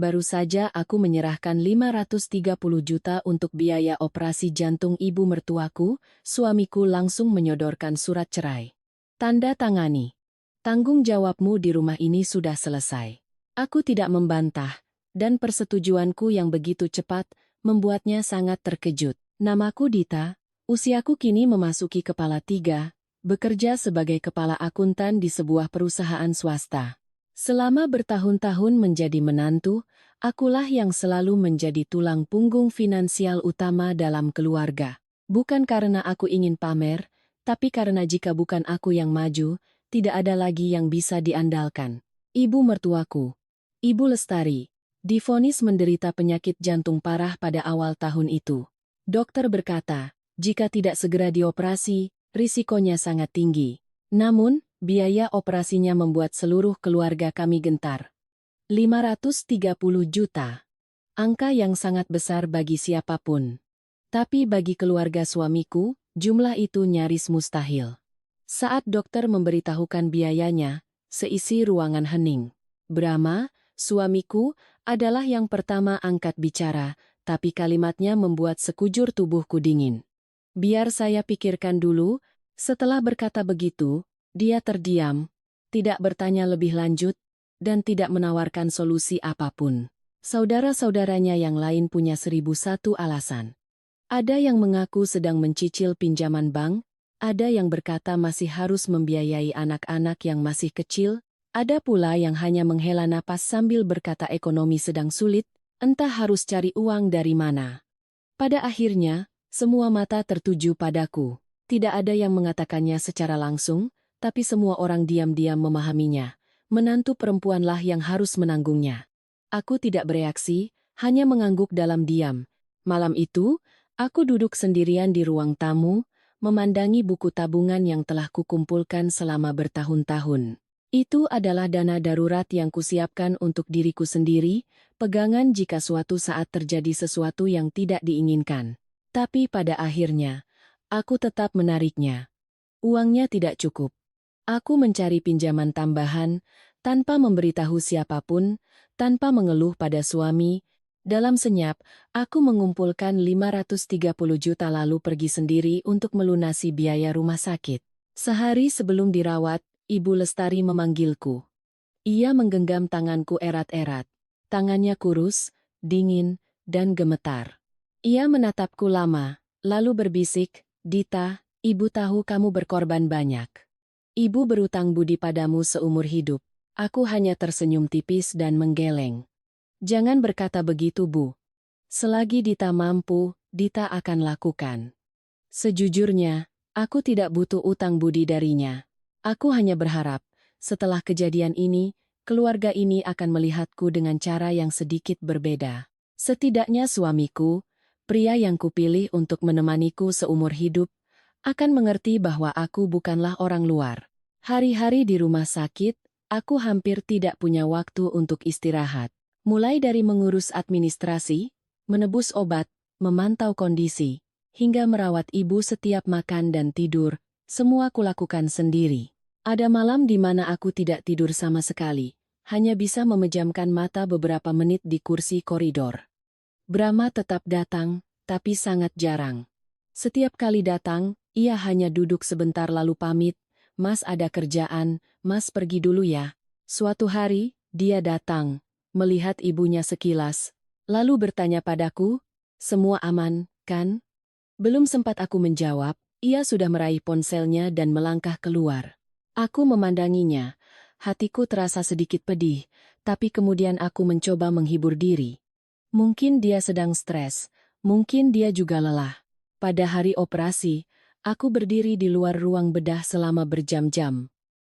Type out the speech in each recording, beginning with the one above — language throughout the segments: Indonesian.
baru saja aku menyerahkan 530 juta untuk biaya operasi jantung ibu mertuaku, suamiku langsung menyodorkan surat cerai. Tanda tangani. Tanggung jawabmu di rumah ini sudah selesai. Aku tidak membantah, dan persetujuanku yang begitu cepat membuatnya sangat terkejut. Namaku Dita, usiaku kini memasuki kepala 3, bekerja sebagai kepala akuntan di sebuah perusahaan swasta. Selama bertahun-tahun menjadi menantu, akulah yang selalu menjadi tulang punggung finansial utama dalam keluarga. Bukan karena aku ingin pamer, tapi karena jika bukan aku yang maju, tidak ada lagi yang bisa diandalkan. Ibu mertuaku, Ibu Lestari, divonis menderita penyakit jantung parah pada awal tahun itu. Dokter berkata, jika tidak segera dioperasi, risikonya sangat tinggi. Namun, biaya operasinya membuat seluruh keluarga kami gentar. 530 juta. Angka yang sangat besar bagi siapapun. Tapi bagi keluarga suamiku, jumlah itu nyaris mustahil. Saat dokter memberitahukan biayanya, seisi ruangan hening. Brahma, suamiku, adalah yang pertama angkat bicara, tapi kalimatnya membuat sekujur tubuhku dingin. Biar saya pikirkan dulu. Setelah berkata begitu, dia terdiam, tidak bertanya lebih lanjut, dan tidak menawarkan solusi apapun. Saudara-saudaranya yang lain punya 1001 alasan. Ada yang mengaku sedang mencicil pinjaman bank, ada yang berkata masih harus membiayai anak-anak yang masih kecil, ada pula yang hanya menghela napas sambil berkata ekonomi sedang sulit, entah harus cari uang dari mana. Pada akhirnya, semua mata tertuju padaku. Tidak ada yang mengatakannya secara langsung, tapi semua orang diam-diam memahaminya. Menantu perempuanlah yang harus menanggungnya. Aku tidak bereaksi, hanya mengangguk dalam diam. Malam itu, aku duduk sendirian di ruang tamu, memandangi buku tabungan yang telah kukumpulkan selama bertahun-tahun. Itu adalah dana darurat yang kusiapkan untuk diriku sendiri, pegangan jika suatu saat terjadi sesuatu yang tidak diinginkan. Tapi pada akhirnya, aku tetap menariknya. Uangnya tidak cukup. Aku mencari pinjaman tambahan, tanpa memberitahu siapapun, tanpa mengeluh pada suami. Dalam senyap, aku mengumpulkan 530 juta lalu pergi sendiri untuk melunasi biaya rumah sakit. Sehari sebelum dirawat, Ibu Lestari memanggilku. Ia menggenggam tanganku erat-erat. Tangannya kurus, dingin, dan gemetar. Ia menatapku lama, lalu berbisik, Dita, Ibu tahu kamu berkorban banyak. Ibu berutang budi padamu seumur hidup. Aku hanya tersenyum tipis dan menggeleng. Jangan berkata begitu, Bu. Selagi Dita mampu, Dita akan lakukan. Sejujurnya, aku tidak butuh utang budi darinya. Aku hanya berharap, setelah kejadian ini, keluarga ini akan melihatku dengan cara yang sedikit berbeda. Setidaknya suamiku, pria yang kupilih untuk menemaniku seumur hidup, akan mengerti bahwa aku bukanlah orang luar. Hari-hari di rumah sakit, aku hampir tidak punya waktu untuk istirahat. Mulai dari mengurus administrasi, menebus obat, memantau kondisi, hingga merawat ibu setiap makan dan tidur, semua kulakukan sendiri. Ada malam di mana aku tidak tidur sama sekali, hanya bisa memejamkan mata beberapa menit di kursi koridor. Brahma tetap datang, tapi sangat jarang. Setiap kali datang, ia hanya duduk sebentar lalu pamit, Mas ada kerjaan, Mas pergi dulu ya. Suatu hari, dia datang, melihat ibunya sekilas, lalu bertanya padaku, semua aman, kan? Belum sempat aku menjawab, ia sudah meraih ponselnya dan melangkah keluar. Aku memandanginya, hatiku terasa sedikit pedih, tapi kemudian aku mencoba menghibur diri. Mungkin dia sedang stres, mungkin dia juga lelah. Pada hari operasi, aku berdiri di luar ruang bedah selama berjam-jam.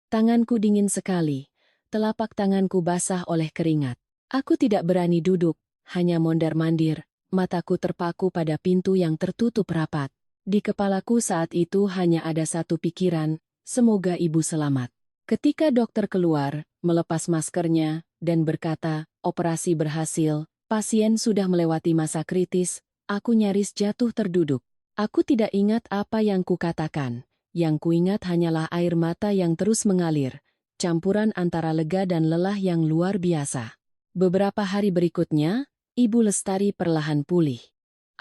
Tanganku dingin sekali, telapak tanganku basah oleh keringat. Aku tidak berani duduk, hanya mondar-mandir, mataku terpaku pada pintu yang tertutup rapat. Di kepalaku saat itu hanya ada satu pikiran, semoga ibu selamat. Ketika dokter keluar, melepas maskernya, dan berkata, operasi berhasil, pasien sudah melewati masa kritis, aku nyaris jatuh terduduk. Aku tidak ingat apa yang kukatakan. Yang kuingat hanyalah air mata yang terus mengalir, campuran antara lega dan lelah yang luar biasa. Beberapa hari berikutnya, Ibu Lestari perlahan pulih.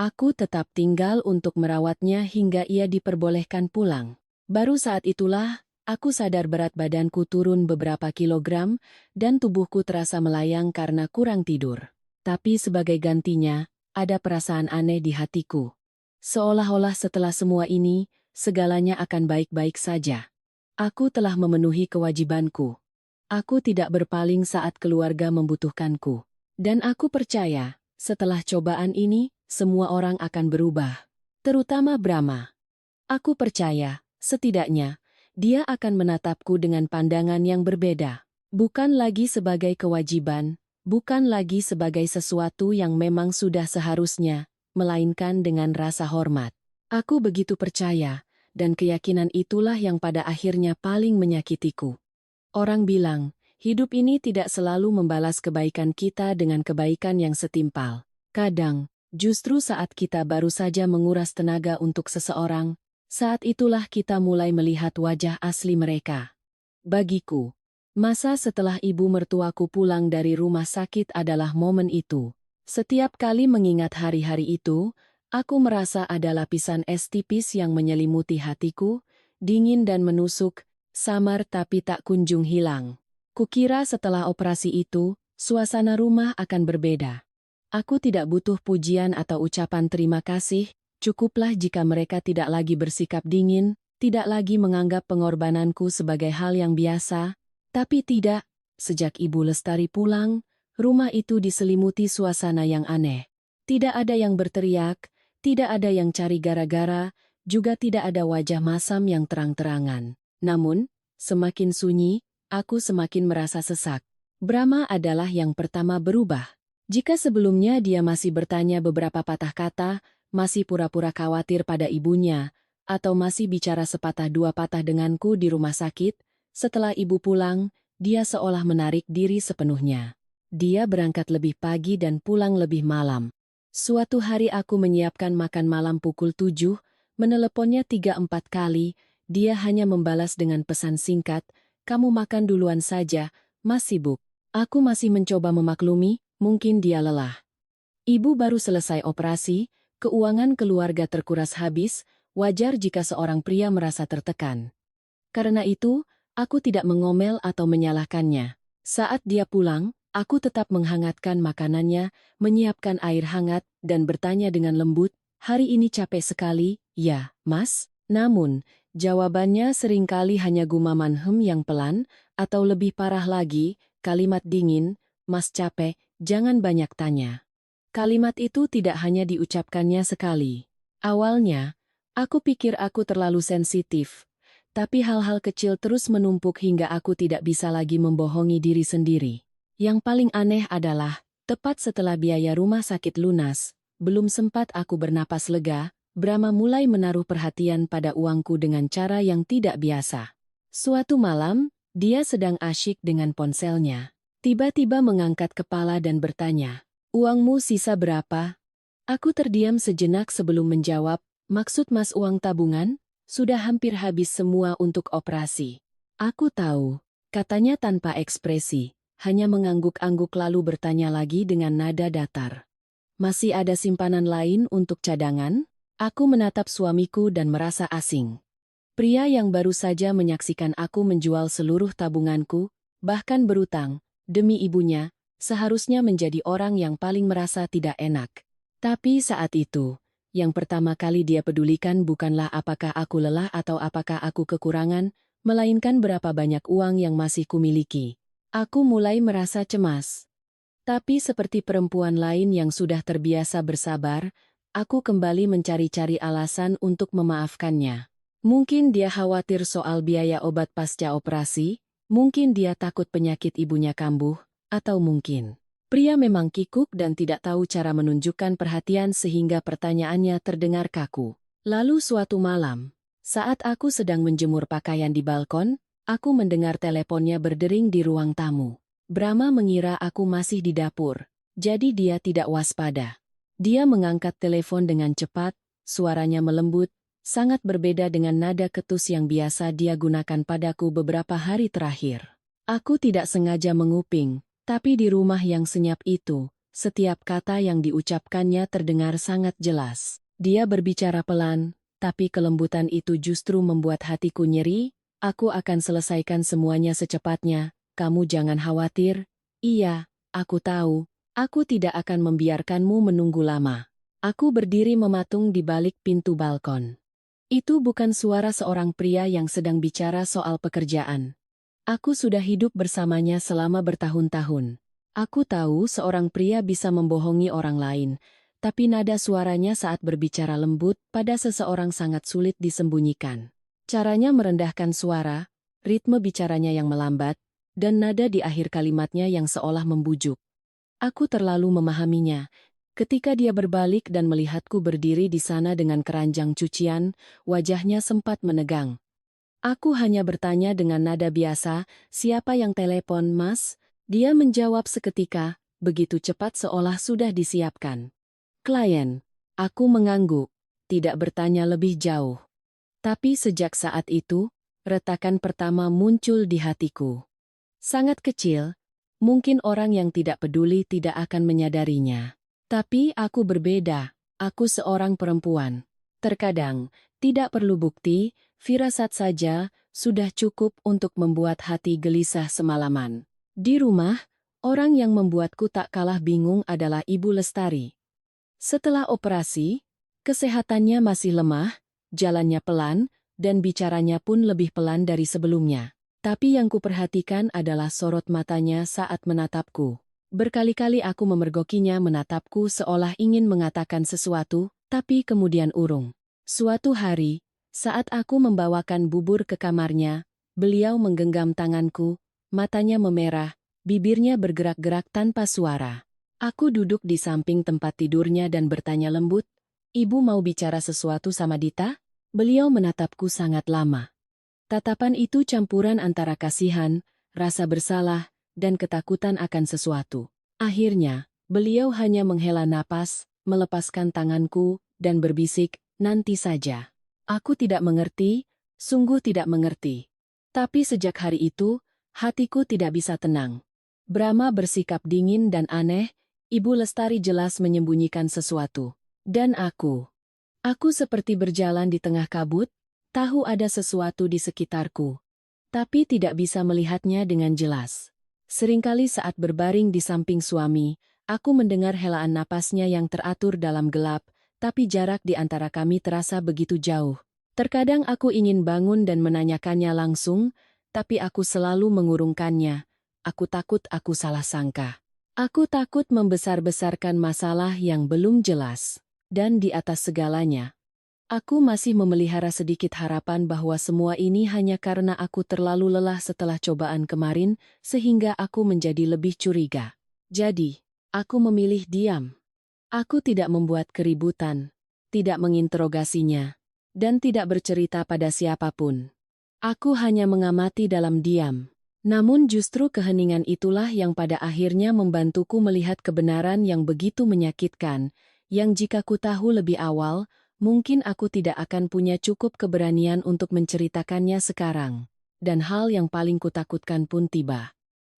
Aku tetap tinggal untuk merawatnya hingga ia diperbolehkan pulang. Baru saat itulah, aku sadar berat badanku turun beberapa kilogram dan tubuhku terasa melayang karena kurang tidur. Tapi sebagai gantinya, ada perasaan aneh di hatiku. Seolah-olah setelah semua ini, segalanya akan baik-baik saja. Aku telah memenuhi kewajibanku. Aku tidak berpaling saat keluarga membutuhkanku. Dan aku percaya, setelah cobaan ini, semua orang akan berubah. Terutama Brahma. Aku percaya, setidaknya, dia akan menatapku dengan pandangan yang berbeda. Bukan lagi sebagai kewajiban, bukan lagi sebagai sesuatu yang memang sudah seharusnya, melainkan dengan rasa hormat. Aku begitu percaya, dan keyakinan itulah yang pada akhirnya paling menyakitiku. Orang bilang, hidup ini tidak selalu membalas kebaikan kita dengan kebaikan yang setimpal. Kadang, justru saat kita baru saja menguras tenaga untuk seseorang, saat itulah kita mulai melihat wajah asli mereka. Bagiku, masa setelah ibu mertuaku pulang dari rumah sakit adalah momen itu. Setiap kali mengingat hari-hari itu, aku merasa ada lapisan es tipis yang menyelimuti hatiku, dingin dan menusuk, samar tapi tak kunjung hilang. Kukira setelah operasi itu, suasana rumah akan berbeda. Aku tidak butuh pujian atau ucapan terima kasih, cukuplah jika mereka tidak lagi bersikap dingin, tidak lagi menganggap pengorbananku sebagai hal yang biasa. Tapi tidak, sejak Ibu Lestari pulang, rumah itu diselimuti suasana yang aneh. Tidak ada yang berteriak, tidak ada yang cari gara-gara, juga tidak ada wajah masam yang terang-terangan. Namun, semakin sunyi, aku semakin merasa sesak. Brahma adalah yang pertama berubah. Jika sebelumnya dia masih bertanya beberapa patah kata, masih pura-pura khawatir pada ibunya, atau masih bicara sepatah dua patah denganku di rumah sakit, setelah ibu pulang, dia seolah menarik diri sepenuhnya. Dia berangkat lebih pagi dan pulang lebih malam. Suatu hari aku menyiapkan makan malam pukul 7, meneleponnya 3-4 kali, dia hanya membalas dengan pesan singkat, "Kamu makan duluan saja, Mas sibuk." Aku masih mencoba memaklumi, mungkin dia lelah. Ibu baru selesai operasi, keuangan keluarga terkuras habis, wajar jika seorang pria merasa tertekan. Karena itu, aku tidak mengomel atau menyalahkannya. Saat dia pulang, aku tetap menghangatkan makanannya, menyiapkan air hangat, dan bertanya dengan lembut, "Hari ini capek sekali, ya, Mas?" Namun, jawabannya seringkali hanya gumaman yang pelan, atau lebih parah lagi, kalimat dingin, "Mas capek, jangan banyak tanya." Kalimat itu tidak hanya diucapkannya sekali. Awalnya, aku pikir aku terlalu sensitif. Tapi hal-hal kecil terus menumpuk hingga aku tidak bisa lagi membohongi diri sendiri. Yang paling aneh adalah, tepat setelah biaya rumah sakit lunas, belum sempat aku bernapas lega, Brahma mulai menaruh perhatian pada uangku dengan cara yang tidak biasa. Suatu malam, dia sedang asyik dengan ponselnya. Tiba-tiba mengangkat kepala dan bertanya, "Uangmu sisa berapa?" Aku terdiam sejenak sebelum menjawab, "Maksud Mas uang tabungan? Sudah hampir habis semua untuk operasi." "Aku tahu," katanya tanpa ekspresi, hanya mengangguk-angguk lalu bertanya lagi dengan nada datar. "Masih ada simpanan lain untuk cadangan?" Aku menatap suamiku dan merasa asing. Pria yang baru saja menyaksikan aku menjual seluruh tabunganku, bahkan berutang, demi ibunya, seharusnya menjadi orang yang paling merasa tidak enak. Tapi saat itu, yang pertama kali dia pedulikan bukanlah apakah aku lelah atau apakah aku kekurangan, melainkan berapa banyak uang yang masih kumiliki. Aku mulai merasa cemas. Tapi seperti perempuan lain yang sudah terbiasa bersabar, aku kembali mencari-cari alasan untuk memaafkannya. Mungkin dia khawatir soal biaya obat pasca operasi, mungkin dia takut penyakit ibunya kambuh, atau mungkin pria memang kikuk dan tidak tahu cara menunjukkan perhatian sehingga pertanyaannya terdengar kaku. Lalu suatu malam, saat aku sedang menjemur pakaian di balkon, aku mendengar teleponnya berdering di ruang tamu. Brahma mengira aku masih di dapur, jadi dia tidak waspada. Dia mengangkat telepon dengan cepat, suaranya melembut, sangat berbeda dengan nada ketus yang biasa dia gunakan padaku beberapa hari terakhir. Aku tidak sengaja menguping, Tapi di rumah yang senyap itu, setiap kata yang diucapkannya terdengar sangat jelas. Dia berbicara pelan, tapi kelembutan itu justru membuat hatiku nyeri. Aku akan selesaikan semuanya secepatnya, kamu jangan khawatir. Iya, aku tahu, aku tidak akan membiarkanmu menunggu lama. Aku berdiri mematung di balik pintu balkon. Itu bukan suara seorang pria yang sedang bicara soal pekerjaan. Aku sudah hidup bersamanya selama bertahun-tahun. Aku tahu seorang pria bisa membohongi orang lain, tapi nada suaranya saat berbicara lembut pada seseorang sangat sulit disembunyikan. Caranya merendahkan suara, ritme bicaranya yang melambat, dan nada di akhir kalimatnya yang seolah membujuk. Aku terlalu memahaminya. Ketika dia berbalik dan melihatku berdiri di sana dengan keranjang cucian, wajahnya sempat menegang. Aku hanya bertanya dengan nada biasa, "Siapa yang telepon, Mas?" Dia menjawab seketika, begitu cepat seolah sudah disiapkan. "Klien." Aku mengangguk, tidak bertanya lebih jauh. Tapi sejak saat itu, retakan pertama muncul di hatiku. Sangat kecil, mungkin orang yang tidak peduli tidak akan menyadarinya. Tapi aku berbeda, aku seorang perempuan. Terkadang, tidak perlu bukti, firasat saja sudah cukup untuk membuat hati gelisah semalaman. Di rumah, orang yang membuatku tak kalah bingung adalah Ibu Lestari. Setelah operasi, kesehatannya masih lemah, jalannya pelan, dan bicaranya pun lebih pelan dari sebelumnya. Tapi yang kuperhatikan adalah sorot matanya saat menatapku. Berkali-kali aku memergokinya menatapku seolah ingin mengatakan sesuatu, tapi kemudian urung. Suatu hari, saat aku membawakan bubur ke kamarnya, beliau menggenggam tanganku, matanya memerah, bibirnya bergerak-gerak tanpa suara. Aku duduk di samping tempat tidurnya dan bertanya lembut, "Ibu mau bicara sesuatu sama Dita?" Beliau menatapku sangat lama. Tatapan itu campuran antara kasihan, rasa bersalah, dan ketakutan akan sesuatu. Akhirnya, beliau hanya menghela napas, melepaskan tanganku, dan berbisik, "Nanti saja." Aku tidak mengerti, sungguh tidak mengerti. Tapi sejak hari itu, hatiku tidak bisa tenang. Brahma bersikap dingin dan aneh, Ibu Lestari jelas menyembunyikan sesuatu. Dan aku seperti berjalan di tengah kabut, tahu ada sesuatu di sekitarku, tapi tidak bisa melihatnya dengan jelas. Seringkali saat berbaring di samping suami, aku mendengar helaan napasnya yang teratur dalam gelap, tapi jarak di antara kami terasa begitu jauh. Terkadang aku ingin bangun dan menanyakannya langsung, tapi aku selalu mengurungkannya. Aku takut aku salah sangka. Aku takut membesar-besarkan masalah yang belum jelas. Dan di atas segalanya, aku masih memelihara sedikit harapan bahwa semua ini hanya karena aku terlalu lelah setelah cobaan kemarin, sehingga aku menjadi lebih curiga. Jadi, aku memilih diam. Aku tidak membuat keributan, tidak menginterogasinya, dan tidak bercerita pada siapapun. Aku hanya mengamati dalam diam. Namun justru keheningan itulah yang pada akhirnya membantuku melihat kebenaran yang begitu menyakitkan, yang jika ku tahu lebih awal, mungkin aku tidak akan punya cukup keberanian untuk menceritakannya sekarang. Dan hal yang paling kutakutkan pun tiba.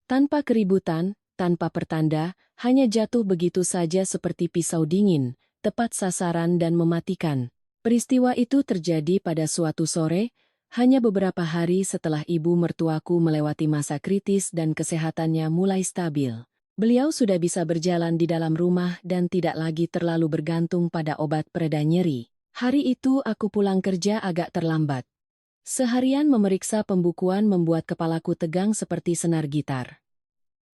Tanpa keributan, tanpa pertanda, hanya jatuh begitu saja seperti pisau dingin, tepat sasaran dan mematikan. Peristiwa itu terjadi pada suatu sore, hanya beberapa hari setelah ibu mertuaku melewati masa kritis dan kesehatannya mulai stabil. Beliau sudah bisa berjalan di dalam rumah dan tidak lagi terlalu bergantung pada obat pereda nyeri. Hari itu aku pulang kerja agak terlambat. Seharian memeriksa pembukuan membuat kepalaku tegang seperti senar gitar.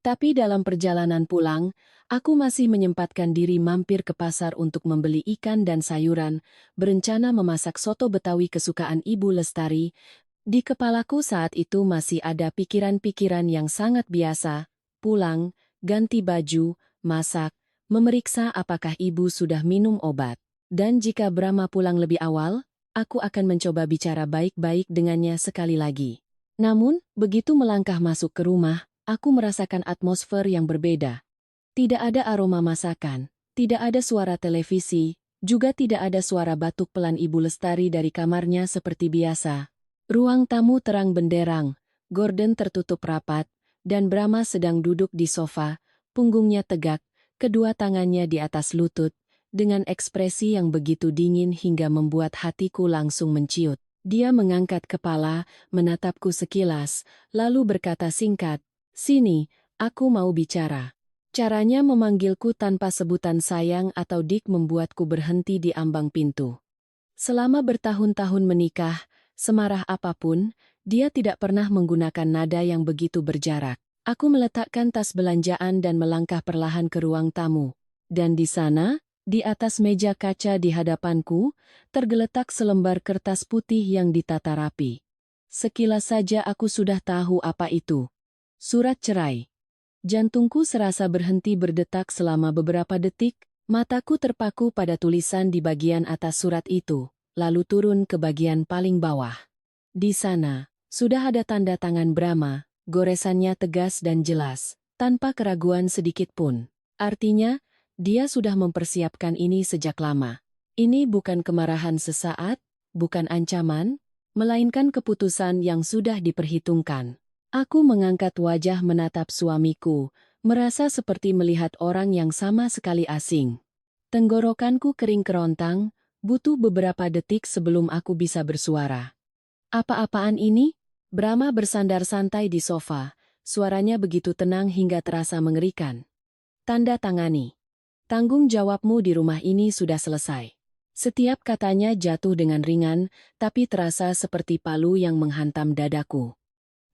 Tapi dalam perjalanan pulang, aku masih menyempatkan diri mampir ke pasar untuk membeli ikan dan sayuran, berencana memasak soto Betawi kesukaan Ibu Lestari. Di kepalaku saat itu masih ada pikiran-pikiran yang sangat biasa, pulang, ganti baju, masak, memeriksa apakah ibu sudah minum obat. Dan jika Brahma pulang lebih awal, aku akan mencoba bicara baik-baik dengannya sekali lagi. Namun, begitu melangkah masuk ke rumah, aku merasakan atmosfer yang berbeda. Tidak ada aroma masakan, tidak ada suara televisi, juga tidak ada suara batuk pelan Ibu Lestari dari kamarnya seperti biasa. Ruang tamu terang benderang, gorden tertutup rapat, dan Brahma sedang duduk di sofa, punggungnya tegak, kedua tangannya di atas lutut, dengan ekspresi yang begitu dingin hingga membuat hatiku langsung menciut. Dia mengangkat kepala, menatapku sekilas, lalu berkata singkat, "Sini, aku mau bicara." Caranya memanggilku tanpa sebutan sayang atau dik membuatku berhenti di ambang pintu. Selama bertahun-tahun menikah, semarah apapun, dia tidak pernah menggunakan nada yang begitu berjarak. Aku meletakkan tas belanjaan dan melangkah perlahan ke ruang tamu. Dan di sana, di atas meja kaca di hadapanku, tergeletak selembar kertas putih yang ditata rapi. Sekilas saja aku sudah tahu apa itu. Surat cerai. Jantungku serasa berhenti berdetak selama beberapa detik, mataku terpaku pada tulisan di bagian atas surat itu, lalu turun ke bagian paling bawah. Di sana, sudah ada tanda tangan Brahma, goresannya tegas dan jelas, tanpa keraguan sedikit pun. Artinya, dia sudah mempersiapkan ini sejak lama. Ini bukan kemarahan sesaat, bukan ancaman, melainkan keputusan yang sudah diperhitungkan. Aku mengangkat wajah menatap suamiku, merasa seperti melihat orang yang sama sekali asing. Tenggorokanku kering kerontang, butuh beberapa detik sebelum aku bisa bersuara. "Apa-apaan ini?" Brahma bersandar santai di sofa, suaranya begitu tenang hingga terasa mengerikan. "Tanda tangani. Tanggung jawabmu di rumah ini sudah selesai." Setiap katanya jatuh dengan ringan, tapi terasa seperti palu yang menghantam dadaku.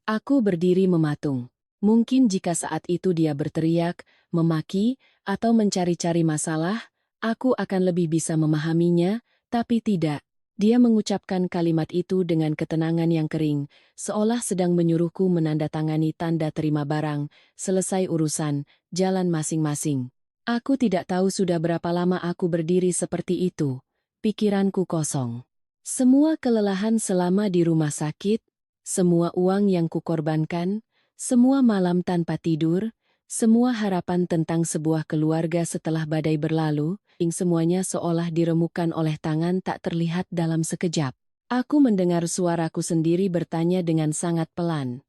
Aku berdiri mematung. Mungkin jika saat itu dia berteriak, memaki, atau mencari-cari masalah, aku akan lebih bisa memahaminya, tapi tidak. Dia mengucapkan kalimat itu dengan ketenangan yang kering, seolah sedang menyuruhku menandatangani tanda terima barang, selesai urusan, jalan masing-masing. Aku tidak tahu sudah berapa lama aku berdiri seperti itu. Pikiranku kosong. Semua kelelahan selama di rumah sakit, semua uang yang kukorbankan, semua malam tanpa tidur, semua harapan tentang sebuah keluarga setelah badai berlalu, semuanya seolah diremukan oleh tangan tak terlihat dalam sekejap. Aku mendengar suaraku sendiri bertanya dengan sangat pelan.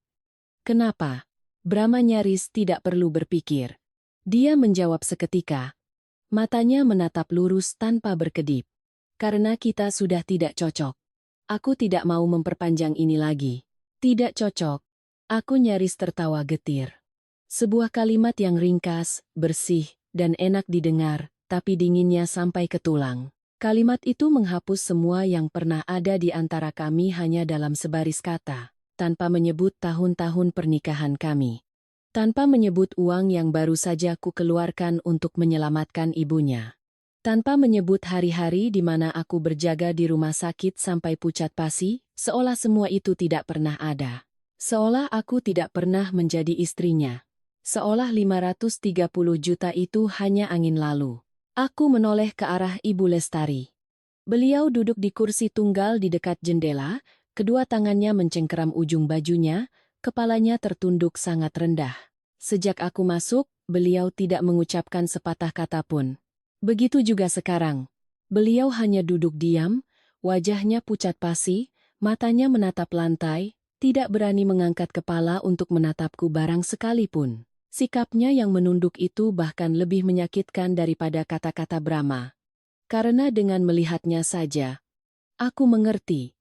"Kenapa?" Brahma nyaris tidak perlu berpikir. Dia menjawab seketika. Matanya menatap lurus tanpa berkedip. "Karena kita sudah tidak cocok. Aku tidak mau memperpanjang ini lagi." "Tidak cocok." Aku nyaris tertawa getir. Sebuah kalimat yang ringkas, bersih, dan enak didengar, tapi dinginnya sampai ke tulang. Kalimat itu menghapus semua yang pernah ada di antara kami hanya dalam sebaris kata, tanpa menyebut tahun-tahun pernikahan kami. Tanpa menyebut uang yang baru saja ku keluarkan untuk menyelamatkan ibunya. Tanpa menyebut hari-hari di mana aku berjaga di rumah sakit sampai pucat pasi, seolah semua itu tidak pernah ada. Seolah aku tidak pernah menjadi istrinya. Seolah 530 juta itu hanya angin lalu. Aku menoleh ke arah Ibu Lestari. Beliau duduk di kursi tunggal di dekat jendela, kedua tangannya mencengkeram ujung bajunya, kepalanya tertunduk sangat rendah. Sejak aku masuk, beliau tidak mengucapkan sepatah kata pun. Begitu juga sekarang. Beliau hanya duduk diam, wajahnya pucat pasi, matanya menatap lantai, tidak berani mengangkat kepala untuk menatapku barang sekalipun. Sikapnya yang menunduk itu bahkan lebih menyakitkan daripada kata-kata Brahma. Karena dengan melihatnya saja, aku mengerti.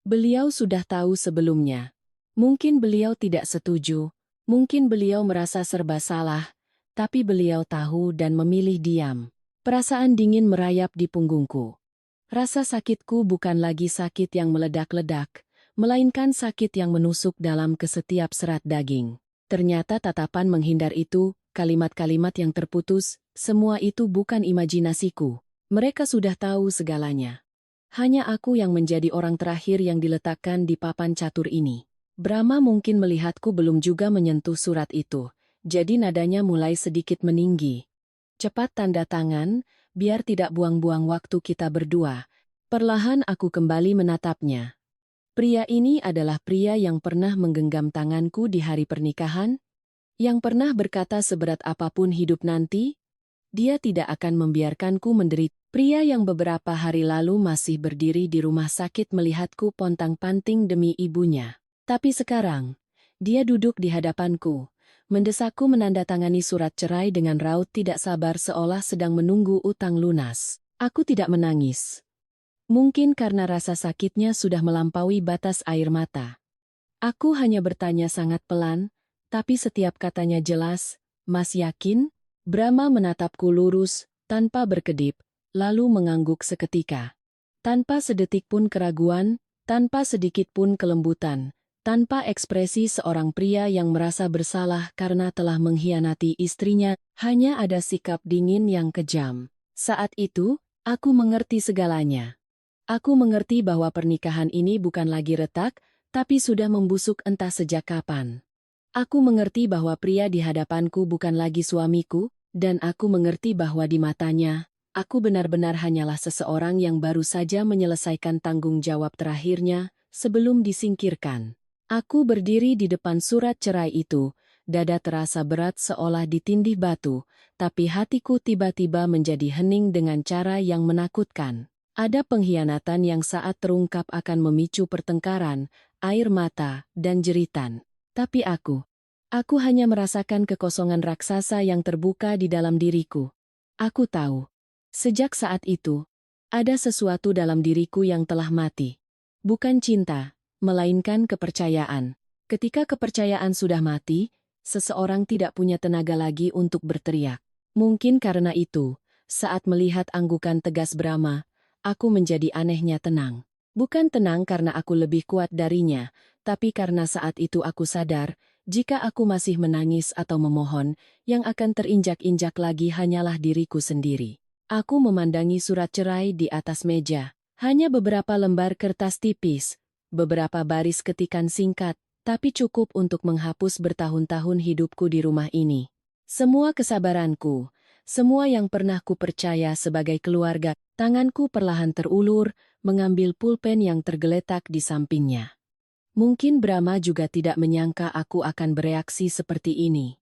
Beliau sudah tahu sebelumnya. Mungkin beliau tidak setuju, mungkin beliau merasa serba salah, tapi beliau tahu dan memilih diam. Perasaan dingin merayap di punggungku. Rasa sakitku bukan lagi sakit yang meledak-ledak, melainkan sakit yang menusuk dalam ke setiap serat daging. Ternyata tatapan menghindar itu, kalimat-kalimat yang terputus, semua itu bukan imajinasiku. Mereka sudah tahu segalanya. Hanya aku yang menjadi orang terakhir yang diletakkan di papan catur ini. Brahma mungkin melihatku belum juga menyentuh surat itu, jadi nadanya mulai sedikit meninggi. "Cepat tanda tangan, biar tidak buang-buang waktu kita berdua." Perlahan aku kembali menatapnya. Pria ini adalah pria yang pernah menggenggam tanganku di hari pernikahan, yang pernah berkata seberat apapun hidup nanti, dia tidak akan membiarkanku menderita. Pria yang beberapa hari lalu masih berdiri di rumah sakit melihatku pontang-panting demi ibunya. Tapi sekarang, dia duduk di hadapanku, mendesakku menandatangani surat cerai dengan raut tidak sabar seolah sedang menunggu utang lunas. Aku tidak menangis. Mungkin karena rasa sakitnya sudah melampaui batas air mata. Aku hanya bertanya sangat pelan, tapi setiap katanya jelas. Mas yakin? Brahma menatapku lurus, tanpa berkedip, lalu mengangguk seketika. Tanpa sedetik pun keraguan, tanpa sedikit pun kelembutan, tanpa ekspresi seorang pria yang merasa bersalah karena telah mengkhianati istrinya, hanya ada sikap dingin yang kejam. Saat itu, aku mengerti segalanya. Aku mengerti bahwa pernikahan ini bukan lagi retak, tapi sudah membusuk entah sejak kapan. Aku mengerti bahwa pria di hadapanku bukan lagi suamiku, dan aku mengerti bahwa di matanya, aku benar-benar hanyalah seseorang yang baru saja menyelesaikan tanggung jawab terakhirnya sebelum disingkirkan. Aku berdiri di depan surat cerai itu, dada terasa berat seolah ditindih batu, tapi hatiku tiba-tiba menjadi hening dengan cara yang menakutkan. Ada pengkhianatan yang saat terungkap akan memicu pertengkaran, air mata, dan jeritan. Tapi aku hanya merasakan kekosongan raksasa yang terbuka di dalam diriku. Aku tahu. Sejak saat itu, ada sesuatu dalam diriku yang telah mati. Bukan cinta, melainkan kepercayaan. Ketika kepercayaan sudah mati, seseorang tidak punya tenaga lagi untuk berteriak. Mungkin karena itu, saat melihat anggukan tegas Brahma, aku menjadi anehnya tenang. Bukan tenang karena aku lebih kuat darinya, tapi karena saat itu aku sadar, jika aku masih menangis atau memohon, yang akan terinjak-injak lagi hanyalah diriku sendiri. Aku memandangi surat cerai di atas meja. Hanya beberapa lembar kertas tipis, beberapa baris ketikan singkat, tapi cukup untuk menghapus bertahun-tahun hidupku di rumah ini. Semua kesabaranku, semua yang pernah ku percaya sebagai keluarga, tanganku perlahan terulur, mengambil pulpen yang tergeletak di sampingnya. Mungkin Brahma juga tidak menyangka aku akan bereaksi seperti ini.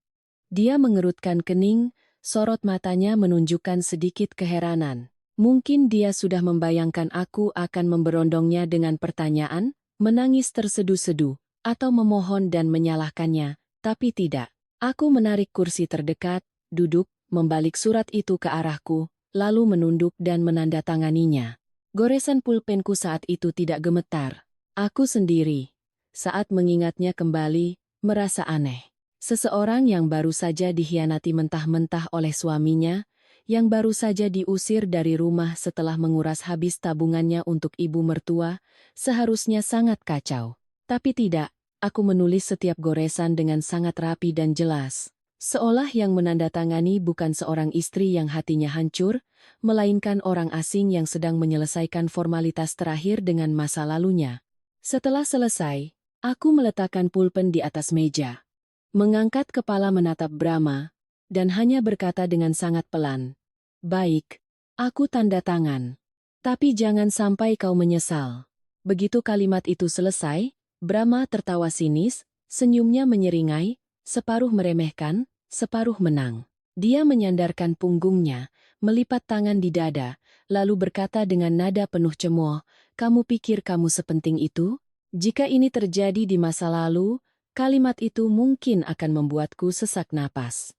Dia mengerutkan kening, sorot matanya menunjukkan sedikit keheranan. Mungkin dia sudah membayangkan aku akan memberondongnya dengan pertanyaan, menangis terseduh-seduh, atau memohon dan menyalahkannya, tapi tidak. Aku menarik kursi terdekat, duduk, membalik surat itu ke arahku, lalu menunduk dan menandatanganinya. Goresan pulpenku saat itu tidak gemetar. Aku sendiri, saat mengingatnya kembali, merasa aneh. Seseorang yang baru saja dikhianati mentah-mentah oleh suaminya, yang baru saja diusir dari rumah setelah menguras habis tabungannya untuk ibu mertua, seharusnya sangat kacau. Tapi tidak, aku menulis setiap goresan dengan sangat rapi dan jelas. Seolah yang menandatangani bukan seorang istri yang hatinya hancur, melainkan orang asing yang sedang menyelesaikan formalitas terakhir dengan masa lalunya. Setelah selesai, aku meletakkan pulpen di atas meja. Mengangkat kepala menatap Brahma, dan hanya berkata dengan sangat pelan, "Baik, aku tanda tangan. Tapi jangan sampai kau menyesal." Begitu kalimat itu selesai, Brahma tertawa sinis, senyumnya menyeringai, separuh meremehkan, separuh menang. Dia menyandarkan punggungnya, melipat tangan di dada, lalu berkata dengan nada penuh cemooh, "Kamu pikir kamu sepenting itu? Jika ini terjadi di masa lalu, kalimat itu mungkin akan membuatku sesak napas."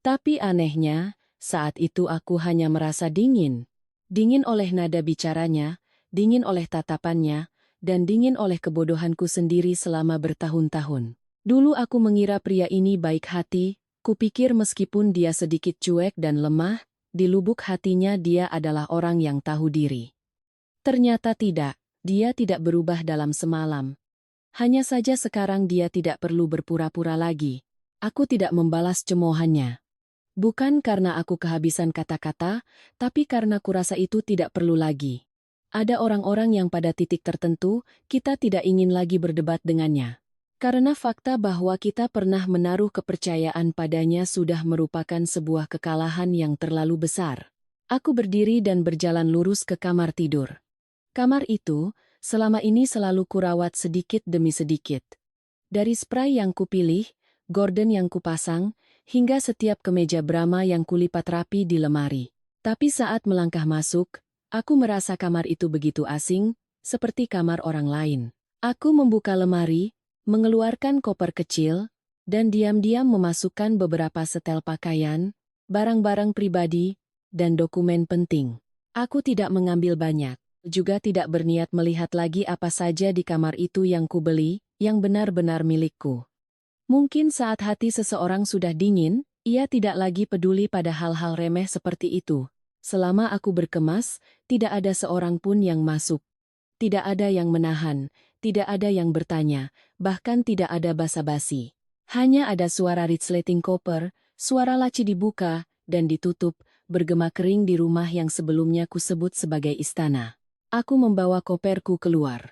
Tapi anehnya, saat itu aku hanya merasa dingin. Dingin oleh nada bicaranya, dingin oleh tatapannya, dan dingin oleh kebodohanku sendiri selama bertahun-tahun. Dulu aku mengira pria ini baik hati, kupikir meskipun dia sedikit cuek dan lemah, di lubuk hatinya dia adalah orang yang tahu diri. Ternyata tidak, dia tidak berubah dalam semalam. Hanya saja sekarang dia tidak perlu berpura-pura lagi. Aku tidak membalas cemoohannya. Bukan karena aku kehabisan kata-kata, tapi karena kurasa itu tidak perlu lagi. Ada orang-orang yang pada titik tertentu, kita tidak ingin lagi berdebat dengannya. Karena fakta bahwa kita pernah menaruh kepercayaan padanya sudah merupakan sebuah kekalahan yang terlalu besar. Aku berdiri dan berjalan lurus ke kamar tidur. Kamar itu, selama ini selalu kurawat sedikit demi sedikit. Dari spray yang kupilih, gorden yang kupasang, hingga setiap kemeja Brahma yang kulipat rapi di lemari. Tapi saat melangkah masuk, aku merasa kamar itu begitu asing, seperti kamar orang lain. Aku membuka lemari, mengeluarkan koper kecil, dan diam-diam memasukkan beberapa setel pakaian, barang-barang pribadi, dan dokumen penting. Aku tidak mengambil banyak, juga tidak berniat melihat lagi apa saja di kamar itu yang kubeli, yang benar-benar milikku. Mungkin saat hati seseorang sudah dingin, ia tidak lagi peduli pada hal-hal remeh seperti itu. Selama aku berkemas, tidak ada seorang pun yang masuk. Tidak ada yang menahan, tidak ada yang bertanya, bahkan tidak ada basa-basi. Hanya ada suara resleting koper, suara laci dibuka dan ditutup, bergema kering di rumah yang sebelumnya kusebut sebagai istana. Aku membawa koperku keluar.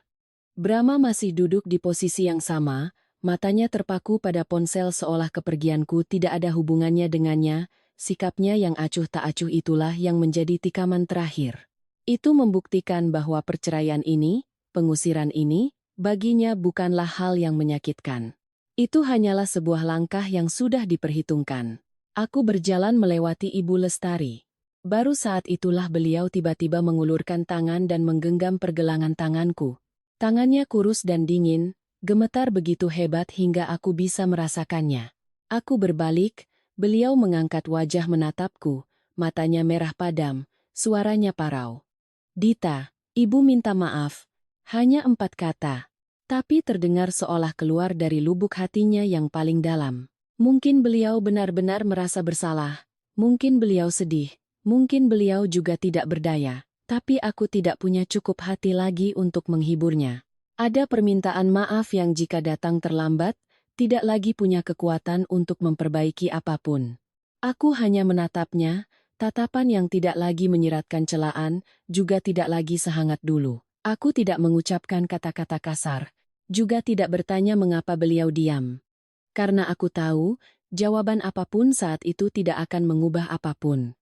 Brahma masih duduk di posisi yang sama, matanya terpaku pada ponsel seolah kepergianku tidak ada hubungannya dengannya, sikapnya yang acuh tak acuh itulah yang menjadi tikaman terakhir. Itu membuktikan bahwa perceraian ini, pengusiran ini, baginya bukanlah hal yang menyakitkan. Itu hanyalah sebuah langkah yang sudah diperhitungkan. Aku berjalan melewati Ibu Lestari. Baru saat itulah beliau tiba-tiba mengulurkan tangan dan menggenggam pergelangan tanganku. Tangannya kurus dan dingin, gemetar begitu hebat hingga aku bisa merasakannya. Aku berbalik, beliau mengangkat wajah menatapku, matanya merah padam, suaranya parau. Dita, Ibu minta maaf. Hanya 4 kata. Tapi terdengar seolah keluar dari lubuk hatinya yang paling dalam. Mungkin beliau benar-benar merasa bersalah. Mungkin beliau sedih. Mungkin beliau juga tidak berdaya. Tapi aku tidak punya cukup hati lagi untuk menghiburnya. Ada permintaan maaf yang jika datang terlambat, tidak lagi punya kekuatan untuk memperbaiki apapun. Aku hanya menatapnya, tatapan yang tidak lagi menyiratkan celaan, juga tidak lagi sehangat dulu. Aku tidak mengucapkan kata-kata kasar, juga tidak bertanya mengapa beliau diam. Karena aku tahu, jawaban apapun saat itu tidak akan mengubah apapun.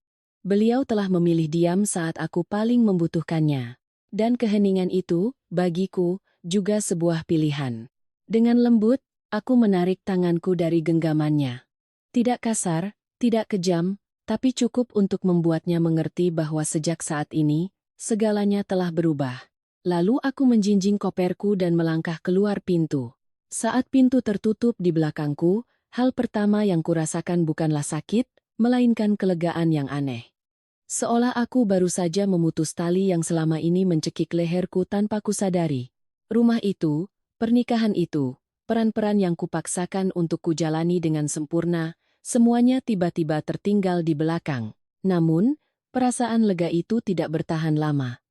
Beliau telah memilih diam saat aku paling membutuhkannya. Dan keheningan itu, bagiku, juga sebuah pilihan. Dengan lembut, aku menarik tanganku dari genggamannya. Tidak kasar, tidak kejam, tapi cukup untuk membuatnya mengerti bahwa sejak saat ini, segalanya telah berubah. Lalu aku menjinjing koperku dan melangkah keluar pintu. Saat pintu tertutup di belakangku, hal pertama yang kurasakan bukanlah sakit, melainkan kelegaan yang aneh. Seolah aku baru saja memutus tali yang selama ini mencekik leherku tanpa kusadari. Rumah itu, pernikahan itu, peran-peran yang kupaksakan untuk kujalani dengan sempurna, semuanya tiba-tiba tertinggal di belakang. Namun, perasaan lega itu tidak bertahan lama.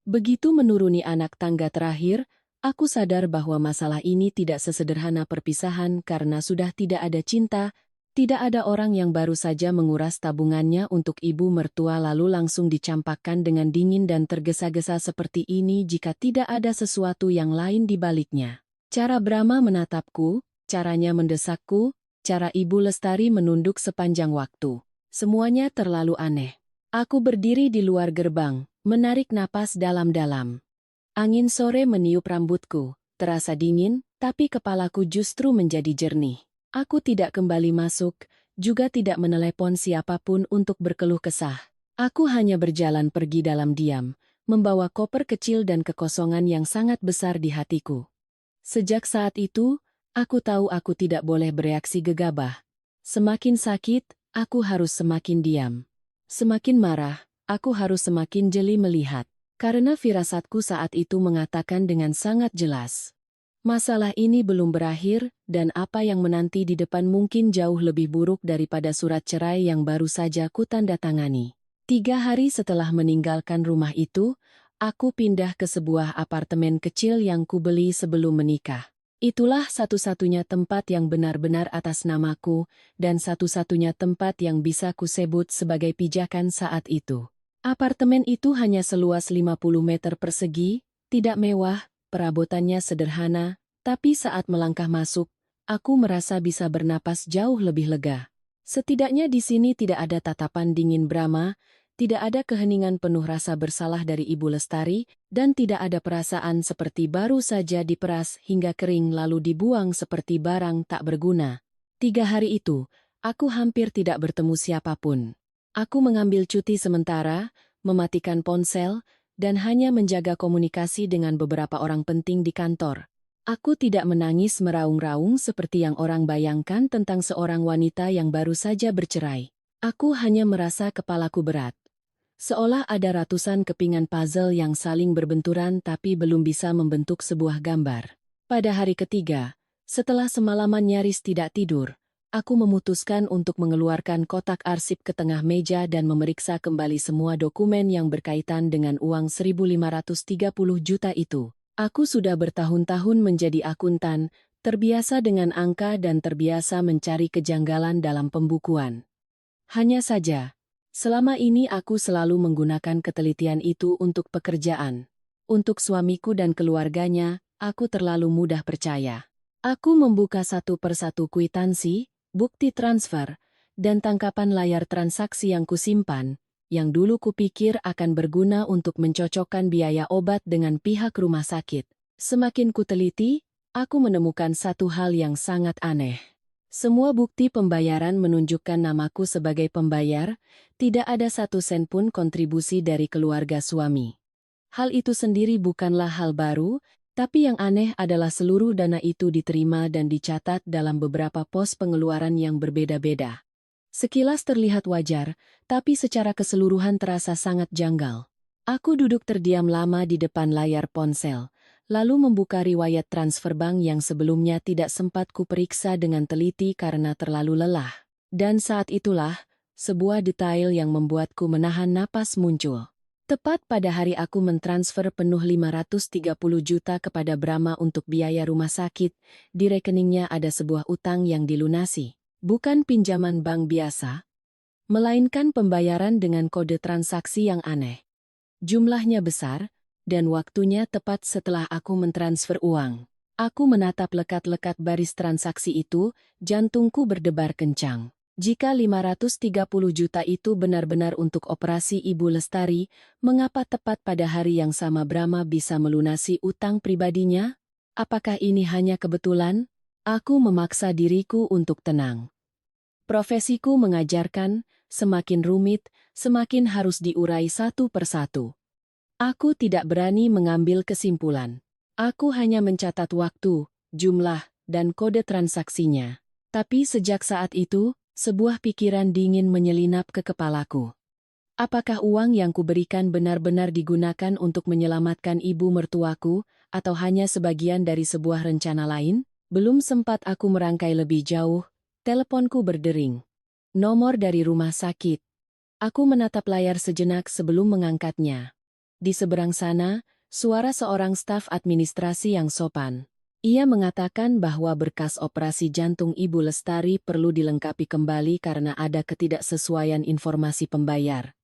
Begitu menuruni anak tangga terakhir, aku sadar bahwa masalah ini tidak sesederhana perpisahan karena sudah tidak ada cinta, tidak ada orang yang baru saja menguras tabungannya untuk ibu mertua lalu langsung dicampakkan dengan dingin dan tergesa-gesa seperti ini jika tidak ada sesuatu yang lain di baliknya. Cara Brahma menatapku, caranya mendesakku, cara Ibu Lestari menunduk sepanjang waktu. Semuanya terlalu aneh. Aku berdiri di luar gerbang, menarik napas dalam-dalam. Angin sore meniup rambutku, terasa dingin, tapi kepalaku justru menjadi jernih. Aku tidak kembali masuk, juga tidak menelepon siapapun untuk berkeluh kesah. Aku hanya berjalan pergi dalam diam, membawa koper kecil dan kekosongan yang sangat besar di hatiku. Sejak saat itu, aku tahu aku tidak boleh bereaksi gegabah. Semakin sakit, aku harus semakin diam. Semakin marah, aku harus semakin jeli melihat. Karena firasatku saat itu mengatakan dengan sangat jelas. Masalah ini belum berakhir, dan apa yang menanti di depan mungkin jauh lebih buruk daripada surat cerai yang baru saja kutandatangani. 3 hari setelah meninggalkan rumah itu, aku pindah ke sebuah apartemen kecil yang kubeli sebelum menikah. Itulah satu-satunya tempat yang benar-benar atas namaku, dan satu-satunya tempat yang bisa kusebut sebagai pijakan saat itu. Apartemen itu hanya seluas 50 meter persegi, tidak mewah, perabotannya sederhana, tapi saat melangkah masuk, aku merasa bisa bernapas jauh lebih lega. Setidaknya di sini tidak ada tatapan dingin Brahma, tidak ada keheningan penuh rasa bersalah dari Ibu Lestari, dan tidak ada perasaan seperti baru saja diperas hingga kering lalu dibuang seperti barang tak berguna. 3 hari itu, aku hampir tidak bertemu siapapun. Aku mengambil cuti sementara, mematikan ponsel, dan hanya menjaga komunikasi dengan beberapa orang penting di kantor. Aku tidak menangis meraung-raung seperti yang orang bayangkan tentang seorang wanita yang baru saja bercerai. Aku hanya merasa kepalaku berat. Seolah ada ratusan kepingan puzzle yang saling berbenturan tapi belum bisa membentuk sebuah gambar. Pada hari ketiga, setelah semalaman nyaris tidak tidur, aku memutuskan untuk mengeluarkan kotak arsip ke tengah meja dan memeriksa kembali semua dokumen yang berkaitan dengan uang 1.530 juta itu. Aku sudah bertahun-tahun menjadi akuntan, terbiasa dengan angka dan terbiasa mencari kejanggalan dalam pembukuan. Hanya saja, selama ini aku selalu menggunakan ketelitian itu untuk pekerjaan. Untuk suamiku dan keluarganya, aku terlalu mudah percaya. Aku membuka satu persatu kwitansi, bukti transfer, dan tangkapan layar transaksi yang kusimpan, yang dulu kupikir akan berguna untuk mencocokkan biaya obat dengan pihak rumah sakit. Semakin kuteliti, aku menemukan satu hal yang sangat aneh. Semua bukti pembayaran menunjukkan namaku sebagai pembayar, tidak ada satu sen pun kontribusi dari keluarga suami. Hal itu sendiri bukanlah hal baru, tapi yang aneh adalah seluruh dana itu diterima dan dicatat dalam beberapa pos pengeluaran yang berbeda-beda. Sekilas terlihat wajar, tapi secara keseluruhan terasa sangat janggal. Aku duduk terdiam lama di depan layar ponsel, lalu membuka riwayat transfer bank yang sebelumnya tidak sempat kuperiksa dengan teliti karena terlalu lelah. Dan saat itulah, sebuah detail yang membuatku menahan napas muncul. Tepat pada hari aku mentransfer penuh 530 juta kepada Brahma untuk biaya rumah sakit, di rekeningnya ada sebuah utang yang dilunasi. Bukan pinjaman bank biasa, melainkan pembayaran dengan kode transaksi yang aneh. Jumlahnya besar, dan waktunya tepat setelah aku mentransfer uang. Aku menatap lekat-lekat baris transaksi itu, jantungku berdebar kencang. Jika 530 juta itu benar-benar untuk operasi Ibu Lestari, mengapa tepat pada hari yang sama Brahma bisa melunasi utang pribadinya? Apakah ini hanya kebetulan? Aku memaksa diriku untuk tenang. Profesiku mengajarkan, semakin rumit, semakin harus diurai satu persatu. Aku tidak berani mengambil kesimpulan. Aku hanya mencatat waktu, jumlah, dan kode transaksinya. Tapi sejak saat itu, sebuah pikiran dingin menyelinap ke kepalaku. Apakah uang yang kuberikan benar-benar digunakan untuk menyelamatkan ibu mertuaku, atau hanya sebagian dari sebuah rencana lain? Belum sempat aku merangkai lebih jauh, teleponku berdering. Nomor dari rumah sakit. Aku menatap layar sejenak sebelum mengangkatnya. Di seberang sana, suara seorang staf administrasi yang sopan. Ia mengatakan bahwa berkas operasi jantung Ibu Lestari perlu dilengkapi kembali karena ada ketidaksesuaian informasi pembayar.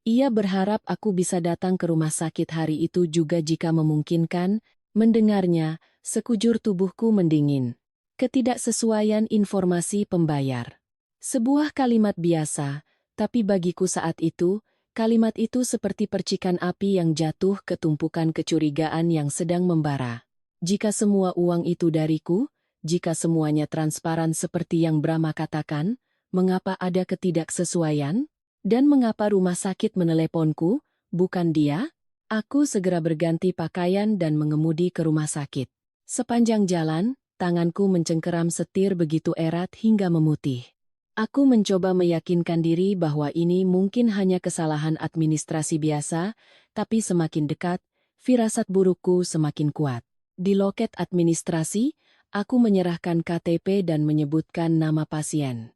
Ia berharap aku bisa datang ke rumah sakit hari itu juga jika memungkinkan. Mendengarnya, sekujur tubuhku mendingin. Ketidaksesuaian informasi pembayar. Sebuah kalimat biasa, tapi bagiku saat itu, kalimat itu seperti percikan api yang jatuh ke tumpukan kecurigaan yang sedang membara. Jika semua uang itu dariku, jika semuanya transparan seperti yang Brahma katakan, mengapa ada ketidaksesuaian? Dan mengapa rumah sakit meneleponku, bukan dia? Aku segera berganti pakaian dan mengemudi ke rumah sakit. Sepanjang jalan, tanganku mencengkeram setir begitu erat hingga memutih. Aku mencoba meyakinkan diri bahwa ini mungkin hanya kesalahan administrasi biasa, tapi semakin dekat, firasat burukku semakin kuat. Di loket administrasi, aku menyerahkan KTP dan menyebutkan nama pasien.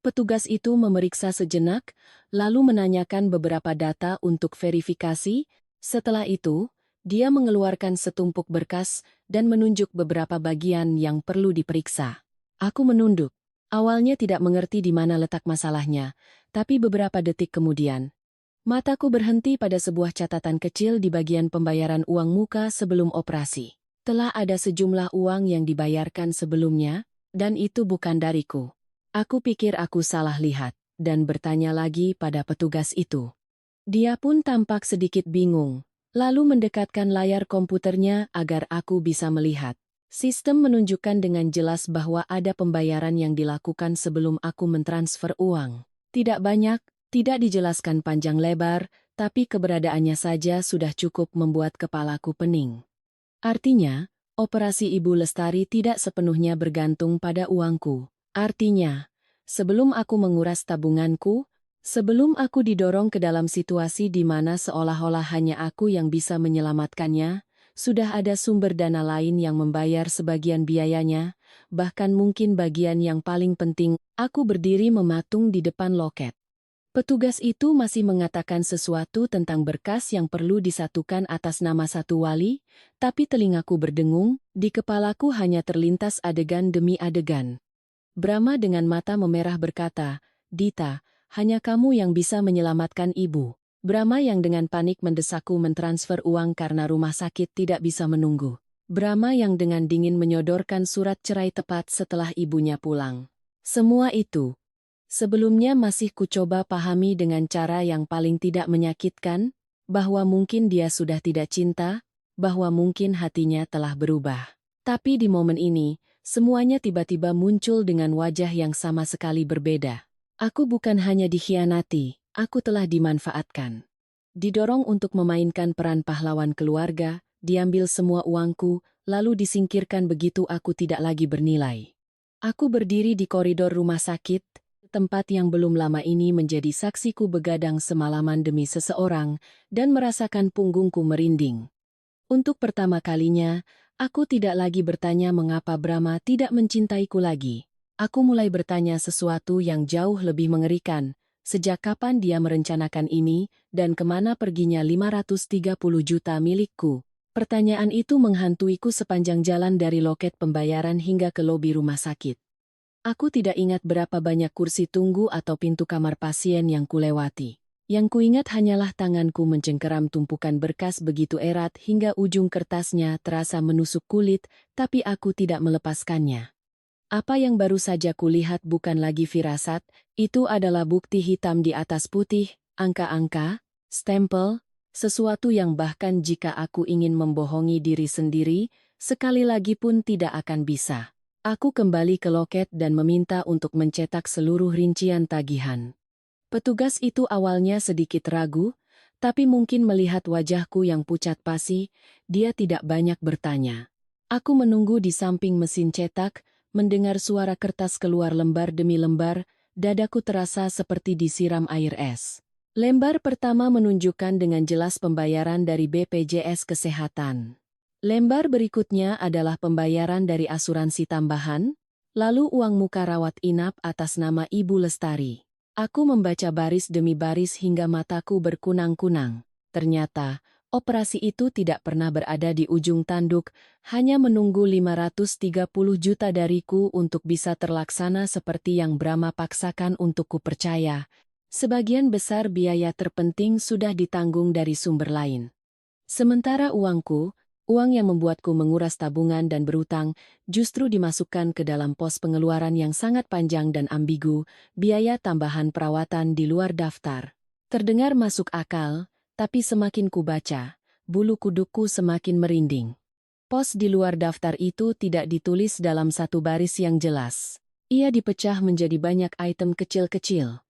Petugas itu memeriksa sejenak, lalu menanyakan beberapa data untuk verifikasi. Setelah itu, dia mengeluarkan setumpuk berkas dan menunjuk beberapa bagian yang perlu diperiksa. Aku menunduk. Awalnya tidak mengerti di mana letak masalahnya, tapi beberapa detik kemudian, mataku berhenti pada sebuah catatan kecil di bagian pembayaran uang muka sebelum operasi. Telah ada sejumlah uang yang dibayarkan sebelumnya, dan itu bukan dariku. Aku pikir aku salah lihat, dan bertanya lagi pada petugas itu. Dia pun tampak sedikit bingung, lalu mendekatkan layar komputernya agar aku bisa melihat. Sistem menunjukkan dengan jelas bahwa ada pembayaran yang dilakukan sebelum aku mentransfer uang. Tidak banyak, tidak dijelaskan panjang lebar, tapi keberadaannya saja sudah cukup membuat kepalaku pening. Artinya, Operasi Ibu Lestari tidak sepenuhnya bergantung pada uangku. Artinya, sebelum aku menguras tabunganku, sebelum aku didorong ke dalam situasi di mana seolah-olah hanya aku yang bisa menyelamatkannya, sudah ada sumber dana lain yang membayar sebagian biayanya, bahkan mungkin bagian yang paling penting, aku berdiri mematung di depan loket. Petugas itu masih mengatakan sesuatu tentang berkas yang perlu disatukan atas nama satu wali, tapi telingaku berdengung, di kepalaku hanya terlintas adegan demi adegan. Brahma dengan mata memerah berkata, "Dita, hanya kamu yang bisa menyelamatkan ibu." Brahma yang dengan panik mendesakku mentransfer uang karena rumah sakit tidak bisa menunggu. Brahma yang dengan dingin menyodorkan surat cerai tepat setelah ibunya pulang. Semua itu sebelumnya masih kucoba pahami dengan cara yang paling tidak menyakitkan, bahwa mungkin dia sudah tidak cinta, bahwa mungkin hatinya telah berubah. Tapi di momen ini, semuanya tiba-tiba muncul dengan wajah yang sama sekali berbeda. Aku bukan hanya dikhianati, aku telah dimanfaatkan. Didorong untuk memainkan peran pahlawan keluarga, diambil semua uangku, lalu disingkirkan begitu aku tidak lagi bernilai. Aku berdiri di koridor rumah sakit, tempat yang belum lama ini menjadi saksiku begadang semalaman demi seseorang, dan merasakan punggungku merinding. Untuk pertama kalinya, aku tidak lagi bertanya mengapa Brahma tidak mencintaiku lagi. Aku mulai bertanya sesuatu yang jauh lebih mengerikan, sejak kapan dia merencanakan ini, dan kemana perginya 530 juta milikku. Pertanyaan itu menghantuiku sepanjang jalan dari loket pembayaran hingga ke lobi rumah sakit. Aku tidak ingat berapa banyak kursi tunggu atau pintu kamar pasien yang kulewati. Yang kuingat hanyalah tanganku mencengkeram tumpukan berkas begitu erat hingga ujung kertasnya terasa menusuk kulit, tapi aku tidak melepaskannya. Apa yang baru saja kulihat bukan lagi firasat, itu adalah bukti hitam di atas putih, angka-angka, stempel, sesuatu yang bahkan jika aku ingin membohongi diri sendiri, sekali lagi pun tidak akan bisa. Aku kembali ke loket dan meminta untuk mencetak seluruh rincian tagihan. Petugas itu awalnya sedikit ragu, tapi mungkin melihat wajahku yang pucat pasi, dia tidak banyak bertanya. Aku menunggu di samping mesin cetak, mendengar suara kertas keluar lembar demi lembar, dadaku terasa seperti disiram air es. Lembar pertama menunjukkan dengan jelas pembayaran dari BPJS Kesehatan. Lembar berikutnya adalah pembayaran dari asuransi tambahan, lalu uang muka rawat inap atas nama Ibu Lestari. Aku membaca baris demi baris hingga mataku berkunang-kunang. Ternyata, operasi itu tidak pernah berada di ujung tanduk, hanya menunggu 530 juta dariku untuk bisa terlaksana seperti yang Brahma paksakan untukku percaya. Sebagian besar biaya terpenting sudah ditanggung dari sumber lain. Sementara uang yang membuatku menguras tabungan dan berutang, justru dimasukkan ke dalam pos pengeluaran yang sangat panjang dan ambigu, biaya tambahan perawatan di luar daftar. Terdengar masuk akal, tapi semakin kubaca, bulu kudukku semakin merinding. Pos di luar daftar itu tidak ditulis dalam satu baris yang jelas. Ia dipecah menjadi banyak item kecil-kecil.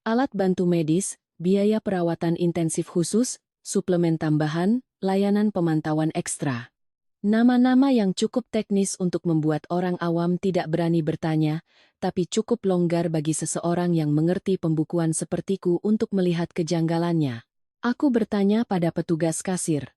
Alat bantu medis, biaya perawatan intensif khusus, suplemen tambahan, layanan pemantauan ekstra. Nama-nama yang cukup teknis untuk membuat orang awam tidak berani bertanya, tapi cukup longgar bagi seseorang yang mengerti pembukuan sepertiku untuk melihat kejanggalannya. Aku bertanya pada petugas kasir.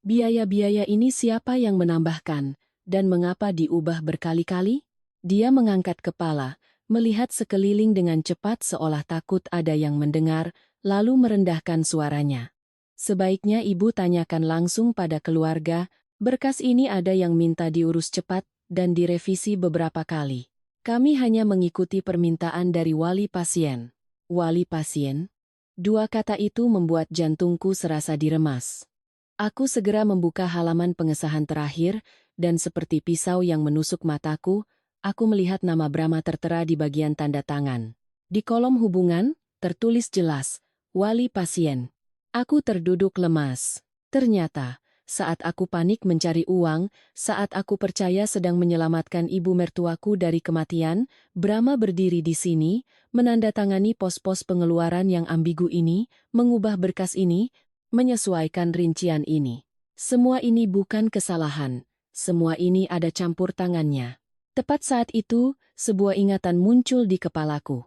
Biaya-biaya ini siapa yang menambahkan, dan mengapa diubah berkali-kali? Dia mengangkat kepala, melihat sekeliling dengan cepat seolah takut ada yang mendengar, lalu merendahkan suaranya. Sebaiknya ibu tanyakan langsung pada keluarga, berkas ini ada yang minta diurus cepat dan direvisi beberapa kali. Kami hanya mengikuti permintaan dari wali pasien. Wali pasien? Dua kata itu membuat jantungku serasa diremas. Aku segera membuka halaman pengesahan terakhir, dan seperti pisau yang menusuk mataku, aku melihat nama Brahma tertera di bagian tanda tangan. Di kolom hubungan, tertulis jelas, wali pasien. Aku terduduk lemas. Ternyata, saat aku panik mencari uang, saat aku percaya sedang menyelamatkan ibu mertuaku dari kematian, Brahma berdiri di sini, menandatangani pos-pos pengeluaran yang ambigu ini, mengubah berkas ini, menyesuaikan rincian ini. Semua ini bukan kesalahan. semua ini ada campur tangannya. Tepat saat itu, sebuah ingatan muncul di kepalaku.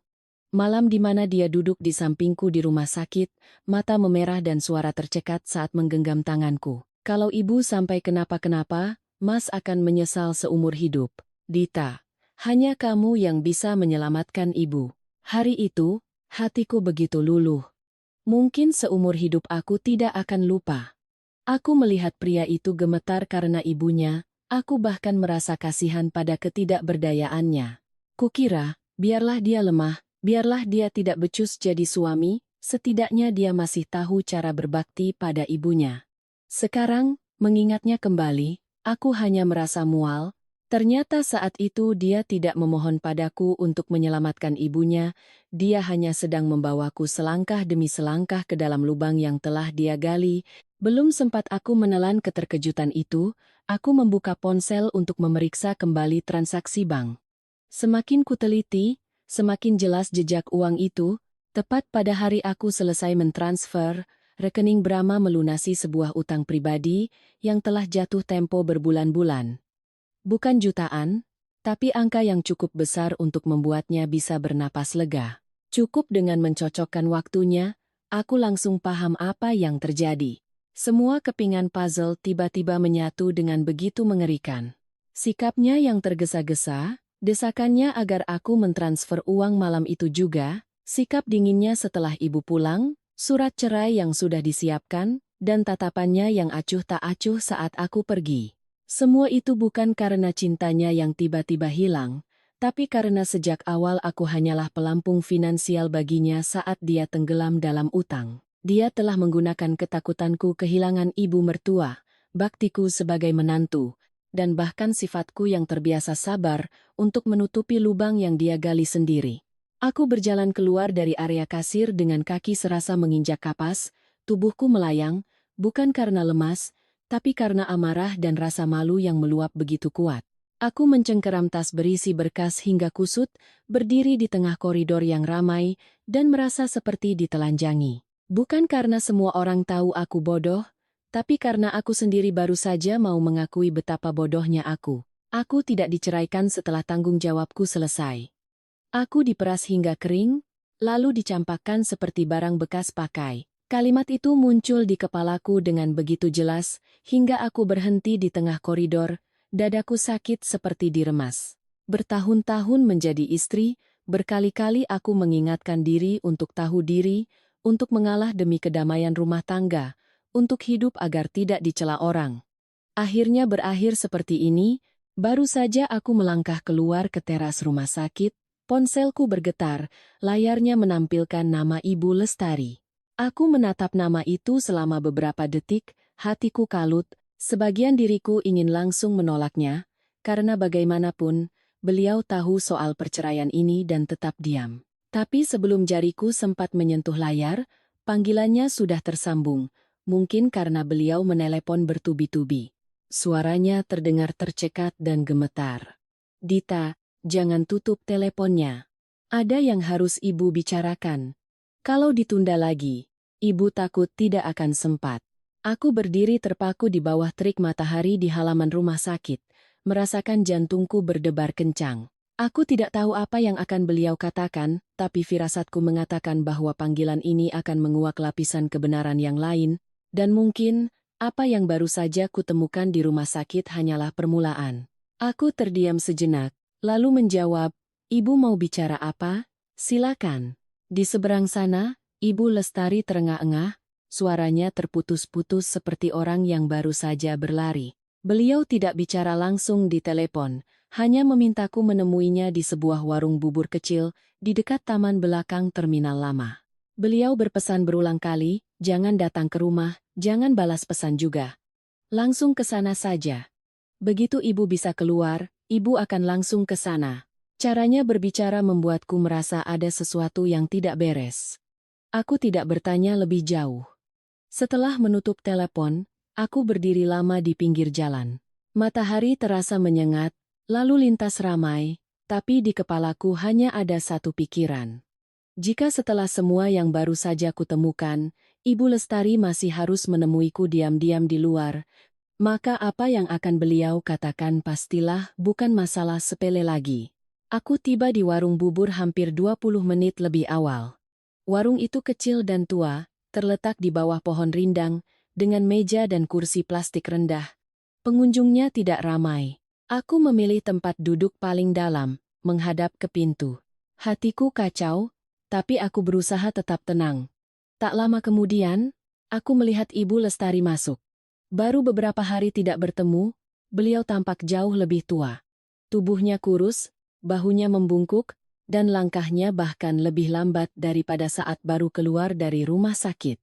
Malam di mana dia duduk di sampingku di rumah sakit, mata memerah dan suara tercekat saat menggenggam tanganku. Kalau ibu sampai kenapa-kenapa, Mas akan menyesal seumur hidup. Dita, hanya kamu yang bisa menyelamatkan ibu. Hari itu, hatiku begitu luluh. Mungkin seumur hidup aku tidak akan lupa. Aku melihat pria itu gemetar karena ibunya, aku bahkan merasa kasihan pada ketidakberdayaannya. Kukira, biarlah dia lemah, biarlah dia tidak becus jadi suami, setidaknya dia masih tahu cara berbakti pada ibunya. Sekarang, mengingatnya kembali, aku hanya merasa mual. Ternyata saat itu dia tidak memohon padaku untuk menyelamatkan ibunya, dia hanya sedang membawaku selangkah demi selangkah ke dalam lubang yang telah dia gali. Belum sempat aku menelan keterkejutan itu, aku membuka ponsel untuk memeriksa kembali transaksi bank. Semakin kuteliti, semakin jelas jejak uang itu. Tepat pada hari aku selesai mentransfer, rekening Brahma melunasi sebuah utang pribadi yang telah jatuh tempo berbulan-bulan. Bukan jutaan, tapi angka yang cukup besar untuk membuatnya bisa bernapas lega. Cukup dengan mencocokkan waktunya, aku langsung paham apa yang terjadi. Semua kepingan puzzle tiba-tiba menyatu dengan begitu mengerikan. Sikapnya yang tergesa-gesa, desakannya agar aku mentransfer uang malam itu juga, sikap dinginnya setelah ibu pulang, surat cerai yang sudah disiapkan, dan tatapannya yang acuh tak acuh saat aku pergi. Semua itu bukan karena cintanya yang tiba-tiba hilang, tapi karena sejak awal aku hanyalah pelampung finansial baginya saat dia tenggelam dalam utang. Dia telah menggunakan ketakutanku kehilangan ibu mertua, baktiku sebagai menantu, dan bahkan sifatku yang terbiasa sabar untuk menutupi lubang yang dia gali sendiri. Aku berjalan keluar dari area kasir dengan kaki serasa menginjak kapas, tubuhku melayang, bukan karena lemas, tapi karena amarah dan rasa malu yang meluap begitu kuat. Aku mencengkeram tas berisi berkas hingga kusut, berdiri di tengah koridor yang ramai, dan merasa seperti ditelanjangi. Bukan karena semua orang tahu aku bodoh, tapi karena aku sendiri baru saja mau mengakui betapa bodohnya aku. Aku tidak diceraikan setelah tanggung jawabku selesai. Aku diperas hingga kering, lalu dicampakkan seperti barang bekas pakai. Kalimat itu muncul di kepalaku dengan begitu jelas, hingga aku berhenti di tengah koridor, dadaku sakit seperti diremas. Bertahun-tahun menjadi istri, berkali-kali aku mengingatkan diri untuk tahu diri, untuk mengalah demi kedamaian rumah tangga, untuk hidup agar tidak dicela orang. Akhirnya berakhir seperti ini, baru saja aku melangkah keluar ke teras rumah sakit, ponselku bergetar, layarnya menampilkan nama Ibu Lestari. Aku menatap nama itu selama beberapa detik, hatiku kalut, sebagian diriku ingin langsung menolaknya, karena bagaimanapun, beliau tahu soal perceraian ini dan tetap diam. Tapi sebelum jariku sempat menyentuh layar, panggilannya sudah tersambung, mungkin karena beliau menelepon bertubi-tubi. Suaranya terdengar tercekat dan gemetar. Dita, jangan tutup teleponnya. Ada yang harus ibu bicarakan. Kalau ditunda lagi, ibu takut tidak akan sempat. Aku berdiri terpaku di bawah terik matahari di halaman rumah sakit, merasakan jantungku berdebar kencang. Aku tidak tahu apa yang akan beliau katakan, tapi firasatku mengatakan bahwa panggilan ini akan menguak lapisan kebenaran yang lain, dan mungkin, apa yang baru saja kutemukan di rumah sakit hanyalah permulaan. Aku terdiam sejenak, lalu menjawab, "Ibu mau bicara apa? Silakan." Di seberang sana, Ibu Lestari terengah-engah, suaranya terputus-putus seperti orang yang baru saja berlari. Beliau tidak bicara langsung di telepon, hanya memintaku menemuinya di sebuah warung bubur kecil di dekat taman belakang terminal lama. Beliau berpesan berulang kali, jangan datang ke rumah, jangan balas pesan juga. Langsung ke sana saja. Begitu ibu bisa keluar, ibu akan langsung ke sana. Caranya berbicara membuatku merasa ada sesuatu yang tidak beres. Aku tidak bertanya lebih jauh. Setelah menutup telepon, aku berdiri lama di pinggir jalan. Matahari terasa menyengat, lalu lintas ramai, tapi di kepalaku hanya ada satu pikiran. Jika setelah semua yang baru saja kutemukan, Ibu Lestari masih harus menemuiku diam-diam di luar, Maka apa yang akan beliau katakan pastilah bukan masalah sepele lagi. Aku tiba di warung bubur hampir 20 menit lebih awal. Warung itu kecil dan tua, terletak di bawah pohon rindang, dengan meja dan kursi plastik rendah. Pengunjungnya tidak ramai. Aku memilih tempat duduk paling dalam, menghadap ke pintu. Hatiku kacau, tapi aku berusaha tetap tenang. Tak lama kemudian, aku melihat Ibu Lestari masuk. Baru beberapa hari tidak bertemu, beliau tampak jauh lebih tua. Tubuhnya kurus, bahunya membungkuk, dan langkahnya bahkan lebih lambat daripada saat baru keluar dari rumah sakit.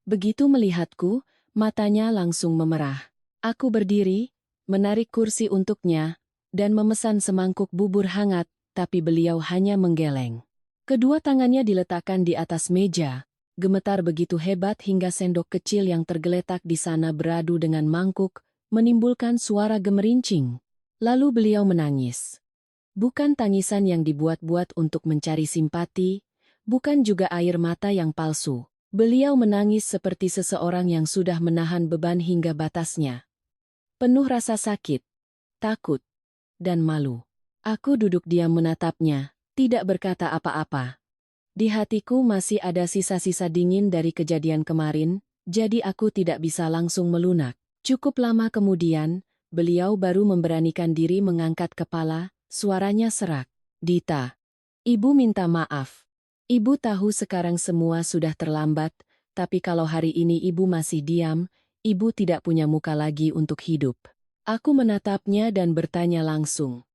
Begitu melihatku, matanya langsung memerah. Aku berdiri, menarik kursi untuknya, dan memesan semangkuk bubur hangat, tapi beliau hanya menggeleng. Kedua tangannya diletakkan di atas meja, gemetar begitu hebat hingga sendok kecil yang tergeletak di sana beradu dengan mangkuk, menimbulkan suara gemerincing. Lalu beliau menangis. Bukan tangisan yang dibuat-buat untuk mencari simpati, bukan juga air mata yang palsu. Beliau menangis seperti seseorang yang sudah menahan beban hingga batasnya. Penuh rasa sakit, takut, dan malu. Aku duduk diam menatapnya, tidak berkata apa-apa. Di hatiku masih ada sisa-sisa dingin dari kejadian kemarin, jadi aku tidak bisa langsung melunak. Cukup lama kemudian, beliau baru memberanikan diri mengangkat kepala, suaranya serak. "Dita, Ibu minta maaf. Ibu tahu sekarang semua sudah terlambat, tapi kalau hari ini Ibu masih diam, Ibu tidak punya muka lagi untuk hidup." Aku menatapnya dan bertanya langsung.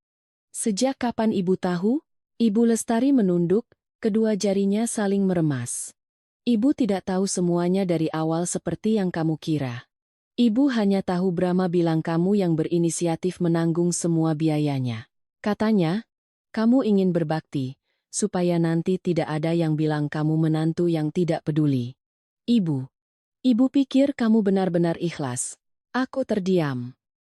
"Sejak kapan Ibu tahu?" Ibu Lestari menunduk, kedua jarinya saling meremas. "Ibu tidak tahu semuanya dari awal seperti yang kamu kira. Ibu hanya tahu Brahma bilang kamu yang berinisiatif menanggung semua biayanya. Katanya, kamu ingin berbakti, supaya nanti tidak ada yang bilang kamu menantu yang tidak peduli. Ibu pikir kamu benar-benar ikhlas." Aku terdiam.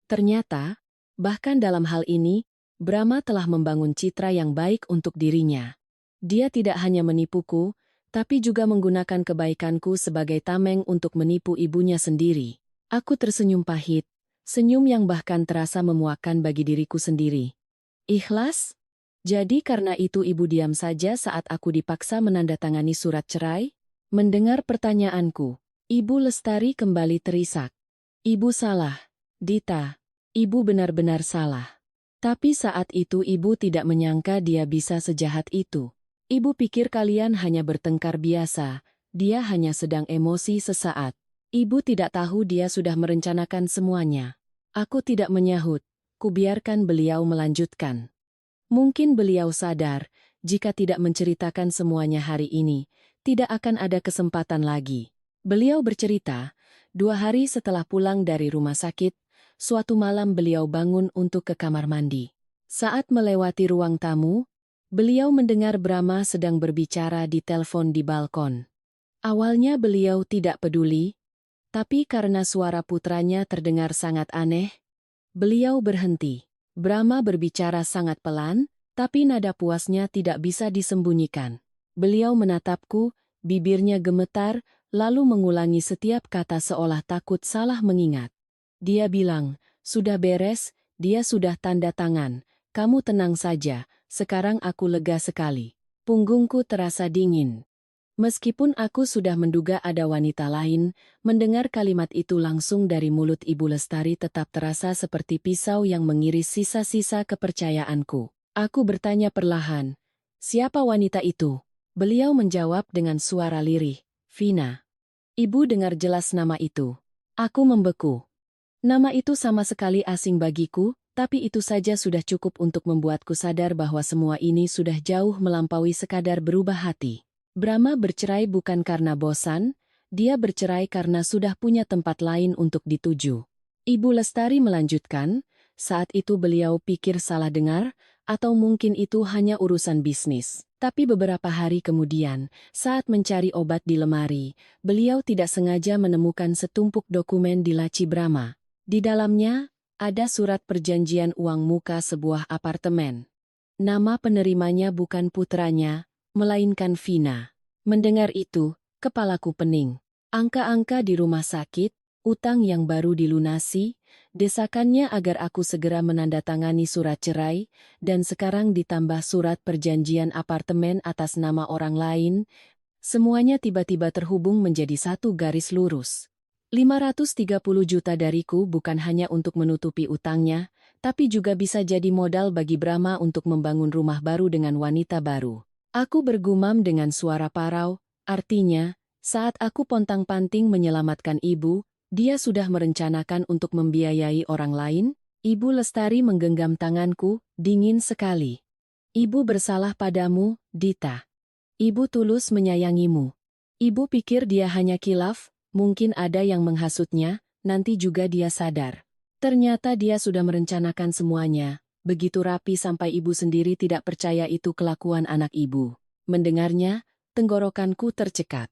Ternyata, bahkan dalam hal ini, Brahma telah membangun citra yang baik untuk dirinya. Dia tidak hanya menipuku, tapi juga menggunakan kebaikanku sebagai tameng untuk menipu ibunya sendiri. Aku tersenyum pahit, senyum yang bahkan terasa memuakkan bagi diriku sendiri. Ikhlas? Jadi karena itu Ibu diam saja saat aku dipaksa menandatangani surat cerai? Mendengar pertanyaanku, Ibu Lestari kembali terisak. "Ibu salah, Dita. Ibu benar-benar salah." Tapi saat itu Ibu tidak menyangka dia bisa sejahat itu. Ibu pikir kalian hanya bertengkar biasa, dia hanya sedang emosi sesaat. Ibu tidak tahu dia sudah merencanakan semuanya. Aku tidak menyahut, kubiarkan beliau melanjutkan. Mungkin beliau sadar, jika tidak menceritakan semuanya hari ini, tidak akan ada kesempatan lagi. Beliau bercerita, 2 hari setelah pulang dari rumah sakit, suatu malam beliau bangun untuk ke kamar mandi. Saat melewati ruang tamu, beliau mendengar Brahma sedang berbicara di telepon di balkon. Awalnya beliau tidak peduli, tapi karena suara putranya terdengar sangat aneh, beliau berhenti. Brahma berbicara sangat pelan, tapi nada puasnya tidak bisa disembunyikan. Beliau menatapku, bibirnya gemetar, lalu mengulangi setiap kata seolah takut salah mengingat. Dia bilang, "Sudah beres, dia sudah tanda tangan. Kamu tenang saja, sekarang aku lega sekali." Punggungku terasa dingin. Meskipun aku sudah menduga ada wanita lain, mendengar kalimat itu langsung dari mulut Ibu Lestari tetap terasa seperti pisau yang mengiris sisa-sisa kepercayaanku. Aku bertanya perlahan, "Siapa wanita itu?" Beliau menjawab dengan suara lirih, "Vina." Ibu dengar jelas nama itu. Aku membeku. Nama itu sama sekali asing bagiku, tapi itu saja sudah cukup untuk membuatku sadar bahwa semua ini sudah jauh melampaui sekadar berubah hati. Brahma bercerai bukan karena bosan, dia bercerai karena sudah punya tempat lain untuk dituju. Ibu Lestari melanjutkan, saat itu beliau pikir salah dengar, atau mungkin itu hanya urusan bisnis. Tapi beberapa hari kemudian, saat mencari obat di lemari, beliau tidak sengaja menemukan setumpuk dokumen di laci Brahma. Di dalamnya, ada surat perjanjian uang muka sebuah apartemen. Nama penerimanya bukan putranya, melainkan Vina. Mendengar itu, kepalaku pening. Angka-angka di rumah sakit, utang yang baru dilunasi, Desakannya agar aku segera menandatangani surat cerai, dan sekarang ditambah surat perjanjian apartemen atas nama orang lain, semuanya tiba-tiba terhubung menjadi satu garis lurus. 530 juta dariku bukan hanya untuk menutupi utangnya, tapi juga bisa jadi modal bagi Brahma untuk membangun rumah baru dengan wanita baru. Aku bergumam dengan suara parau, artinya, saat aku pontang-panting menyelamatkan ibu, dia sudah merencanakan untuk membiayai orang lain. Ibu Lestari menggenggam tanganku, dingin sekali. Ibu bersalah padamu, Dita. Ibu tulus menyayangimu. Ibu pikir dia hanya kilaf, mungkin ada yang menghasutnya, nanti juga dia sadar. Ternyata dia sudah merencanakan semuanya, begitu rapi sampai ibu sendiri tidak percaya itu kelakuan anak ibu. Mendengarnya, tenggorokanku tercekat.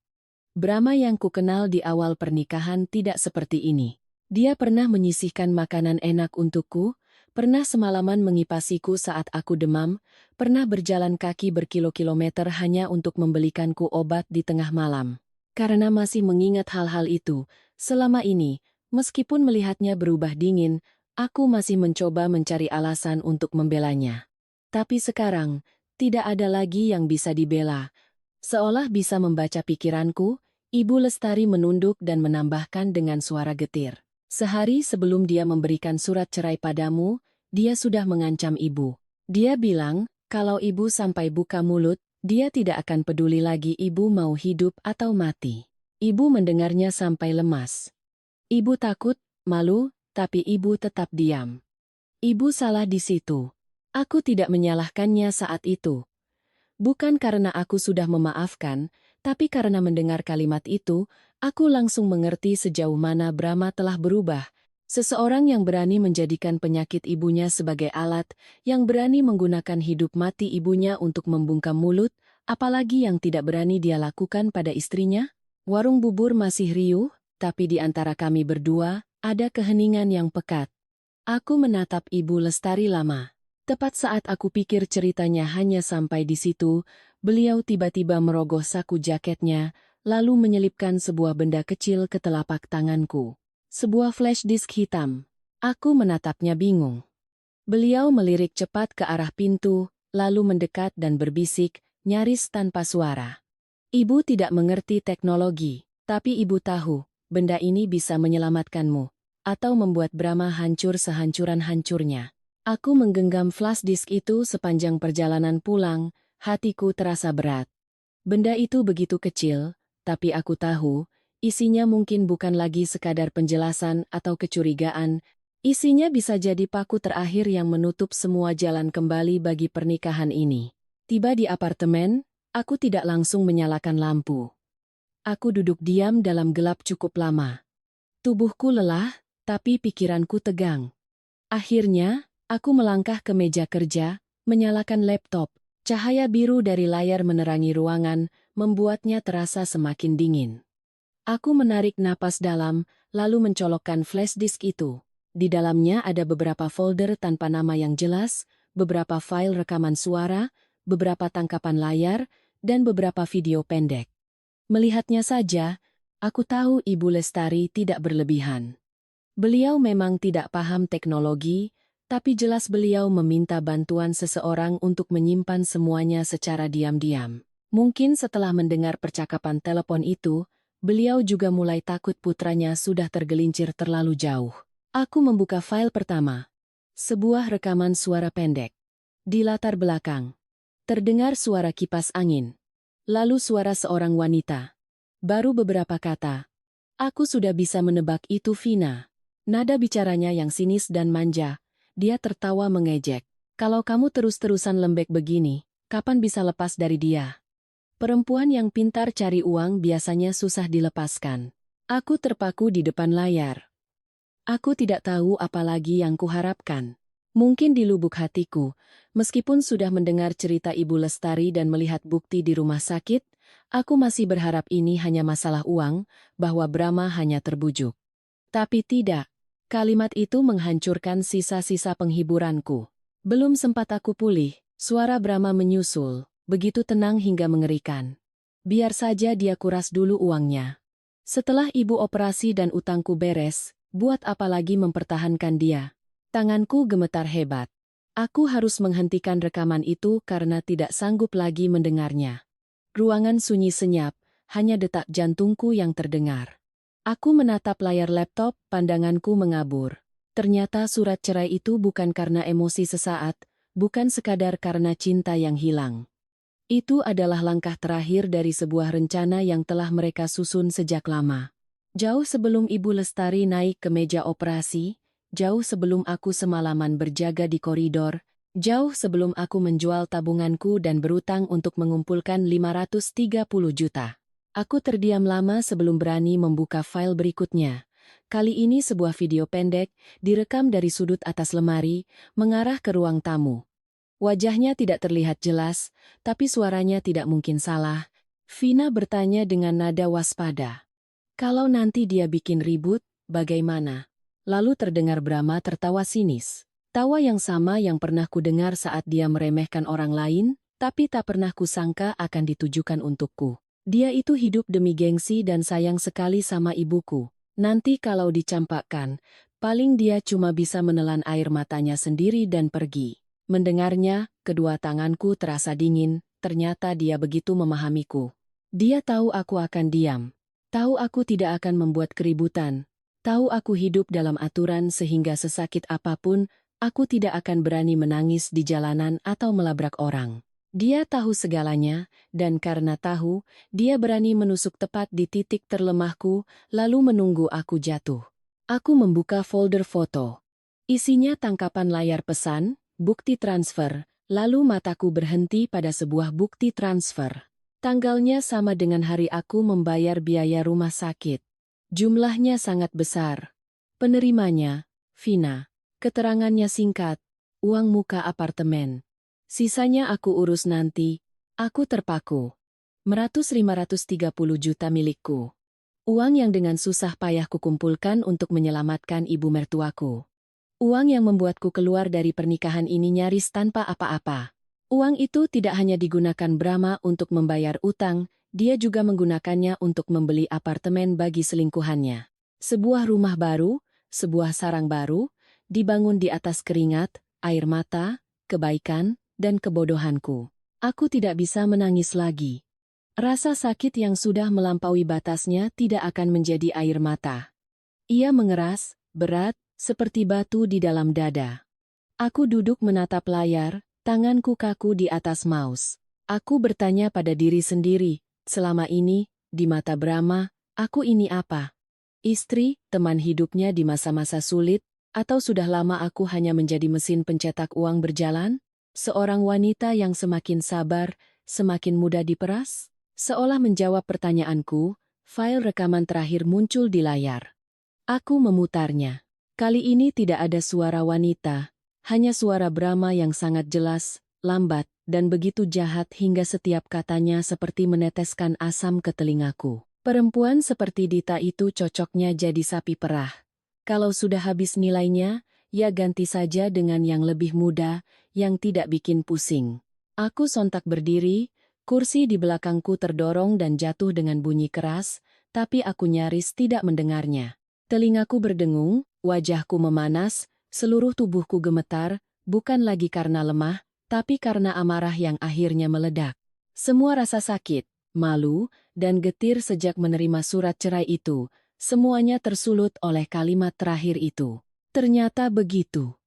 Brahma yang kukenal di awal pernikahan tidak seperti ini. Dia pernah menyisihkan makanan enak untukku, pernah semalaman mengipasiku saat aku demam, pernah berjalan kaki berkilo-kilometer hanya untuk membelikanku obat di tengah malam. Karena masih mengingat hal-hal itu, selama ini, meskipun melihatnya berubah dingin, aku masih mencoba mencari alasan untuk membelanya. Tapi sekarang, tidak ada lagi yang bisa dibela. Seolah bisa membaca pikiranku, Ibu Lestari menunduk dan menambahkan dengan suara getir. Sehari sebelum dia memberikan surat cerai padamu, dia sudah mengancam ibu. Dia bilang, kalau ibu sampai buka mulut, dia tidak akan peduli lagi ibu mau hidup atau mati. Ibu mendengarnya sampai lemas. Ibu takut, malu, tapi ibu tetap diam. Ibu salah di situ. Aku tidak menyalahkannya saat itu. Bukan karena aku sudah memaafkan, tapi karena mendengar kalimat itu, aku langsung mengerti sejauh mana Brahma telah berubah. Seseorang yang berani menjadikan penyakit ibunya sebagai alat, yang berani menggunakan hidup mati ibunya untuk membungkam mulut, apalagi yang tidak berani dia lakukan pada istrinya. Warung bubur masih riuh, tapi di antara kami berdua, ada keheningan yang pekat. Aku menatap Ibu Lestari lama. Tepat saat aku pikir ceritanya hanya sampai di situ, beliau tiba-tiba merogoh saku jaketnya, lalu menyelipkan sebuah benda kecil ke telapak tanganku. Sebuah flash disk hitam. Aku menatapnya bingung. Beliau melirik cepat ke arah pintu, lalu mendekat dan berbisik, nyaris tanpa suara. Ibu tidak mengerti teknologi, tapi ibu tahu, benda ini bisa menyelamatkanmu, atau membuat Brahma hancur sehancur-hancurnya. Aku menggenggam flash disk itu sepanjang perjalanan pulang, hatiku terasa berat. Benda itu begitu kecil, tapi aku tahu, isinya mungkin bukan lagi sekadar penjelasan atau kecurigaan, isinya bisa jadi paku terakhir yang menutup semua jalan kembali bagi pernikahan ini. Tiba di apartemen, aku tidak langsung menyalakan lampu. Aku duduk diam dalam gelap cukup lama. Tubuhku lelah, tapi pikiranku tegang. Akhirnya, aku melangkah ke meja kerja, menyalakan laptop. Cahaya biru dari layar menerangi ruangan, membuatnya terasa semakin dingin. Aku menarik napas dalam, lalu mencolokkan flash disk itu. Di dalamnya ada beberapa folder tanpa nama yang jelas, beberapa file rekaman suara, beberapa tangkapan layar, dan beberapa video pendek. Melihatnya saja, aku tahu Ibu Lestari tidak berlebihan. Beliau memang tidak paham teknologi, tapi jelas beliau meminta bantuan seseorang untuk menyimpan semuanya secara diam-diam. Mungkin setelah mendengar percakapan telepon itu, beliau juga mulai takut putranya sudah tergelincir terlalu jauh. Aku membuka file pertama. Sebuah rekaman suara pendek. Di latar belakang, terdengar suara kipas angin. Lalu suara seorang wanita. Baru beberapa kata. Aku sudah bisa menebak itu Vina. Nada bicaranya yang sinis dan manja. Dia tertawa mengejek. Kalau kamu terus-terusan lembek begini, kapan bisa lepas dari dia? Perempuan yang pintar cari uang biasanya susah dilepaskan. Aku terpaku di depan layar. Aku tidak tahu apa lagi yang kuharapkan. Mungkin di lubuk hatiku, meskipun sudah mendengar cerita Ibu Lestari dan melihat bukti di rumah sakit, aku masih berharap ini hanya masalah uang, bahwa Brahma hanya terbujuk. Tapi tidak. Kalimat itu menghancurkan sisa-sisa penghiburanku. Belum sempat aku pulih, suara Brahma menyusul, begitu tenang hingga mengerikan. Biar saja dia kuras dulu uangnya. Setelah ibu operasi dan utangku beres, Buat apa lagi mempertahankan dia? Tanganku gemetar hebat. Aku harus menghentikan rekaman itu karena tidak sanggup lagi mendengarnya. Ruangan sunyi senyap, hanya detak jantungku yang terdengar. Aku menatap layar laptop, pandanganku mengabur. Ternyata surat cerai itu bukan karena emosi sesaat, bukan sekadar karena cinta yang hilang. Itu adalah langkah terakhir dari sebuah rencana yang telah mereka susun sejak lama. Jauh sebelum Ibu Lestari naik ke meja operasi, jauh sebelum aku semalaman berjaga di koridor, jauh sebelum aku menjual tabunganku dan berutang untuk mengumpulkan 530 juta. Aku terdiam lama sebelum berani membuka file berikutnya. Kali ini sebuah video pendek, direkam dari sudut atas lemari, mengarah ke ruang tamu. Wajahnya tidak terlihat jelas, tapi suaranya tidak mungkin salah. Vina bertanya dengan nada waspada. Kalau nanti dia bikin ribut, bagaimana? Lalu terdengar Brahma tertawa sinis. Tawa yang sama yang pernah kudengar saat dia meremehkan orang lain, tapi tak pernah kusangka akan ditujukan untukku. Dia itu hidup demi gengsi dan sayang sekali sama ibuku. Nanti kalau dicampakkan, paling dia cuma bisa menelan air matanya sendiri dan pergi. Mendengarnya, kedua tanganku terasa dingin, ternyata dia begitu memahamiku. Dia tahu aku akan diam. Tahu aku tidak akan membuat keributan. Tahu aku hidup dalam aturan sehingga sesakit apapun, aku tidak akan berani menangis di jalanan atau melabrak orang. Dia tahu segalanya, dan karena tahu, dia berani menusuk tepat di titik terlemahku, lalu menunggu aku jatuh. Aku membuka folder foto. Isinya tangkapan layar pesan, bukti transfer, lalu mataku berhenti pada sebuah bukti transfer. Tanggalnya sama dengan hari aku membayar biaya rumah sakit. Jumlahnya sangat besar. Penerimanya, Vina. Keterangannya singkat, uang muka apartemen. Sisanya aku urus nanti, aku terpaku. 530 juta milikku. Uang yang dengan susah payah kukumpulkan untuk menyelamatkan ibu mertuaku. Uang yang membuatku keluar dari pernikahan ini nyaris tanpa apa-apa. Uang itu tidak hanya digunakan Brahma untuk membayar utang, dia juga menggunakannya untuk membeli apartemen bagi selingkuhannya. Sebuah rumah baru, sebuah sarang baru, dibangun di atas keringat, air mata, kebaikan, dan kebodohanku. Aku tidak bisa menangis lagi. Rasa sakit yang sudah melampaui batasnya tidak akan menjadi air mata. Ia mengeras, berat, seperti batu di dalam dada. Aku duduk menatap layar, tanganku kaku di atas mouse. Aku bertanya pada diri sendiri, selama ini, di mata Brahma, aku ini apa? Istri, teman hidupnya di masa-masa sulit, atau sudah lama aku hanya menjadi mesin pencetak uang berjalan? Seorang wanita yang semakin sabar, semakin mudah diperas? Seolah menjawab pertanyaanku, file rekaman terakhir muncul di layar. Aku memutarnya. Kali ini tidak ada suara wanita, hanya suara Brahma yang sangat jelas, lambat, dan begitu jahat hingga setiap katanya seperti meneteskan asam ke telingaku. Perempuan seperti Dita itu cocoknya jadi sapi perah. Kalau sudah habis nilainya, ya ganti saja dengan yang lebih muda, yang tidak bikin pusing. Aku sontak berdiri, kursi di belakangku terdorong dan jatuh dengan bunyi keras, tapi aku nyaris tidak mendengarnya. Telingaku berdengung, wajahku memanas, seluruh tubuhku gemetar, bukan lagi karena lemah, tapi karena amarah yang akhirnya meledak. Semua rasa sakit, malu, dan getir sejak menerima surat cerai itu, semuanya tersulut oleh kalimat terakhir itu. Ternyata begitu.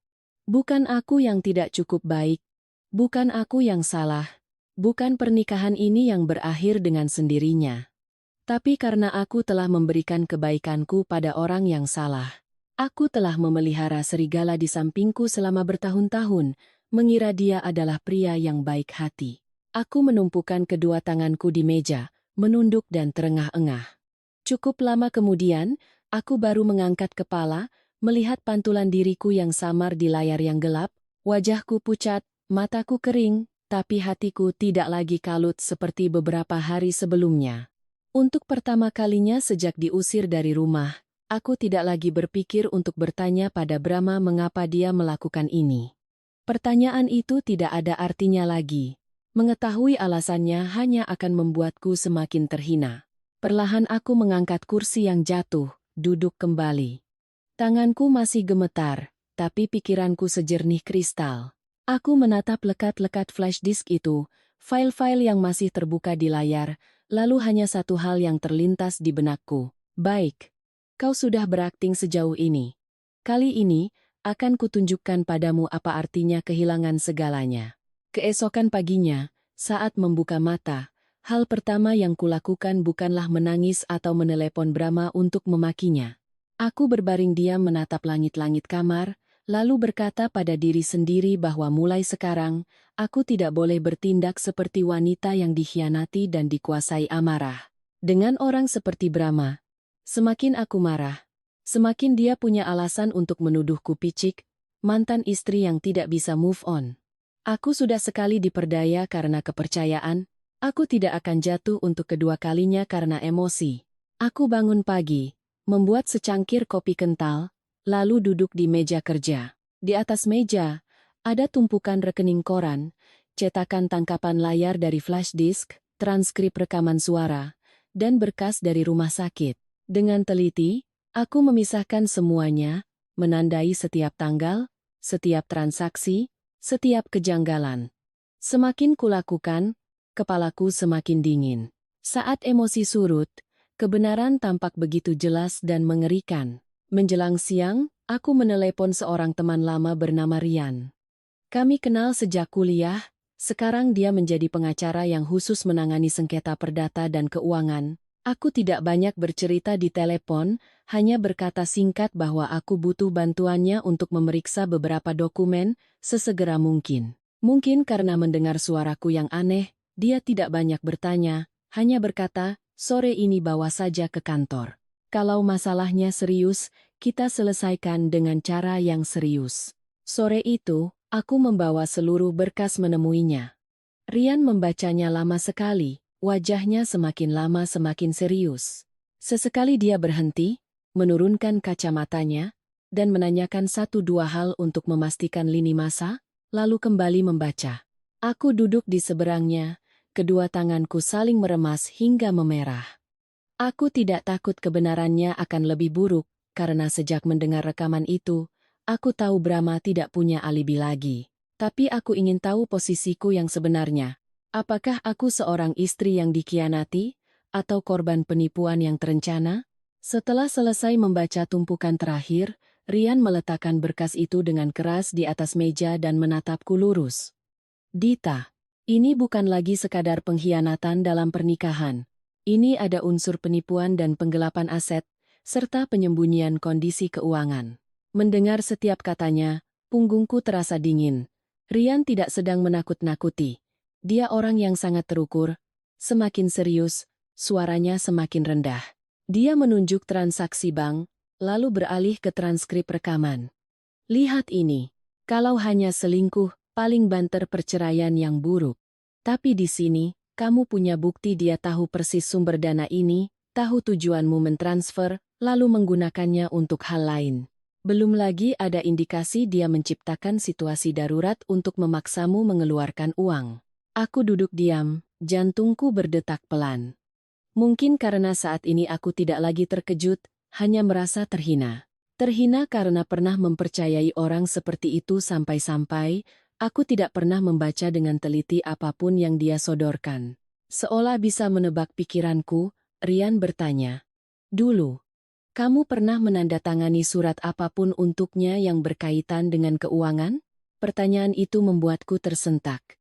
Bukan aku yang tidak cukup baik, bukan aku yang salah, bukan pernikahan ini yang berakhir dengan sendirinya. Tapi karena aku telah memberikan kebaikanku pada orang yang salah. Aku telah memelihara serigala di sampingku selama bertahun-tahun, mengira dia adalah pria yang baik hati. Aku menumpukan kedua tanganku di meja, menunduk dan terengah-engah. Cukup lama kemudian, aku baru mengangkat kepala, melihat pantulan diriku yang samar di layar yang gelap, wajahku pucat, mataku kering, tapi hatiku tidak lagi kalut seperti beberapa hari sebelumnya. Untuk pertama kalinya sejak diusir dari rumah, aku tidak lagi berpikir untuk bertanya pada Brahma mengapa dia melakukan ini. Pertanyaan itu tidak ada artinya lagi. Mengetahui alasannya hanya akan membuatku semakin terhina. Perlahan aku mengangkat kursi yang jatuh, duduk kembali. Tanganku masih gemetar, tapi pikiranku sejernih kristal. Aku menatap lekat-lekat flash disk itu, file-file yang masih terbuka di layar, lalu hanya satu hal yang terlintas di benakku. Baik, kau sudah berakting sejauh ini. Kali ini, akan kutunjukkan padamu apa artinya kehilangan segalanya. Keesokan paginya, saat membuka mata, hal pertama yang kulakukan bukanlah menangis atau menelepon Brahma untuk memakinya. Aku berbaring diam menatap langit-langit kamar, lalu berkata pada diri sendiri bahwa mulai sekarang, aku tidak boleh bertindak seperti wanita yang dikhianati dan dikuasai amarah. Dengan orang seperti Brahma, semakin aku marah, semakin dia punya alasan untuk menuduhku picik, mantan istri yang tidak bisa move on. Aku sudah sekali diperdaya karena kepercayaan, aku tidak akan jatuh untuk kedua kalinya karena emosi. Aku bangun pagi, membuat secangkir kopi kental, lalu duduk di meja kerja. Di atas meja, ada tumpukan rekening koran, cetakan tangkapan layar dari flash disk, transkrip rekaman suara, dan berkas dari rumah sakit. Dengan teliti, aku memisahkan semuanya, menandai setiap tanggal, setiap transaksi, setiap kejanggalan. Semakin kulakukan, kepalaku semakin dingin. Saat emosi surut, kebenaran tampak begitu jelas dan mengerikan. Menjelang siang, aku menelepon seorang teman lama bernama Rian. Kami kenal sejak kuliah, sekarang dia menjadi pengacara yang khusus menangani sengketa perdata dan keuangan. Aku tidak banyak bercerita di telepon, hanya berkata singkat bahwa aku butuh bantuannya untuk memeriksa beberapa dokumen sesegera mungkin. Mungkin karena mendengar suaraku yang aneh, dia tidak banyak bertanya, hanya berkata, "Sore ini bawa saja ke kantor. Kalau masalahnya serius, kita selesaikan dengan cara yang serius." Sore itu, aku membawa seluruh berkas menemuinya. Rian membacanya lama sekali, wajahnya semakin lama semakin serius. Sesekali dia berhenti, menurunkan kacamatanya, dan menanyakan satu dua hal untuk memastikan lini masa, lalu kembali membaca. Aku duduk di seberangnya, kedua tanganku saling meremas hingga memerah. Aku tidak takut kebenarannya akan lebih buruk, karena sejak mendengar rekaman itu, aku tahu Brahma tidak punya alibi lagi. Tapi aku ingin tahu posisiku yang sebenarnya. Apakah aku seorang istri yang dikhianati, atau korban penipuan yang terencana? Setelah selesai membaca tumpukan terakhir, Rian meletakkan berkas itu dengan keras di atas meja dan menatapku lurus. "Dita, ini bukan lagi sekadar pengkhianatan dalam pernikahan. Ini ada unsur penipuan dan penggelapan aset, serta penyembunyian kondisi keuangan." Mendengar setiap katanya, punggungku terasa dingin. Rian tidak sedang menakut-nakuti. Dia orang yang sangat terukur. Semakin serius, suaranya semakin rendah. Dia menunjuk transaksi bank, lalu beralih ke transkrip rekaman. "Lihat ini. Kalau hanya selingkuh, paling banter perceraian yang buruk. Tapi di sini, kamu punya bukti dia tahu persis sumber dana ini, tahu tujuanmu mentransfer, lalu menggunakannya untuk hal lain. Belum lagi ada indikasi dia menciptakan situasi darurat untuk memaksamu mengeluarkan uang." Aku duduk diam, jantungku berdetak pelan. Mungkin karena saat ini aku tidak lagi terkejut, hanya merasa terhina. Terhina karena pernah mempercayai orang seperti itu sampai-sampai, aku tidak pernah membaca dengan teliti apapun yang dia sodorkan. Seolah bisa menebak pikiranku, Rian bertanya, "Dulu, kamu pernah menandatangani surat apapun untuknya yang berkaitan dengan keuangan?" Pertanyaan itu membuatku tersentak.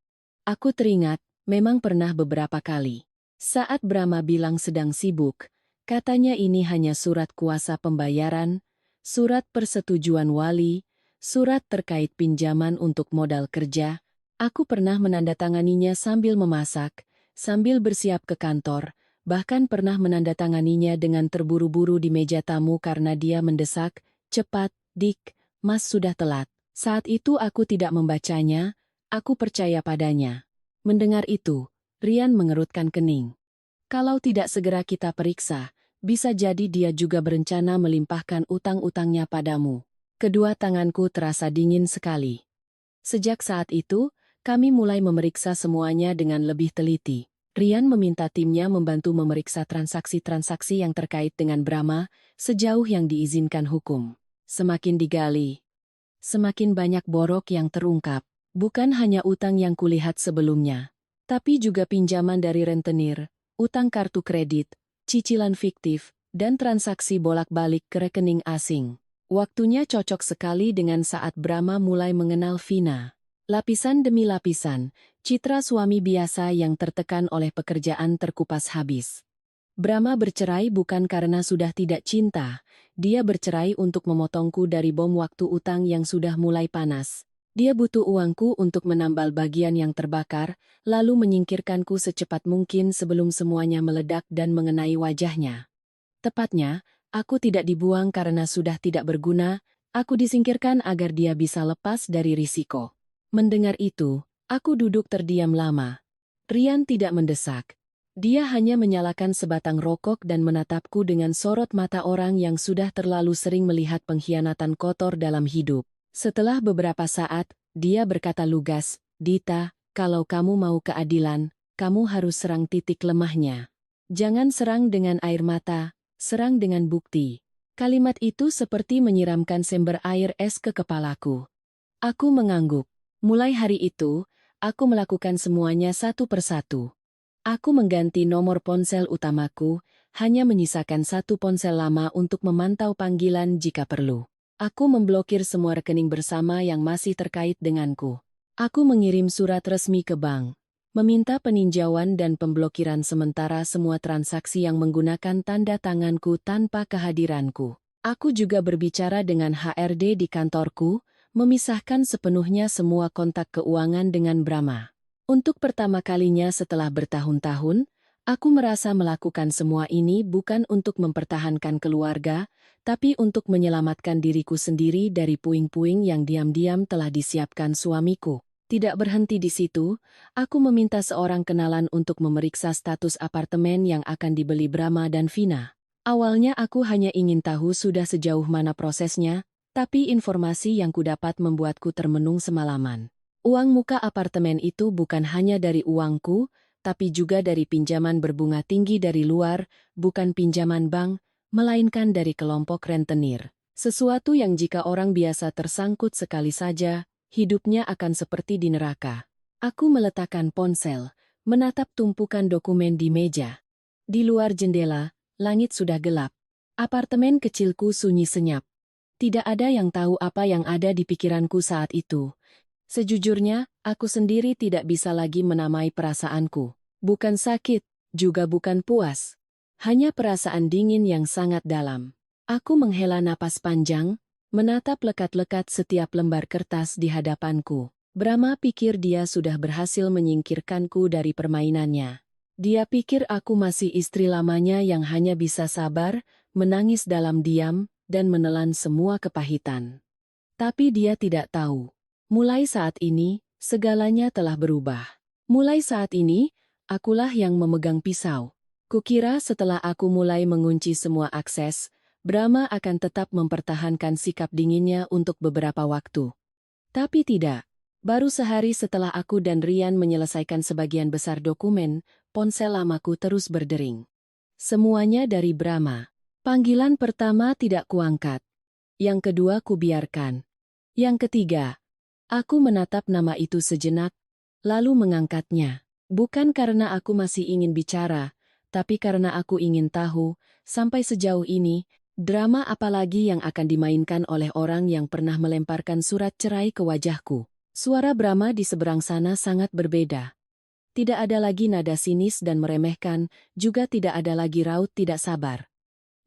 Aku teringat, memang pernah beberapa kali. Saat Brahma bilang sedang sibuk, katanya ini hanya surat kuasa pembayaran, surat persetujuan wali, surat terkait pinjaman untuk modal kerja. Aku pernah menandatanganinya sambil memasak, sambil bersiap ke kantor, bahkan pernah menandatanganinya dengan terburu-buru di meja tamu karena dia mendesak, "Cepat, Dik, Mas sudah telat." Saat itu aku tidak membacanya, aku percaya padanya. Mendengar itu, Rian mengerutkan kening. Kalau tidak segera kita periksa, bisa jadi dia juga berencana melimpahkan utang-utangnya padamu. Kedua tanganku terasa dingin sekali. Sejak saat itu, kami mulai memeriksa semuanya dengan lebih teliti. Rian meminta timnya membantu memeriksa transaksi-transaksi yang terkait dengan Brahma, sejauh yang diizinkan hukum. Semakin digali, semakin banyak borok yang terungkap. Bukan hanya utang yang kulihat sebelumnya, tapi juga pinjaman dari rentenir, utang kartu kredit, cicilan fiktif, dan transaksi bolak-balik ke rekening asing. Waktunya cocok sekali dengan saat Brahma mulai mengenal Vina. Lapisan demi lapisan, citra suami biasa yang tertekan oleh pekerjaan terkupas habis. Brahma bercerai bukan karena sudah tidak cinta, dia bercerai untuk memotongku dari bom waktu utang yang sudah mulai panas. Dia butuh uangku untuk menambal bagian yang terbakar, lalu menyingkirkanku secepat mungkin sebelum semuanya meledak dan mengenai wajahnya. Tepatnya, aku tidak dibuang karena sudah tidak berguna, aku disingkirkan agar dia bisa lepas dari risiko. Mendengar itu, aku duduk terdiam lama. Rian tidak mendesak. Dia hanya menyalakan sebatang rokok dan menatapku dengan sorot mata orang yang sudah terlalu sering melihat pengkhianatan kotor dalam hidup. Setelah beberapa saat, dia berkata lugas, "Dita, kalau kamu mau keadilan, kamu harus serang titik lemahnya. Jangan serang dengan air mata, serang dengan bukti." Kalimat itu seperti menyiramkan sember air es ke kepalaku. Aku mengangguk. Mulai hari itu, aku melakukan semuanya satu persatu. Aku mengganti nomor ponsel utamaku, hanya menyisakan satu ponsel lama untuk memantau panggilan jika perlu. Aku memblokir semua rekening bersama yang masih terkait denganku. Aku mengirim surat resmi ke bank, meminta peninjauan dan pemblokiran sementara semua transaksi yang menggunakan tanda tanganku tanpa kehadiranku. Aku juga berbicara dengan HRD di kantorku, memisahkan sepenuhnya semua kontak keuangan dengan Brahma. Untuk pertama kalinya setelah bertahun-tahun, aku merasa melakukan semua ini bukan untuk mempertahankan keluarga, tapi untuk menyelamatkan diriku sendiri dari puing-puing yang diam-diam telah disiapkan suamiku. Tidak berhenti di situ, aku meminta seorang kenalan untuk memeriksa status apartemen yang akan dibeli Brahma dan Vina. Awalnya aku hanya ingin tahu sudah sejauh mana prosesnya, tapi informasi yang kudapat membuatku termenung semalaman. Uang muka apartemen itu bukan hanya dari uangku, tapi juga dari pinjaman berbunga tinggi dari luar, bukan pinjaman bank, melainkan dari kelompok rentenir. Sesuatu yang jika orang biasa tersangkut sekali saja, hidupnya akan seperti di neraka. Aku meletakkan ponsel, menatap tumpukan dokumen di meja. Di luar jendela, langit sudah gelap. Apartemen kecilku sunyi senyap. Tidak ada yang tahu apa yang ada di pikiranku saat itu. Sejujurnya, aku sendiri tidak bisa lagi menamai perasaanku. Bukan sakit, juga bukan puas. Hanya perasaan dingin yang sangat dalam. Aku menghela napas panjang, menatap lekat-lekat setiap lembar kertas di hadapanku. Brahma pikir dia sudah berhasil menyingkirkanku dari permainannya. Dia pikir aku masih istri lamanya yang hanya bisa sabar, menangis dalam diam, dan menelan semua kepahitan. Tapi dia tidak tahu. Mulai saat ini, segalanya telah berubah. Mulai saat ini, akulah yang memegang pisau. Kukira setelah aku mulai mengunci semua akses, Brahma akan tetap mempertahankan sikap dinginnya untuk beberapa waktu. Tapi tidak. Baru sehari setelah aku dan Rian menyelesaikan sebagian besar dokumen, ponsel lamaku terus berdering. Semuanya dari Brahma. Panggilan pertama tidak kuangkat. Yang kedua kubiarkan. Yang ketiga, aku menatap nama itu sejenak, lalu mengangkatnya. Bukan karena aku masih ingin bicara, tapi karena aku ingin tahu, sampai sejauh ini, drama apa lagi yang akan dimainkan oleh orang yang pernah melemparkan surat cerai ke wajahku. Suara Brahma di seberang sana sangat berbeda. Tidak ada lagi nada sinis dan meremehkan, juga tidak ada lagi raut tidak sabar.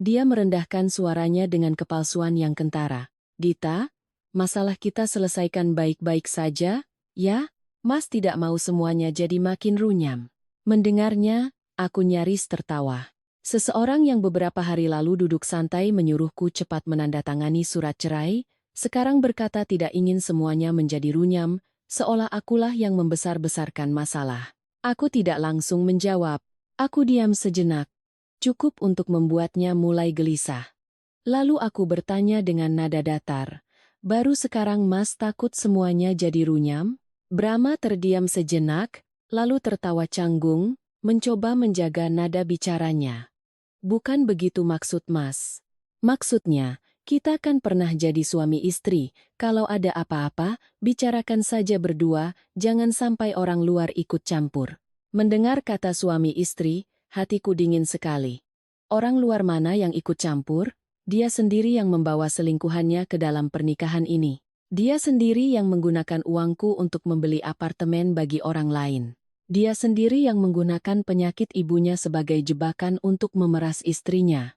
Dia merendahkan suaranya dengan kepalsuan yang kentara. "Dita, masalah kita selesaikan baik-baik saja, ya? Mas tidak mau semuanya jadi makin runyam." Mendengarnya, aku nyaris tertawa. Seseorang yang beberapa hari lalu duduk santai menyuruhku cepat menandatangani surat cerai, sekarang berkata tidak ingin semuanya menjadi runyam, seolah akulah yang membesar-besarkan masalah. Aku tidak langsung menjawab. Aku diam sejenak. Cukup untuk membuatnya mulai gelisah. Lalu aku bertanya dengan nada datar. "Baru sekarang Mas takut semuanya jadi runyam?" Brahma terdiam sejenak, lalu tertawa canggung, mencoba menjaga nada bicaranya. "Bukan begitu maksud Mas. Maksudnya, Kita kan pernah jadi suami istri, kalau ada apa-apa, bicarakan saja berdua, jangan sampai orang luar ikut campur. Mendengar kata suami istri, hatiku dingin sekali. Orang luar mana yang ikut campur? Dia sendiri yang membawa selingkuhannya ke dalam pernikahan ini. Dia sendiri yang menggunakan uangku untuk membeli apartemen bagi orang lain. Dia sendiri yang menggunakan penyakit ibunya sebagai jebakan untuk memeras istrinya.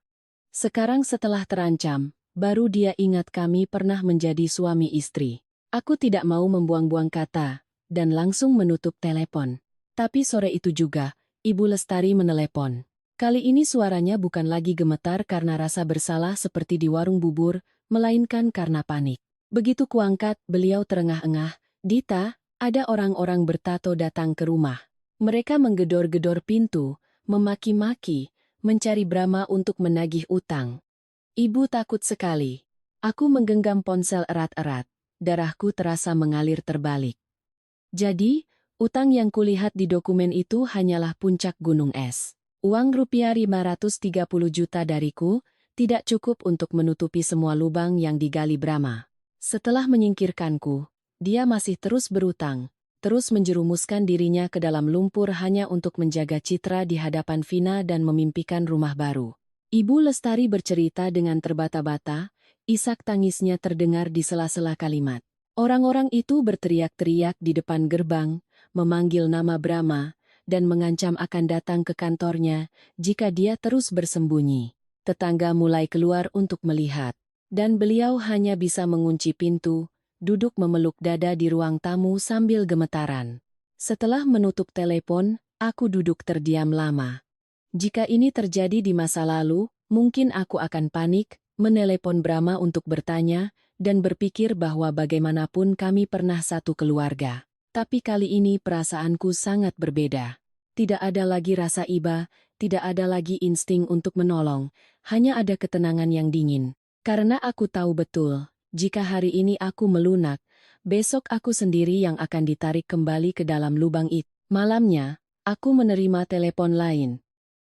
Sekarang setelah terancam, baru dia ingat kami pernah menjadi suami istri. Aku tidak mau membuang-buang kata, dan langsung menutup telepon. Tapi sore itu juga, Ibu Lestari menelepon. Kali ini suaranya bukan lagi gemetar karena rasa bersalah seperti di warung bubur, melainkan karena panik. Begitu kuangkat, beliau terengah-engah, "Dita, ada orang-orang bertato datang ke rumah. Mereka menggedor-gedor pintu, memaki-maki, mencari Brahma untuk menagih utang." Ibu takut sekali. Aku menggenggam ponsel erat-erat, darahku terasa mengalir terbalik. Jadi, utang yang kulihat di dokumen itu hanyalah puncak gunung es. Uang rupiah 530 juta dariku, tidak cukup untuk menutupi semua lubang yang digali Brahma. Setelah menyingkirkanku, dia masih terus berutang, terus menjerumuskan dirinya ke dalam lumpur hanya untuk menjaga citra di hadapan Vina dan memimpikan rumah baru. Ibu Lestari bercerita dengan terbata-bata, isak tangisnya terdengar di sela-sela kalimat. Orang-orang itu berteriak-teriak di depan gerbang, memanggil nama Brahma, dan mengancam akan datang ke kantornya jika dia terus bersembunyi. Tetangga mulai keluar untuk melihat. Dan beliau hanya bisa mengunci pintu, duduk memeluk dada di ruang tamu sambil gemetaran. Setelah menutup telepon, aku duduk terdiam lama. Jika ini terjadi di masa lalu, mungkin aku akan panik, menelepon Brahma untuk bertanya, dan berpikir bahwa bagaimanapun kami pernah satu keluarga. Tapi kali ini perasaanku sangat berbeda. Tidak ada lagi rasa iba, tidak ada lagi insting untuk menolong, hanya ada ketenangan yang dingin. Karena aku tahu betul, jika hari ini aku melunak, besok aku sendiri yang akan ditarik kembali ke dalam lubang itu. Malamnya, aku menerima telepon lain.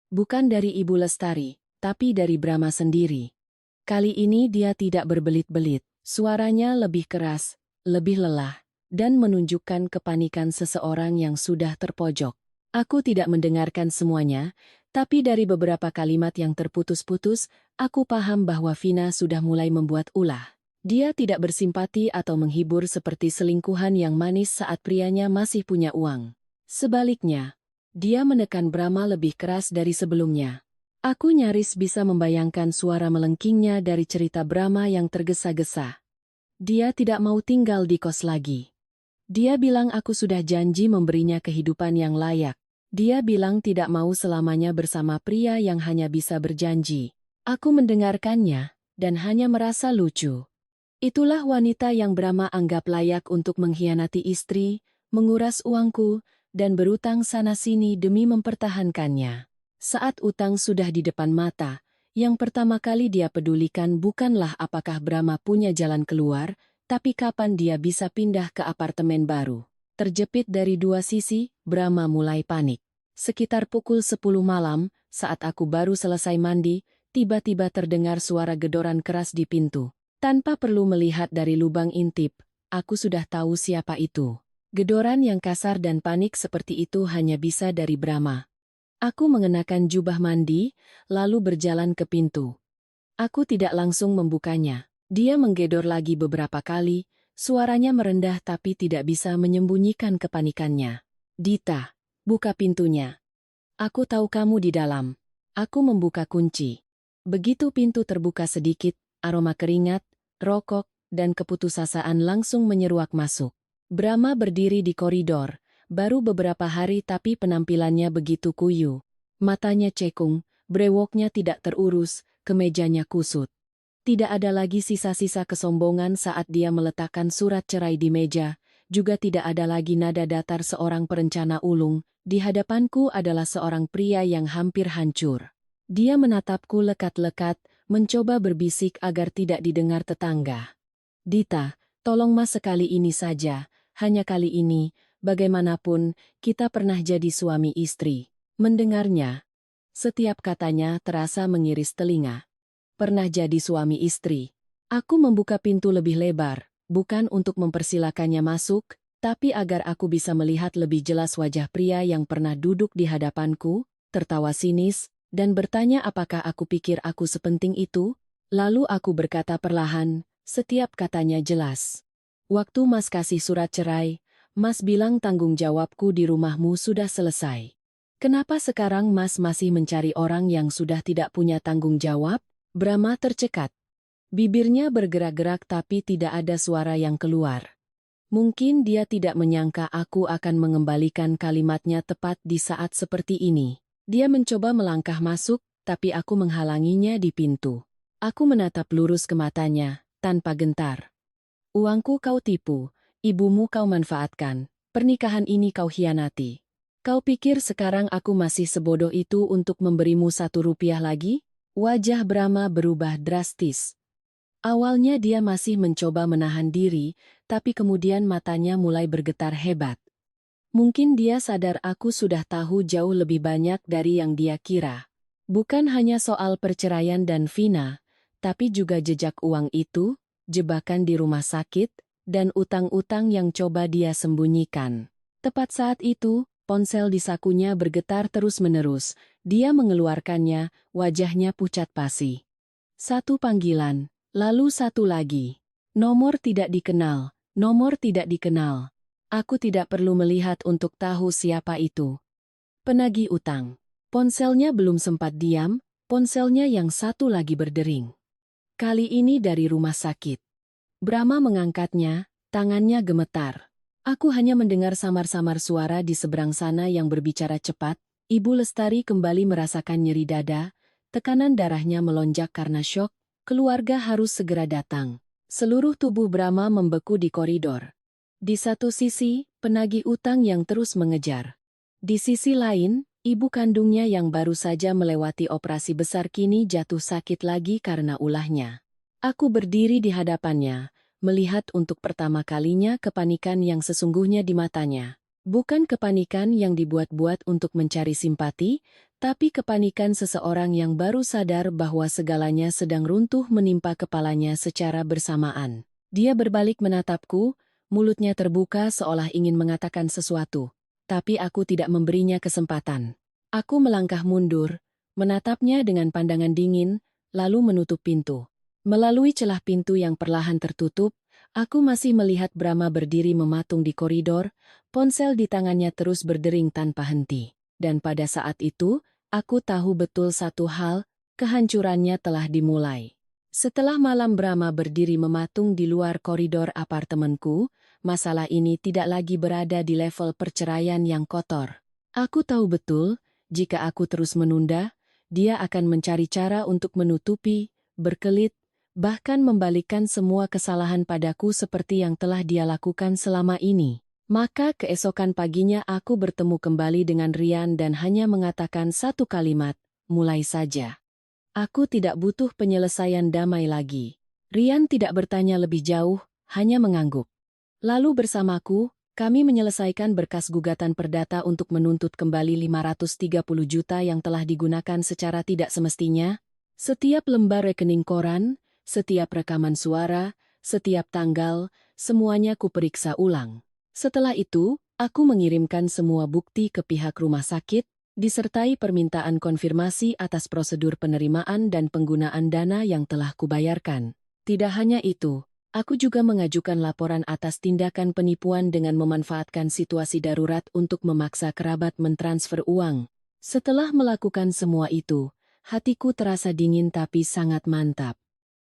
Bukan dari Ibu Lestari, tapi dari Brahma sendiri. Kali ini dia tidak berbelit-belit, suaranya lebih keras, lebih lelah, dan menunjukkan kepanikan seseorang yang sudah terpojok. Aku tidak mendengarkan semuanya, tapi dari beberapa kalimat yang terputus-putus, aku paham bahwa Vina sudah mulai membuat ulah. Dia tidak bersimpati atau menghibur seperti selingkuhan yang manis saat prianya masih punya uang. Sebaliknya, dia menekan Brahma lebih keras dari sebelumnya. Aku nyaris bisa membayangkan suara melengkingnya dari cerita Brahma yang tergesa-gesa. Dia tidak mau tinggal di kos lagi. Dia bilang aku sudah janji memberinya kehidupan yang layak. Dia bilang tidak mau selamanya bersama pria yang hanya bisa berjanji. Aku mendengarkannya, dan hanya merasa lucu. Itulah wanita yang Brahma anggap layak untuk mengkhianati istri, menguras uangku, dan berutang sana-sini demi mempertahankannya. Saat utang sudah di depan mata, yang pertama kali dia pedulikan bukanlah apakah Brahma punya jalan keluar, tapi kapan dia bisa pindah ke apartemen baru. Terjepit dari dua sisi, Brahma mulai panik. Sekitar pukul 10 malam, saat aku baru selesai mandi, tiba-tiba terdengar suara gedoran keras di pintu. Tanpa perlu melihat dari lubang intip, aku sudah tahu siapa itu. Gedoran yang kasar dan panik seperti itu hanya bisa dari Brahma. Aku mengenakan jubah mandi, lalu berjalan ke pintu. Aku tidak langsung membukanya. Dia menggedor lagi beberapa kali, suaranya merendah tapi tidak bisa menyembunyikan kepanikannya. "Dita, buka pintunya. Aku tahu kamu di dalam." Aku membuka kunci. Begitu pintu terbuka sedikit, aroma keringat, rokok, dan keputusasaan langsung menyeruak masuk. Brahma berdiri di koridor, baru beberapa hari tapi penampilannya begitu kuyu. Matanya cekung, brewoknya tidak terurus, kemejanya kusut. Tidak ada lagi sisa-sisa kesombongan saat dia meletakkan surat cerai di meja, juga tidak ada lagi nada datar seorang perencana ulung. Di hadapanku adalah seorang pria yang hampir hancur. Dia menatapku lekat-lekat, mencoba berbisik agar tidak didengar tetangga. "Dita, tolong Mas sekali ini saja, hanya kali ini, bagaimanapun, kita pernah jadi suami istri." Mendengarnya, setiap katanya terasa mengiris telinga. Pernah jadi suami istri. Aku membuka pintu lebih lebar, bukan untuk mempersilakannya masuk, tapi agar aku bisa melihat lebih jelas wajah pria yang pernah duduk di hadapanku, tertawa sinis, dan bertanya apakah aku pikir aku sepenting itu. Lalu aku berkata perlahan, setiap katanya jelas. Waktu Mas kasih surat cerai, Mas bilang tanggung jawabku di rumahmu sudah selesai. Kenapa sekarang Mas masih mencari orang yang sudah tidak punya tanggung jawab? Brahma tercekat. Bibirnya bergerak-gerak tapi tidak ada suara yang keluar. Mungkin dia tidak menyangka aku akan mengembalikan kalimatnya tepat di saat seperti ini. Dia mencoba melangkah masuk, tapi aku menghalanginya di pintu. Aku menatap lurus ke matanya, tanpa gentar. Uangku kau tipu, ibumu kau manfaatkan, pernikahan ini kau hianati. Kau pikir sekarang aku masih sebodoh itu untuk memberimu 1 rupiah lagi? Wajah Brahma berubah drastis. Awalnya dia masih mencoba menahan diri, tapi kemudian matanya mulai bergetar hebat. Mungkin dia sadar aku sudah tahu jauh lebih banyak dari yang dia kira. Bukan hanya soal perceraian dan Vina, tapi juga jejak uang itu, jebakan di rumah sakit, dan utang-utang yang coba dia sembunyikan. Tepat saat itu, ponsel di sakunya bergetar terus-menerus. Dia mengeluarkannya, wajahnya pucat pasi. Satu panggilan, lalu satu lagi. Nomor tidak dikenal, nomor tidak dikenal. Aku tidak perlu melihat untuk tahu siapa itu. Penagih utang. Ponselnya belum sempat diam, ponselnya yang satu lagi berdering. Kali ini dari rumah sakit. Brahma mengangkatnya, tangannya gemetar. Aku hanya mendengar samar-samar suara di seberang sana yang berbicara cepat. Ibu Lestari kembali merasakan nyeri dada, tekanan darahnya melonjak karena syok, keluarga harus segera datang. Seluruh tubuh Brahma membeku di koridor. Di satu sisi, penagih utang yang terus mengejar. Di sisi lain, ibu kandungnya yang baru saja melewati operasi besar kini jatuh sakit lagi karena ulahnya. Aku berdiri di hadapannya, melihat untuk pertama kalinya kepanikan yang sesungguhnya di matanya. Bukan kepanikan yang dibuat-buat untuk mencari simpati, tapi kepanikan seseorang yang baru sadar bahwa segalanya sedang runtuh menimpa kepalanya secara bersamaan. Dia berbalik menatapku, mulutnya terbuka seolah ingin mengatakan sesuatu. Tapi aku tidak memberinya kesempatan. Aku melangkah mundur, menatapnya dengan pandangan dingin, lalu menutup pintu. Melalui celah pintu yang perlahan tertutup, aku masih melihat Brahma berdiri mematung di koridor, ponsel di tangannya terus berdering tanpa henti. Dan pada saat itu, aku tahu betul satu hal, kehancurannya telah dimulai. Setelah malam Brahma berdiri mematung di luar koridor apartemenku, masalah ini tidak lagi berada di level perceraian yang kotor. Aku tahu betul, jika aku terus menunda, dia akan mencari cara untuk menutupi, berkelit, bahkan membalikkan semua kesalahan padaku seperti yang telah dia lakukan selama ini. Maka keesokan paginya aku bertemu kembali dengan Rian dan hanya mengatakan satu kalimat, mulai saja. Aku tidak butuh penyelesaian damai lagi. Rian tidak bertanya lebih jauh, hanya mengangguk. Lalu bersamaku, kami menyelesaikan berkas gugatan perdata untuk menuntut kembali 530 juta yang telah digunakan secara tidak semestinya. Setiap lembar rekening koran, setiap rekaman suara, setiap tanggal, semuanya kuperiksa ulang. Setelah itu, aku mengirimkan semua bukti ke pihak rumah sakit, disertai permintaan konfirmasi atas prosedur penerimaan dan penggunaan dana yang telah kubayarkan. Tidak hanya itu, aku juga mengajukan laporan atas tindakan penipuan dengan memanfaatkan situasi darurat untuk memaksa kerabat mentransfer uang. Setelah melakukan semua itu, hatiku terasa dingin tapi sangat mantap.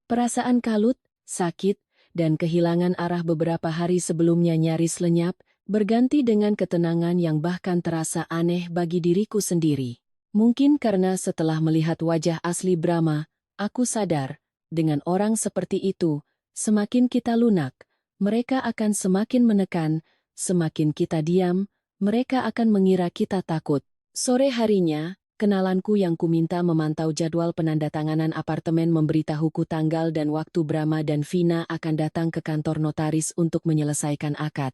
Perasaan kalut, sakit, dan kehilangan arah beberapa hari sebelumnya nyaris lenyap, berganti dengan ketenangan yang bahkan terasa aneh bagi diriku sendiri. Mungkin karena setelah melihat wajah asli Brahma, aku sadar, dengan orang seperti itu, semakin kita lunak, mereka akan semakin menekan, semakin kita diam, mereka akan mengira kita takut. Sore harinya, kenalanku yang kuminta memantau jadwal penandatanganan apartemen memberitahuku tanggal dan waktu Brahma dan Vina akan datang ke kantor notaris untuk menyelesaikan akad.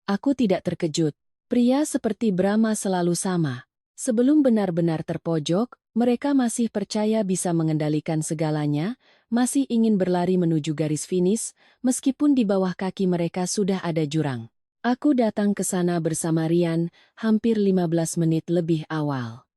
Aku tidak terkejut. Pria seperti Brahma selalu sama. Sebelum benar-benar terpojok, mereka masih percaya bisa mengendalikan segalanya, masih ingin berlari menuju garis finish, meskipun di bawah kaki mereka sudah ada jurang. Aku datang ke sana bersama Rian, hampir 15 menit lebih awal.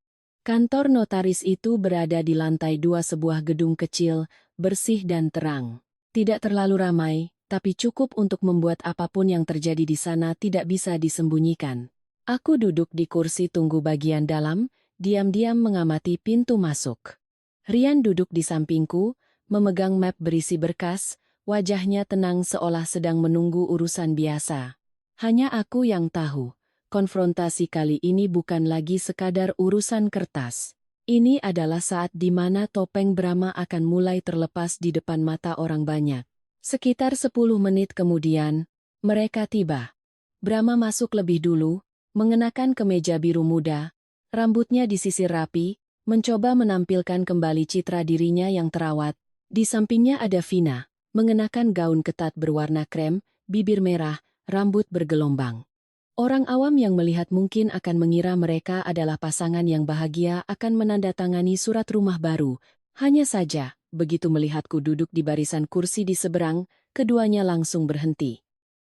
Kantor notaris itu berada di lantai 2 sebuah gedung kecil, bersih dan terang. Tidak terlalu ramai, tapi cukup untuk membuat apapun yang terjadi di sana tidak bisa disembunyikan. Aku duduk di kursi tunggu bagian dalam, diam-diam mengamati pintu masuk. Rian duduk di sampingku, memegang map berisi berkas, wajahnya tenang seolah sedang menunggu urusan biasa. Hanya aku yang tahu, konfrontasi kali ini bukan lagi sekadar urusan kertas. Ini adalah saat di mana topeng Brahma akan mulai terlepas di depan mata orang banyak. Sekitar 10 menit kemudian, mereka tiba. Brahma masuk lebih dulu, mengenakan kemeja biru muda, rambutnya disisir rapi, mencoba menampilkan kembali citra dirinya yang terawat. Di sampingnya ada Vina, mengenakan gaun ketat berwarna krem, bibir merah, rambut bergelombang. Orang awam yang melihat mungkin akan mengira mereka adalah pasangan yang bahagia akan menandatangani surat rumah baru. Hanya saja, begitu melihatku duduk di barisan kursi di seberang, keduanya langsung berhenti.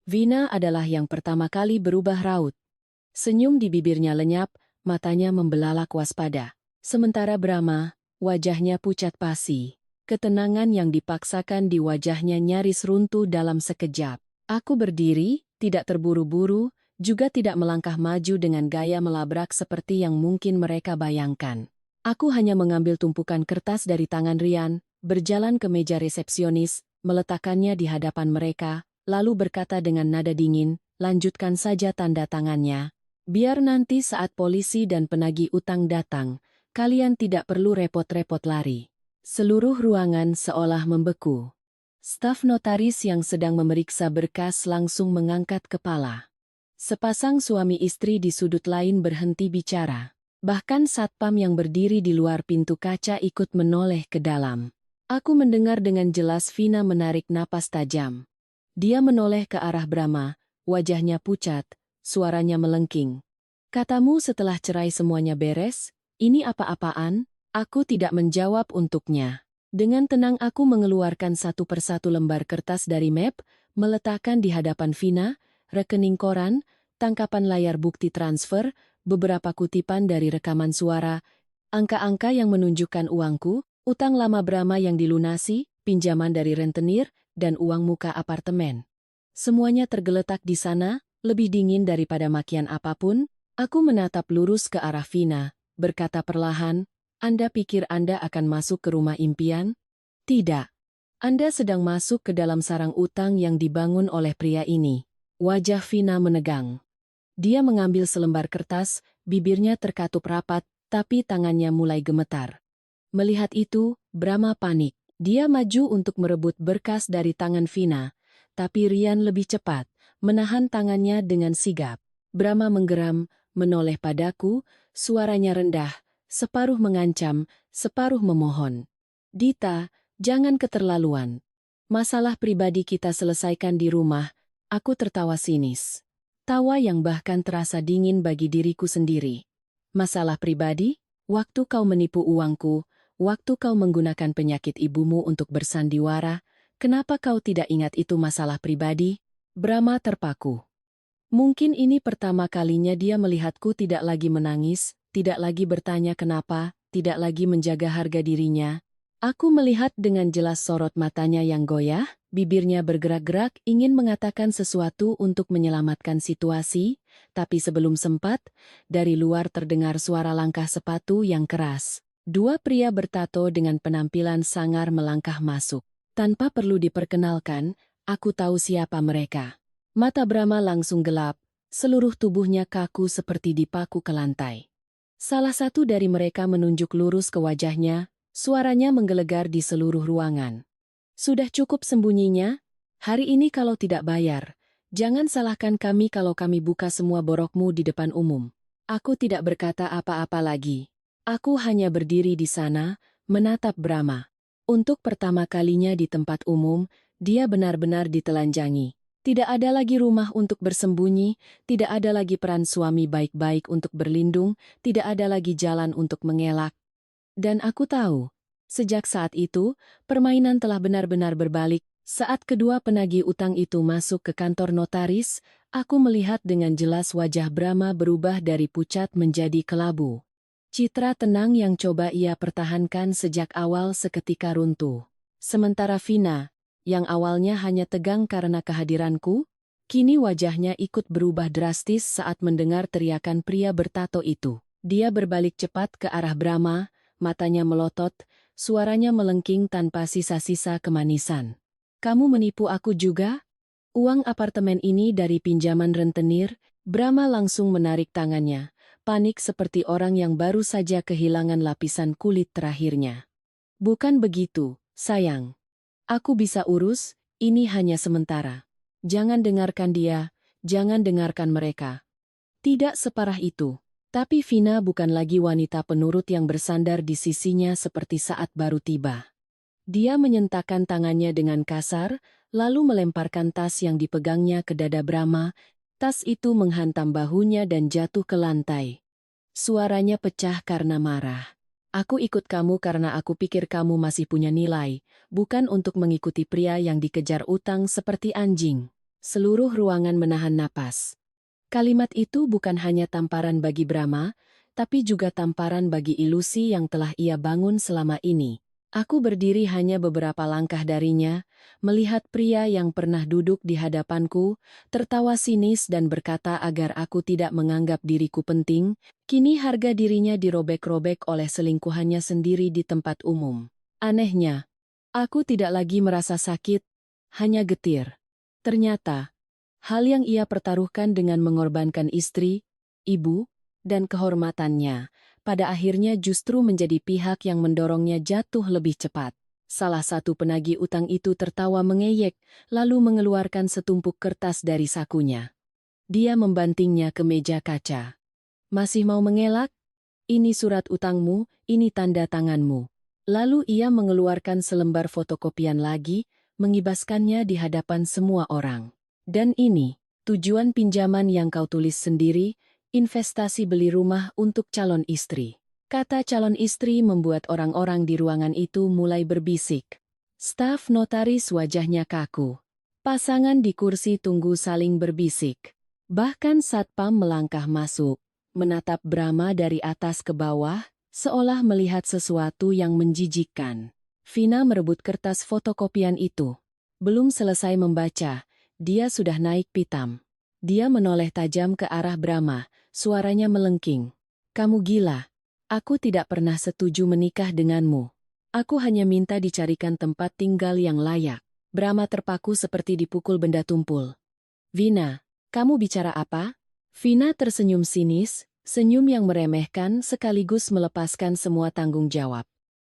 Vina adalah yang pertama kali berubah raut. Senyum di bibirnya lenyap, matanya membelalak waspada. Sementara Brahma, wajahnya pucat pasi. Ketenangan yang dipaksakan di wajahnya nyaris runtuh dalam sekejap. Aku berdiri, tidak terburu-buru, juga tidak melangkah maju dengan gaya melabrak seperti yang mungkin mereka bayangkan. Aku hanya mengambil tumpukan kertas dari tangan Rian, berjalan ke meja resepsionis, meletakkannya di hadapan mereka, lalu berkata dengan nada dingin, lanjutkan saja tanda tangannya. Biar nanti saat polisi dan penagih utang datang, kalian tidak perlu repot-repot lari. Seluruh ruangan seolah membeku. Staf notaris yang sedang memeriksa berkas langsung mengangkat kepala. Sepasang suami istri di sudut lain berhenti bicara. Bahkan satpam yang berdiri di luar pintu kaca ikut menoleh ke dalam. Aku mendengar dengan jelas Vina menarik napas tajam. Dia menoleh ke arah Brahma, wajahnya pucat, suaranya melengking. Katamu setelah cerai semuanya beres? Ini apa-apaan? Aku tidak menjawab untuknya. Dengan tenang aku mengeluarkan satu persatu lembar kertas dari map, meletakkan di hadapan Vina, rekening koran, tangkapan layar bukti transfer, beberapa kutipan dari rekaman suara, angka-angka yang menunjukkan uangku, utang lama Brahma yang dilunasi, pinjaman dari rentenir, dan uang muka apartemen. Semuanya tergeletak di sana, lebih dingin daripada makian apapun. Aku menatap lurus ke arah Vina, berkata perlahan, Anda pikir Anda akan masuk ke rumah impian? Tidak. Anda sedang masuk ke dalam sarang utang yang dibangun oleh pria ini. Wajah Vina menegang. Dia mengambil selembar kertas, bibirnya terkatup rapat, tapi tangannya mulai gemetar. Melihat itu, Brahma panik. Dia maju untuk merebut berkas dari tangan Vina, tapi Rian lebih cepat, menahan tangannya dengan sigap. Brahma menggeram, menoleh padaku, suaranya rendah, separuh mengancam, separuh memohon. Dita, jangan keterlaluan. Masalah pribadi kita selesaikan di rumah. Aku tertawa sinis. Tawa yang bahkan terasa dingin bagi diriku sendiri. Masalah pribadi? Waktu kau menipu uangku, waktu kau menggunakan penyakit ibumu untuk bersandiwara, kenapa kau tidak ingat itu masalah pribadi? Brahma terpaku. Mungkin ini pertama kalinya dia melihatku tidak lagi menangis, tidak lagi bertanya kenapa, tidak lagi menjaga harga dirinya. Aku melihat dengan jelas sorot matanya yang goyah, bibirnya bergerak-gerak ingin mengatakan sesuatu untuk menyelamatkan situasi, tapi sebelum sempat, dari luar terdengar suara langkah sepatu yang keras. Dua pria bertato dengan penampilan sangar melangkah masuk. Tanpa perlu diperkenalkan, aku tahu siapa mereka. Mata Brahma langsung gelap, seluruh tubuhnya kaku seperti dipaku ke lantai. Salah satu dari mereka menunjuk lurus ke wajahnya, suaranya menggelegar di seluruh ruangan. Sudah cukup sembunyinya? Hari ini kalau tidak bayar, jangan salahkan kami kalau kami buka semua borokmu di depan umum. Aku tidak berkata apa-apa lagi. Aku hanya berdiri di sana, menatap Brahma. Untuk pertama kalinya di tempat umum, dia benar-benar ditelanjangi. Tidak ada lagi rumah untuk bersembunyi, tidak ada lagi peran suami baik-baik untuk berlindung, tidak ada lagi jalan untuk mengelak. Dan aku tahu, Sejak saat itu, permainan telah benar-benar berbalik. Saat kedua penagih utang itu masuk ke kantor notaris, aku melihat dengan jelas wajah Brahma berubah dari pucat menjadi kelabu. Citra tenang yang coba ia pertahankan sejak awal seketika runtuh. Sementara Vina, yang awalnya hanya tegang karena kehadiranku, kini wajahnya ikut berubah drastis saat mendengar teriakan pria bertato itu. Dia berbalik cepat ke arah Brahma, matanya melotot, suaranya melengking tanpa sisa-sisa kemanisan. Kamu menipu aku juga? Uang apartemen ini dari pinjaman rentenir. Brahma langsung menarik tangannya, panik seperti orang yang baru saja kehilangan lapisan kulit terakhirnya. Bukan begitu, sayang. Aku bisa urus, ini hanya sementara. Jangan dengarkan dia, jangan dengarkan mereka. Tidak separah itu. Tapi Vina bukan lagi wanita penurut yang bersandar di sisinya seperti saat baru tiba. Dia menyentakkan tangannya dengan kasar, lalu melemparkan tas yang dipegangnya ke dada Brahma. Tas itu menghantam bahunya dan jatuh ke lantai. Suaranya pecah karena marah. Aku ikut kamu karena aku pikir kamu masih punya nilai, bukan untuk mengikuti pria yang dikejar utang seperti anjing. Seluruh ruangan menahan napas. Kalimat itu bukan hanya tamparan bagi Brahma, tapi juga tamparan bagi ilusi yang telah ia bangun selama ini. Aku berdiri hanya beberapa langkah darinya, melihat pria yang pernah duduk di hadapanku, tertawa sinis dan berkata agar aku tidak menganggap diriku penting. Kini harga dirinya dirobek-robek oleh selingkuhannya sendiri di tempat umum. Anehnya, aku tidak lagi merasa sakit, hanya getir. Ternyata, hal yang ia pertaruhkan dengan mengorbankan istri, ibu, dan kehormatannya, pada akhirnya justru menjadi pihak yang mendorongnya jatuh lebih cepat. Salah satu penagih utang itu tertawa mengeyek, lalu mengeluarkan setumpuk kertas dari sakunya. Dia membantingnya ke meja kaca. Masih mau mengelak? Ini surat utangmu, ini tanda tanganmu. Lalu ia mengeluarkan selembar fotokopian lagi, mengibaskannya di hadapan semua orang. Dan ini, tujuan pinjaman yang kau tulis sendiri, investasi beli rumah untuk calon istri. Kata calon istri membuat orang-orang di ruangan itu mulai berbisik. Staf notaris wajahnya kaku. Pasangan di kursi tunggu saling berbisik. Bahkan satpam melangkah masuk, menatap Brahma dari atas ke bawah, seolah melihat sesuatu yang menjijikkan. Vina merebut kertas fotokopian itu. Belum selesai membaca, dia sudah naik pitam. Dia menoleh tajam ke arah Brahma, suaranya melengking. Kamu gila. Aku tidak pernah setuju menikah denganmu. Aku hanya minta dicarikan tempat tinggal yang layak. Brahma terpaku seperti dipukul benda tumpul. Vina, kamu bicara apa? Vina tersenyum sinis, senyum yang meremehkan sekaligus melepaskan semua tanggung jawab.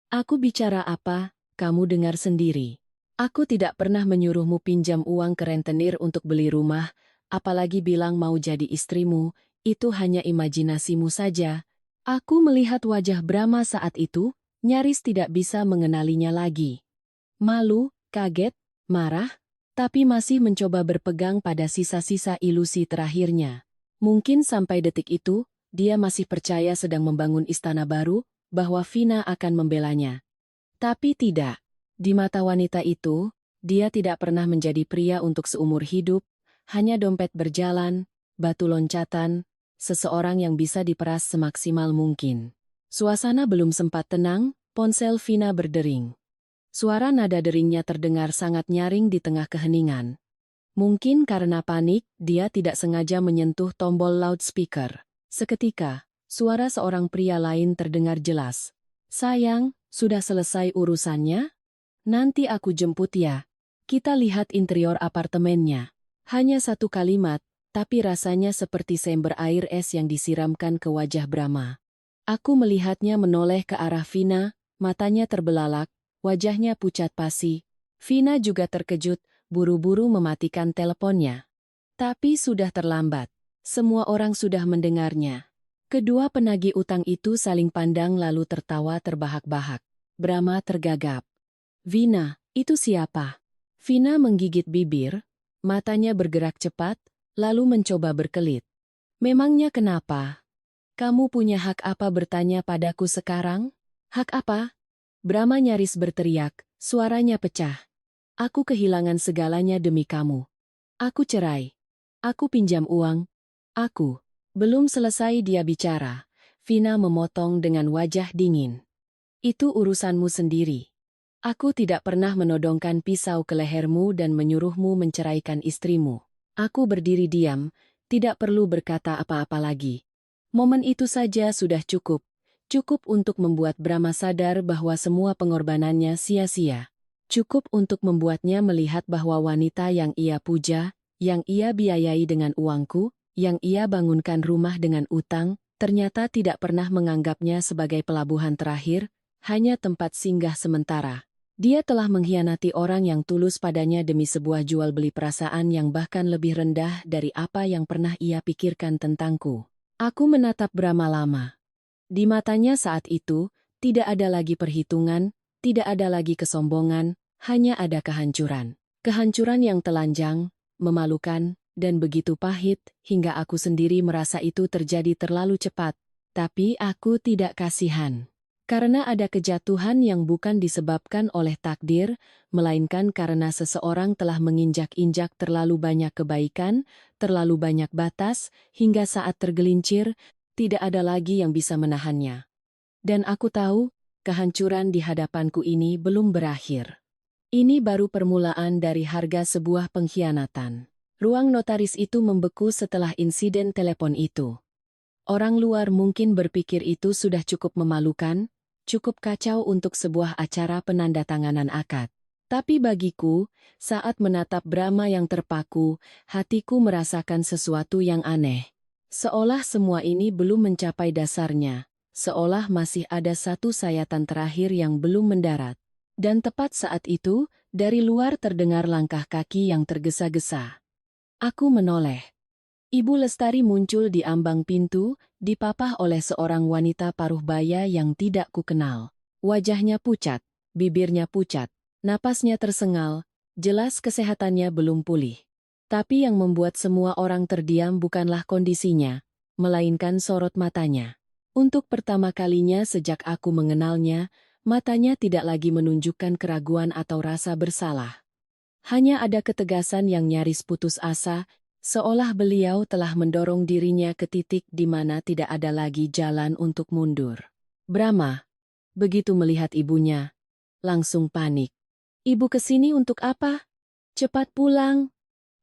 Aku bicara apa, kamu dengar sendiri. Aku tidak pernah menyuruhmu pinjam uang ke rentenir untuk beli rumah, apalagi bilang mau jadi istrimu, itu hanya imajinasimu saja. Aku melihat wajah Brahma saat itu, nyaris tidak bisa mengenalinya lagi. Malu, kaget, marah, tapi masih mencoba berpegang pada sisa-sisa ilusi terakhirnya. Mungkin sampai detik itu, dia masih percaya sedang membangun istana baru, bahwa Vina akan membelanya. Tapi tidak. Di mata wanita itu, dia tidak pernah menjadi pria untuk seumur hidup, hanya dompet berjalan, batu loncatan, seseorang yang bisa diperas semaksimal mungkin. Suasana belum sempat tenang, ponsel Vina berdering. Suara nada deringnya terdengar sangat nyaring di tengah keheningan. Mungkin karena panik, dia tidak sengaja menyentuh tombol loudspeaker. Seketika, suara seorang pria lain terdengar jelas. Sayang, sudah selesai urusannya? Nanti aku jemput ya. Kita lihat interior apartemennya. Hanya satu kalimat, tapi rasanya seperti seember air es yang disiramkan ke wajah Brahma. Aku melihatnya menoleh ke arah Vina, matanya terbelalak, wajahnya pucat pasi. Vina juga terkejut, buru-buru mematikan teleponnya. Tapi sudah terlambat. Semua orang sudah mendengarnya. Kedua penagih utang itu saling pandang lalu tertawa terbahak-bahak. Brahma tergagap. Vina, itu siapa? Vina menggigit bibir, matanya bergerak cepat, lalu mencoba berkelit. Memangnya kenapa? Kamu punya hak apa bertanya padaku sekarang? Hak apa? Brahma nyaris berteriak, suaranya pecah. Aku kehilangan segalanya demi kamu. Aku cerai. Aku pinjam uang. Aku. Belum selesai dia bicara. Vina memotong dengan wajah dingin. Itu urusanmu sendiri. Aku tidak pernah menodongkan pisau ke lehermu dan menyuruhmu menceraikan istrimu. Aku berdiri diam, tidak perlu berkata apa-apa lagi. Momen itu saja sudah cukup. Cukup untuk membuat Brahma sadar bahwa semua pengorbanannya sia-sia. Cukup untuk membuatnya melihat bahwa wanita yang ia puja, yang ia biayai dengan uangku, yang ia bangunkan rumah dengan utang, ternyata tidak pernah menganggapnya sebagai pelabuhan terakhir, hanya tempat singgah sementara. Dia telah mengkhianati orang yang tulus padanya demi sebuah jual beli perasaan yang bahkan lebih rendah dari apa yang pernah ia pikirkan tentangku. Aku menatap Brahma lama. Di matanya saat itu, tidak ada lagi perhitungan, tidak ada lagi kesombongan, hanya ada kehancuran. Kehancuran yang telanjang, memalukan, dan begitu pahit, hingga aku sendiri merasa itu terjadi terlalu cepat. Tapi aku tidak kasihan. Karena ada kejatuhan yang bukan disebabkan oleh takdir, melainkan karena seseorang telah menginjak-injak terlalu banyak kebaikan, terlalu banyak batas, hingga saat tergelincir, tidak ada lagi yang bisa menahannya. Dan aku tahu, kehancuran di hadapanku ini belum berakhir. Ini baru permulaan dari harga sebuah pengkhianatan. Ruang notaris itu membeku setelah insiden telepon itu. Orang luar mungkin berpikir itu sudah cukup memalukan, cukup kacau untuk sebuah acara penandatanganan akad. Tapi bagiku, saat menatap Brahma yang terpaku, hatiku merasakan sesuatu yang aneh. Seolah semua ini belum mencapai dasarnya, seolah masih ada satu sayatan terakhir yang belum mendarat. Dan tepat saat itu, dari luar terdengar langkah kaki yang tergesa-gesa. Aku menoleh. Ibu Lestari muncul di ambang pintu, dipapah oleh seorang wanita paruh baya yang tidak kukenal. Wajahnya pucat, bibirnya pucat, napasnya tersengal, jelas kesehatannya belum pulih. Tapi yang membuat semua orang terdiam bukanlah kondisinya, melainkan sorot matanya. Untuk pertama kalinya sejak aku mengenalnya, matanya tidak lagi menunjukkan keraguan atau rasa bersalah. Hanya ada ketegasan yang nyaris putus asa, seolah beliau telah mendorong dirinya ke titik di mana tidak ada lagi jalan untuk mundur. Brahma, begitu melihat ibunya, langsung panik. Ibu kesini untuk apa? Cepat pulang.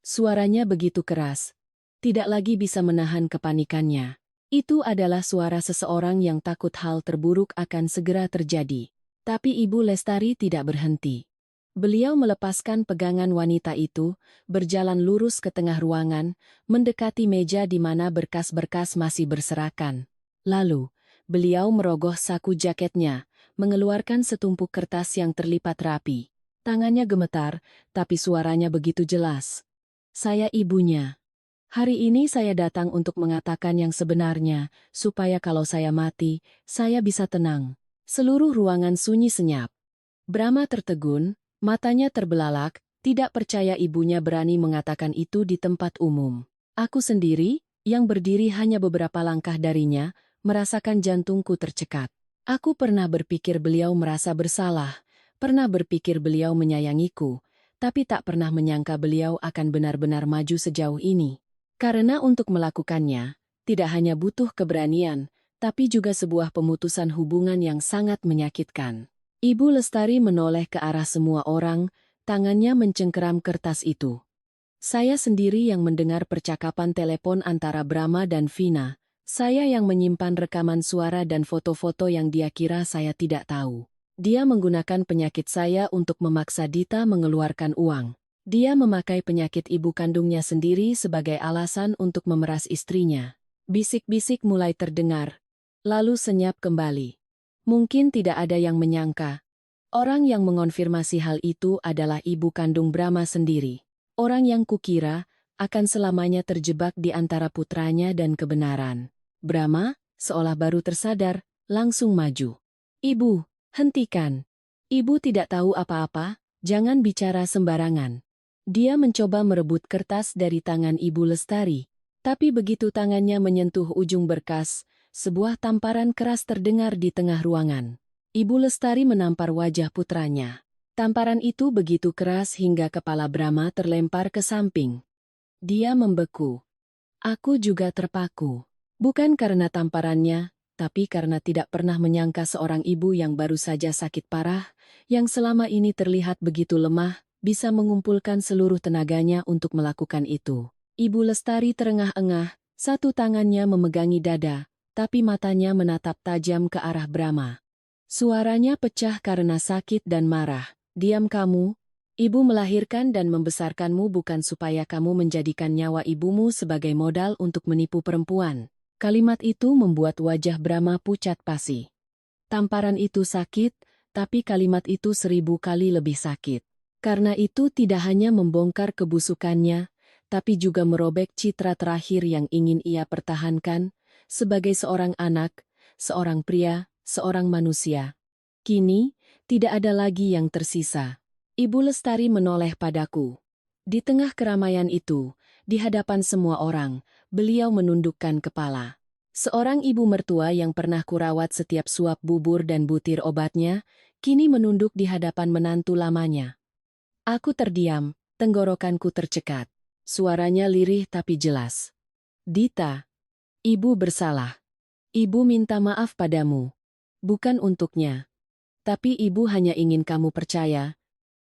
Suaranya begitu keras. Tidak lagi bisa menahan kepanikannya. Itu adalah suara seseorang yang takut hal terburuk akan segera terjadi. Tapi Ibu Lestari tidak berhenti. Beliau melepaskan pegangan wanita itu, berjalan lurus ke tengah ruangan, mendekati meja di mana berkas-berkas masih berserakan. Lalu, beliau merogoh saku jaketnya, mengeluarkan setumpuk kertas yang terlipat rapi. Tangannya gemetar, tapi suaranya begitu jelas. Saya ibunya. Hari ini saya datang untuk mengatakan yang sebenarnya, supaya kalau saya mati, saya bisa tenang. Seluruh ruangan sunyi senyap. Brahma tertegun, matanya terbelalak, tidak percaya ibunya berani mengatakan itu di tempat umum. Aku sendiri, yang berdiri hanya beberapa langkah darinya, merasakan jantungku tercekat. Aku pernah berpikir beliau merasa bersalah, pernah berpikir beliau menyayangiku, tapi tak pernah menyangka beliau akan benar-benar maju sejauh ini. Karena untuk melakukannya, tidak hanya butuh keberanian, tapi juga sebuah pemutusan hubungan yang sangat menyakitkan. Ibu Lestari menoleh ke arah semua orang, tangannya mencengkeram kertas itu. Saya sendiri yang mendengar percakapan telepon antara Brahma dan Vina. Saya yang menyimpan rekaman suara dan foto-foto yang dia kira saya tidak tahu. Dia menggunakan penyakit saya untuk memaksa Dita mengeluarkan uang. Dia memakai penyakit ibu kandungnya sendiri sebagai alasan untuk memeras istrinya. Bisik-bisik mulai terdengar, lalu senyap kembali. Mungkin tidak ada yang menyangka. Orang yang mengonfirmasi hal itu adalah ibu kandung Brahma sendiri. Orang yang kukira akan selamanya terjebak di antara putranya dan kebenaran. Brahma, seolah baru tersadar, langsung maju. Ibu, hentikan. Ibu tidak tahu apa-apa, jangan bicara sembarangan. Dia mencoba merebut kertas dari tangan Ibu Lestari, tapi begitu tangannya menyentuh ujung berkas, sebuah tamparan keras terdengar di tengah ruangan. Ibu Lestari menampar wajah putranya. Tamparan itu begitu keras hingga kepala Brahma terlempar ke samping. Dia membeku. Aku juga terpaku. Bukan karena tamparannya, tapi karena tidak pernah menyangka seorang ibu yang baru saja sakit parah, yang selama ini terlihat begitu lemah, bisa mengumpulkan seluruh tenaganya untuk melakukan itu. Ibu Lestari terengah-engah, satu tangannya memegangi dada, tapi matanya menatap tajam ke arah Brahma. Suaranya pecah karena sakit dan marah. Diam kamu. Ibu melahirkan dan membesarkanmu bukan supaya kamu menjadikan nyawa ibumu sebagai modal untuk menipu perempuan. Kalimat itu membuat wajah Brahma pucat pasi. Tamparan itu sakit, tapi kalimat itu 1000 kali lebih sakit. Karena itu tidak hanya membongkar kebusukannya, tapi juga merobek citra terakhir yang ingin ia pertahankan, sebagai seorang anak, seorang pria, seorang manusia. Kini, tidak ada lagi yang tersisa. Ibu Lestari menoleh padaku. Di tengah keramaian itu, di hadapan semua orang, beliau menundukkan kepala. Seorang ibu mertua yang pernah kurawat setiap suap bubur dan butir obatnya, kini menunduk di hadapan menantu lamanya. Aku terdiam, tenggorokanku tercekat. Suaranya lirih tapi jelas. Dita, ibu bersalah. Ibu minta maaf padamu. Bukan untuknya. Tapi ibu hanya ingin kamu percaya.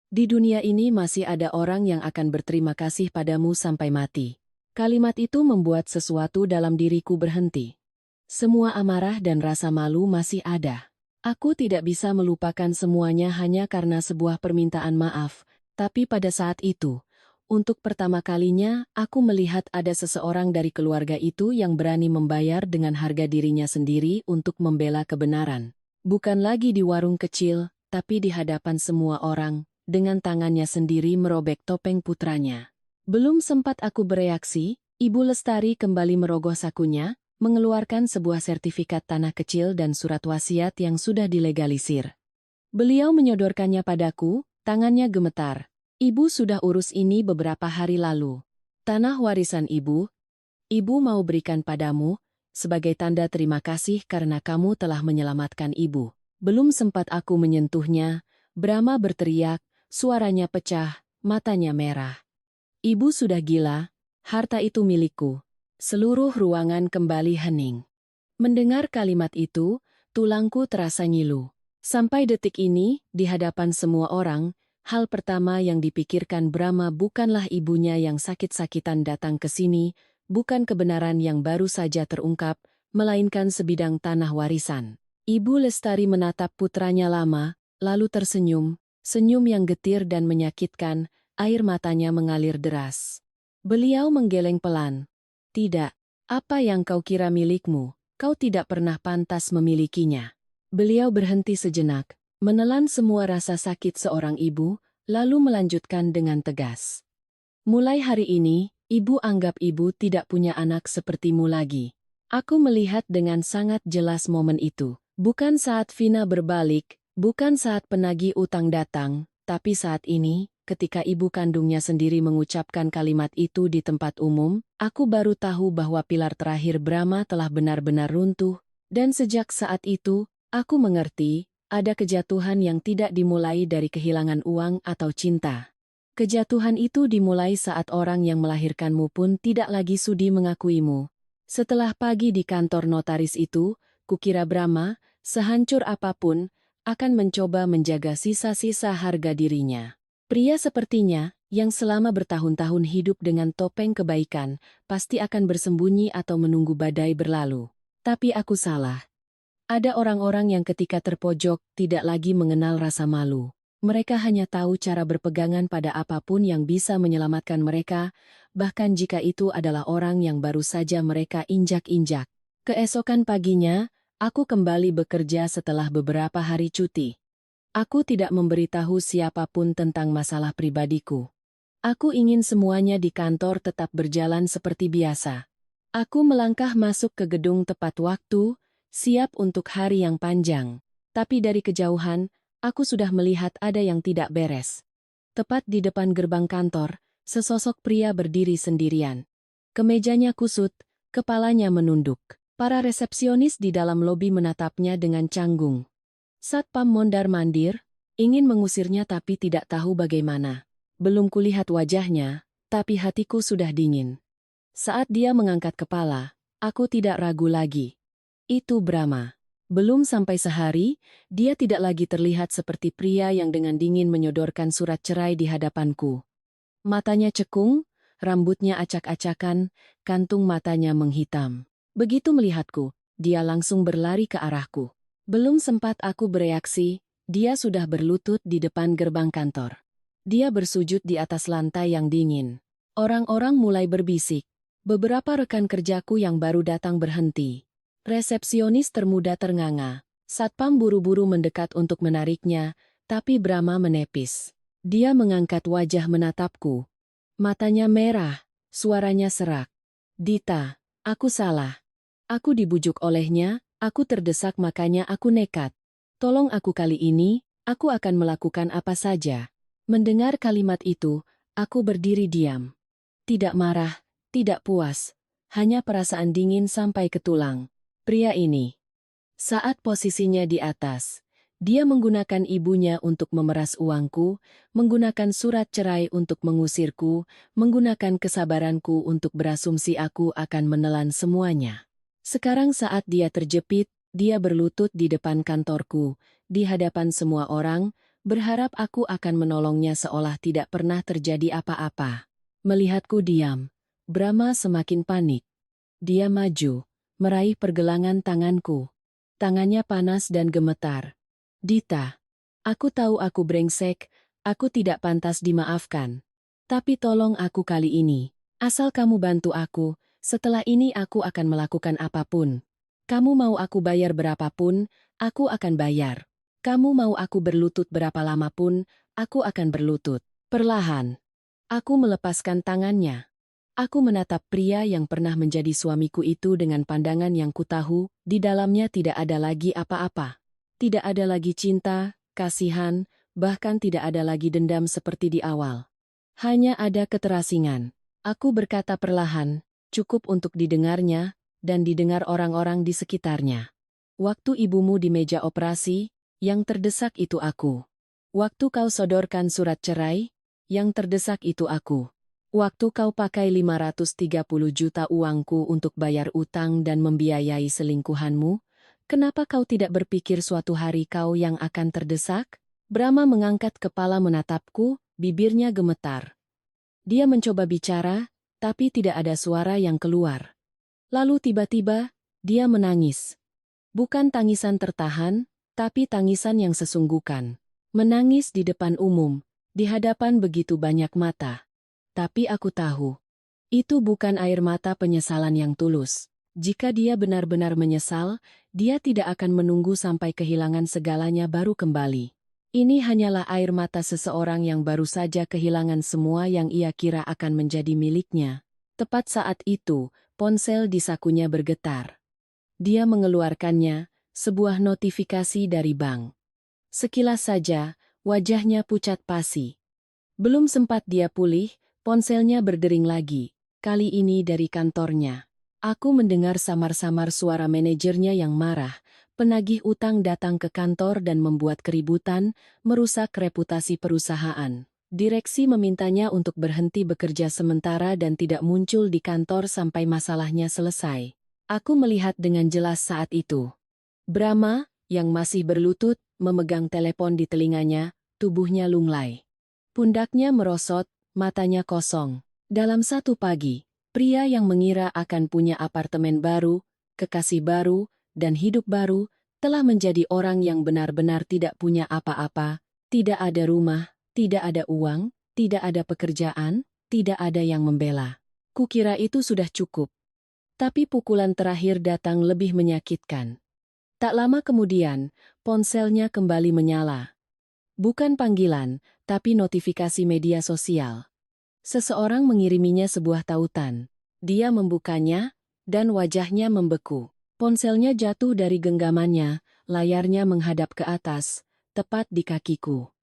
Di dunia ini masih ada orang yang akan berterima kasih padamu sampai mati. Kalimat itu membuat sesuatu dalam diriku berhenti. Semua amarah dan rasa malu masih ada. Aku tidak bisa melupakan semuanya hanya karena sebuah permintaan maaf, tapi pada saat itu, untuk pertama kalinya aku melihat ada seseorang dari keluarga itu yang berani membayar dengan harga dirinya sendiri untuk membela kebenaran. Bukan lagi di warung kecil, tapi di hadapan semua orang, dengan tangannya sendiri merobek topeng putranya. Belum sempat aku bereaksi, Ibu Lestari kembali merogoh sakunya, mengeluarkan sebuah sertifikat tanah kecil dan surat wasiat yang sudah dilegalisir. Beliau menyodorkannya padaku, tangannya gemetar. Ibu sudah urus ini beberapa hari lalu. Tanah warisan ibu mau berikan padamu, sebagai tanda terima kasih karena kamu telah menyelamatkan ibu. Belum sempat aku menyentuhnya, Brahma berteriak, suaranya pecah, matanya merah. Ibu sudah gila, harta itu milikku. Seluruh ruangan kembali hening. Mendengar kalimat itu, tulangku terasa ngilu. Sampai detik ini, di hadapan semua orang, hal pertama yang dipikirkan Brahma bukanlah ibunya yang sakit-sakitan datang ke sini, bukan kebenaran yang baru saja terungkap, melainkan sebidang tanah warisan. Ibu Lestari menatap putranya lama, lalu tersenyum, senyum yang getir dan menyakitkan, air matanya mengalir deras. Beliau menggeleng pelan. Tidak, apa yang kau kira milikmu, kau tidak pernah pantas memilikinya. Beliau berhenti sejenak, menelan semua rasa sakit seorang ibu, lalu melanjutkan dengan tegas. Mulai hari ini, ibu anggap ibu tidak punya anak sepertimu lagi. Aku melihat dengan sangat jelas momen itu. Bukan saat Vina berbalik, bukan saat penagih utang datang, tapi saat ini, ketika ibu kandungnya sendiri mengucapkan kalimat itu di tempat umum, aku baru tahu bahwa pilar terakhir Brahma telah benar-benar runtuh, dan sejak saat itu, aku mengerti, ada kejatuhan yang tidak dimulai dari kehilangan uang atau cinta. Kejatuhan itu dimulai saat orang yang melahirkanmu pun tidak lagi sudi mengakuimu. Setelah pagi di kantor notaris itu, kukira Brahma, sehancur apapun, akan mencoba menjaga sisa-sisa harga dirinya. Pria sepertinya, yang selama bertahun-tahun hidup dengan topeng kebaikan, pasti akan bersembunyi atau menunggu badai berlalu. Tapi aku salah. Ada orang-orang yang ketika terpojok tidak lagi mengenal rasa malu. Mereka hanya tahu cara berpegangan pada apapun yang bisa menyelamatkan mereka, bahkan jika itu adalah orang yang baru saja mereka injak-injak. Keesokan paginya, aku kembali bekerja setelah beberapa hari cuti. Aku tidak memberitahu siapapun tentang masalah pribadiku. Aku ingin semuanya di kantor tetap berjalan seperti biasa. Aku melangkah masuk ke gedung tepat waktu, siap untuk hari yang panjang. Tapi dari kejauhan, aku sudah melihat ada yang tidak beres. Tepat di depan gerbang kantor, sesosok pria berdiri sendirian. Kemejanya kusut, kepalanya menunduk. Para resepsionis di dalam lobi menatapnya dengan canggung. Satpam mondar-mandir, ingin mengusirnya tapi tidak tahu bagaimana. Belum kulihat wajahnya, tapi hatiku sudah dingin. Saat dia mengangkat kepala, aku tidak ragu lagi. Itu Brahma. Belum sampai sehari, dia tidak lagi terlihat seperti pria yang dengan dingin menyodorkan surat cerai di hadapanku. Matanya cekung, rambutnya acak-acakan, kantung matanya menghitam. Begitu melihatku, dia langsung berlari ke arahku. Belum sempat aku bereaksi, dia sudah berlutut di depan gerbang kantor. Dia bersujud di atas lantai yang dingin. Orang-orang mulai berbisik. Beberapa rekan kerjaku yang baru datang berhenti. Resepsionis termuda ternganga. Satpam buru-buru mendekat untuk menariknya, tapi Brahma menepis. Dia mengangkat wajah menatapku. Matanya merah, suaranya serak. Dita, aku salah. Aku dibujuk olehnya, aku terdesak makanya aku nekat. Tolong aku kali ini, aku akan melakukan apa saja. Mendengar kalimat itu, aku berdiri diam. Tidak marah, tidak puas, hanya perasaan dingin sampai ke tulang. Pria ini, saat posisinya di atas, dia menggunakan ibunya untuk memeras uangku, menggunakan surat cerai untuk mengusirku, menggunakan kesabaranku untuk berasumsi aku akan menelan semuanya. Sekarang saat dia terjepit, dia berlutut di depan kantorku, di hadapan semua orang, berharap aku akan menolongnya seolah tidak pernah terjadi apa-apa. Melihatku diam, Brahma semakin panik. Dia maju, meraih pergelangan tanganku. Tangannya panas dan gemetar. Dita, aku tahu aku brengsek, aku tidak pantas dimaafkan. Tapi tolong aku kali ini. Asal kamu bantu aku, setelah ini aku akan melakukan apapun. Kamu mau aku bayar berapapun, aku akan bayar. Kamu mau aku berlutut berapa lama pun, aku akan berlutut. Perlahan, aku melepaskan tangannya. Aku menatap pria yang pernah menjadi suamiku itu dengan pandangan yang kutahu, di dalamnya tidak ada lagi apa-apa. Tidak ada lagi cinta, kasihan, bahkan tidak ada lagi dendam seperti di awal. Hanya ada keterasingan. Aku berkata perlahan, cukup untuk didengarnya, dan didengar orang-orang di sekitarnya. Waktu ibumu di meja operasi, yang terdesak itu aku. Waktu kau sodorkan surat cerai, yang terdesak itu aku. Waktu kau pakai 530 juta uangku untuk bayar utang dan membiayai selingkuhanmu, kenapa kau tidak berpikir suatu hari kau yang akan terdesak? Brahma mengangkat kepala menatapku, bibirnya gemetar. Dia mencoba bicara, tapi tidak ada suara yang keluar. Lalu tiba-tiba, dia menangis. Bukan tangisan tertahan, tapi tangisan yang sesungguhkan. Menangis di depan umum, di hadapan begitu banyak mata. Tapi aku tahu, itu bukan air mata penyesalan yang tulus. Jika dia benar-benar menyesal, dia tidak akan menunggu sampai kehilangan segalanya baru kembali. Ini hanyalah air mata seseorang yang baru saja kehilangan semua yang ia kira akan menjadi miliknya. Tepat saat itu, ponsel di sakunya bergetar. Dia mengeluarkannya, sebuah notifikasi dari bank. Sekilas saja, wajahnya pucat pasi. Belum sempat dia pulih, ponselnya berdering lagi, kali ini dari kantornya. Aku mendengar samar-samar suara manajernya yang marah. Penagih utang datang ke kantor dan membuat keributan, merusak reputasi perusahaan. Direksi memintanya untuk berhenti bekerja sementara dan tidak muncul di kantor sampai masalahnya selesai. Aku melihat dengan jelas saat itu. Brahma, yang masih berlutut, memegang telepon di telinganya, tubuhnya lunglai. Pundaknya merosot, matanya kosong. Dalam satu pagi, pria yang mengira akan punya apartemen baru, kekasih baru, dan hidup baru, telah menjadi orang yang benar-benar tidak punya apa-apa, tidak ada rumah, tidak ada uang, tidak ada pekerjaan, tidak ada yang membela. Kukira itu sudah cukup. Tapi pukulan terakhir datang lebih menyakitkan. Tak lama kemudian, ponselnya kembali menyala. Bukan panggilan, tapi notifikasi media sosial. Seseorang mengiriminya sebuah tautan. Dia membukanya, dan wajahnya membeku. Ponselnya jatuh dari genggamannya, layarnya menghadap ke atas, tepat di kakiku.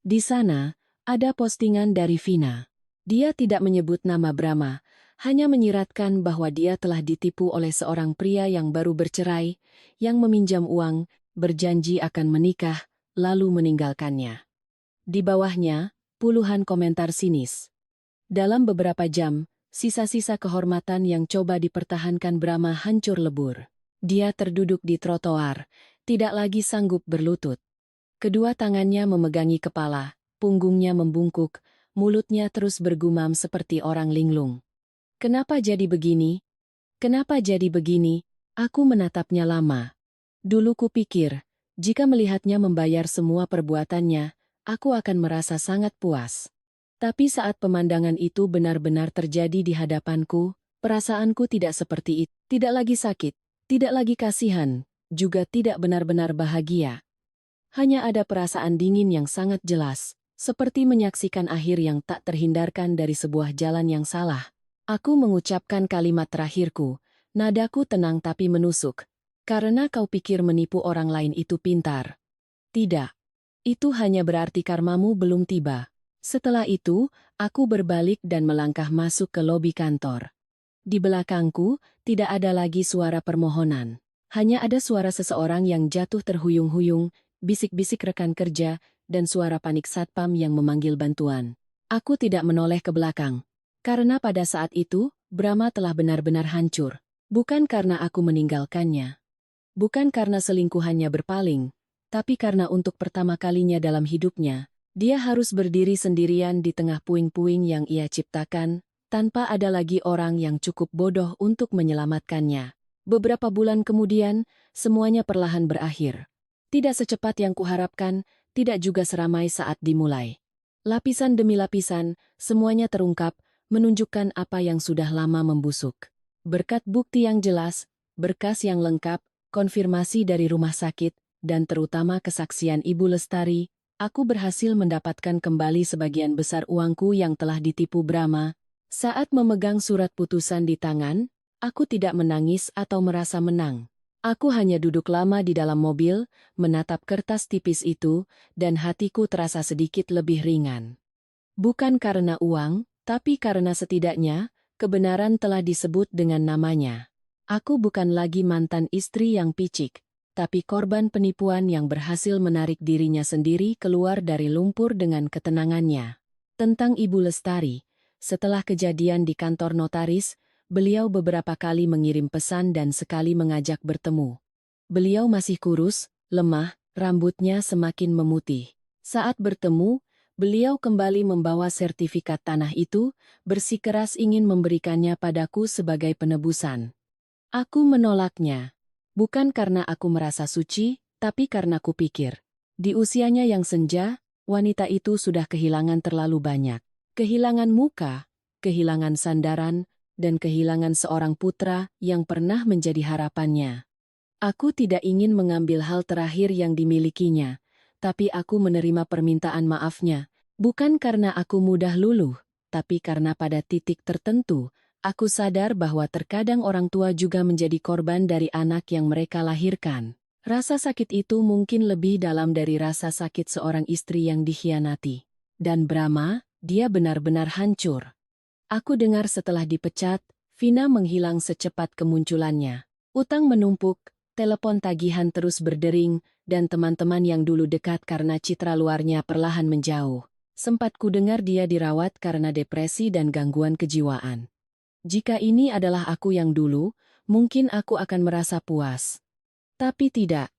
Di sana, ada postingan dari Vina. Dia tidak menyebut nama Brahma, hanya menyiratkan bahwa dia telah ditipu oleh seorang pria yang baru bercerai, yang meminjam uang, berjanji akan menikah, lalu meninggalkannya. Di bawahnya, puluhan komentar sinis. Dalam beberapa jam, sisa-sisa kehormatan yang coba dipertahankan Brahma hancur lebur. Dia terduduk di trotoar, tidak lagi sanggup berlutut. Kedua tangannya memegangi kepala, punggungnya membungkuk, mulutnya terus bergumam seperti orang linglung. Kenapa jadi begini? Kenapa jadi begini? Aku menatapnya lama. Dulu kupikir, jika melihatnya membayar semua perbuatannya, aku akan merasa sangat puas. Tapi saat pemandangan itu benar-benar terjadi di hadapanku, perasaanku tidak seperti itu. Tidak lagi sakit, tidak lagi kasihan, juga tidak benar-benar bahagia. Hanya ada perasaan dingin yang sangat jelas, seperti menyaksikan akhir yang tak terhindarkan dari sebuah jalan yang salah. Aku mengucapkan kalimat terakhirku, nadaku tenang tapi menusuk. Karena kau pikir menipu orang lain itu pintar. Tidak. Itu hanya berarti karmamu belum tiba. Setelah itu, aku berbalik dan melangkah masuk ke lobi kantor. Di belakangku, tidak ada lagi suara permohonan. Hanya ada suara seseorang yang jatuh terhuyung-huyung, bisik-bisik rekan kerja, dan suara panik satpam yang memanggil bantuan. Aku tidak menoleh ke belakang. Karena pada saat itu, Brahma telah benar-benar hancur. Bukan karena aku meninggalkannya. Bukan karena selingkuhannya berpaling, tapi karena untuk pertama kalinya dalam hidupnya, dia harus berdiri sendirian di tengah puing-puing yang ia ciptakan, tanpa ada lagi orang yang cukup bodoh untuk menyelamatkannya. Beberapa bulan kemudian, semuanya perlahan berakhir. Tidak secepat yang kuharapkan, tidak juga seramai saat dimulai. Lapisan demi lapisan, semuanya terungkap, menunjukkan apa yang sudah lama membusuk. Berkat bukti yang jelas, berkas yang lengkap, konfirmasi dari rumah sakit, dan terutama kesaksian Ibu Lestari, aku berhasil mendapatkan kembali sebagian besar uangku yang telah ditipu Brahma. Saat memegang surat putusan di tangan, aku tidak menangis atau merasa menang. Aku hanya duduk lama di dalam mobil, menatap kertas tipis itu, dan hatiku terasa sedikit lebih ringan. Bukan karena uang, tapi karena setidaknya, kebenaran telah disebut dengan namanya. Aku bukan lagi mantan istri yang picik, tapi korban penipuan yang berhasil menarik dirinya sendiri keluar dari lumpur dengan ketenangannya. Tentang Ibu Lestari, setelah kejadian di kantor notaris, beliau beberapa kali mengirim pesan dan sekali mengajak bertemu. Beliau masih kurus, lemah, rambutnya semakin memutih. Saat bertemu, beliau kembali membawa sertifikat tanah itu, bersikeras ingin memberikannya padaku sebagai penebusan. Aku menolaknya. Bukan karena aku merasa suci, tapi karena kupikir. Di usianya yang senja, wanita itu sudah kehilangan terlalu banyak. Kehilangan muka, kehilangan sandaran, dan kehilangan seorang putra yang pernah menjadi harapannya. Aku tidak ingin mengambil hal terakhir yang dimilikinya, tapi aku menerima permintaan maafnya, bukan karena aku mudah luluh, tapi karena pada titik tertentu, aku sadar bahwa terkadang orang tua juga menjadi korban dari anak yang mereka lahirkan. Rasa sakit itu mungkin lebih dalam dari rasa sakit seorang istri yang dikhianati. Dan Brahma, dia benar-benar hancur. Aku dengar setelah dipecat, Vina menghilang secepat kemunculannya. Utang menumpuk, telepon tagihan terus berdering, dan teman-teman yang dulu dekat karena citra luarnya perlahan menjauh. Sempat ku dengar dia dirawat karena depresi dan gangguan kejiwaan. Jika ini adalah aku yang dulu, mungkin aku akan merasa puas. Tapi tidak.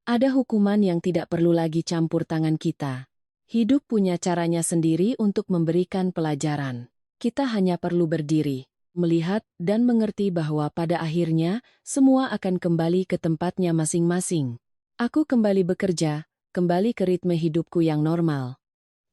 Ada hukuman yang tidak perlu lagi campur tangan kita. Hidup punya caranya sendiri untuk memberikan pelajaran. Kita hanya perlu berdiri, melihat, dan mengerti bahwa pada akhirnya, semua akan kembali ke tempatnya masing-masing. Aku kembali bekerja, kembali ke ritme hidupku yang normal.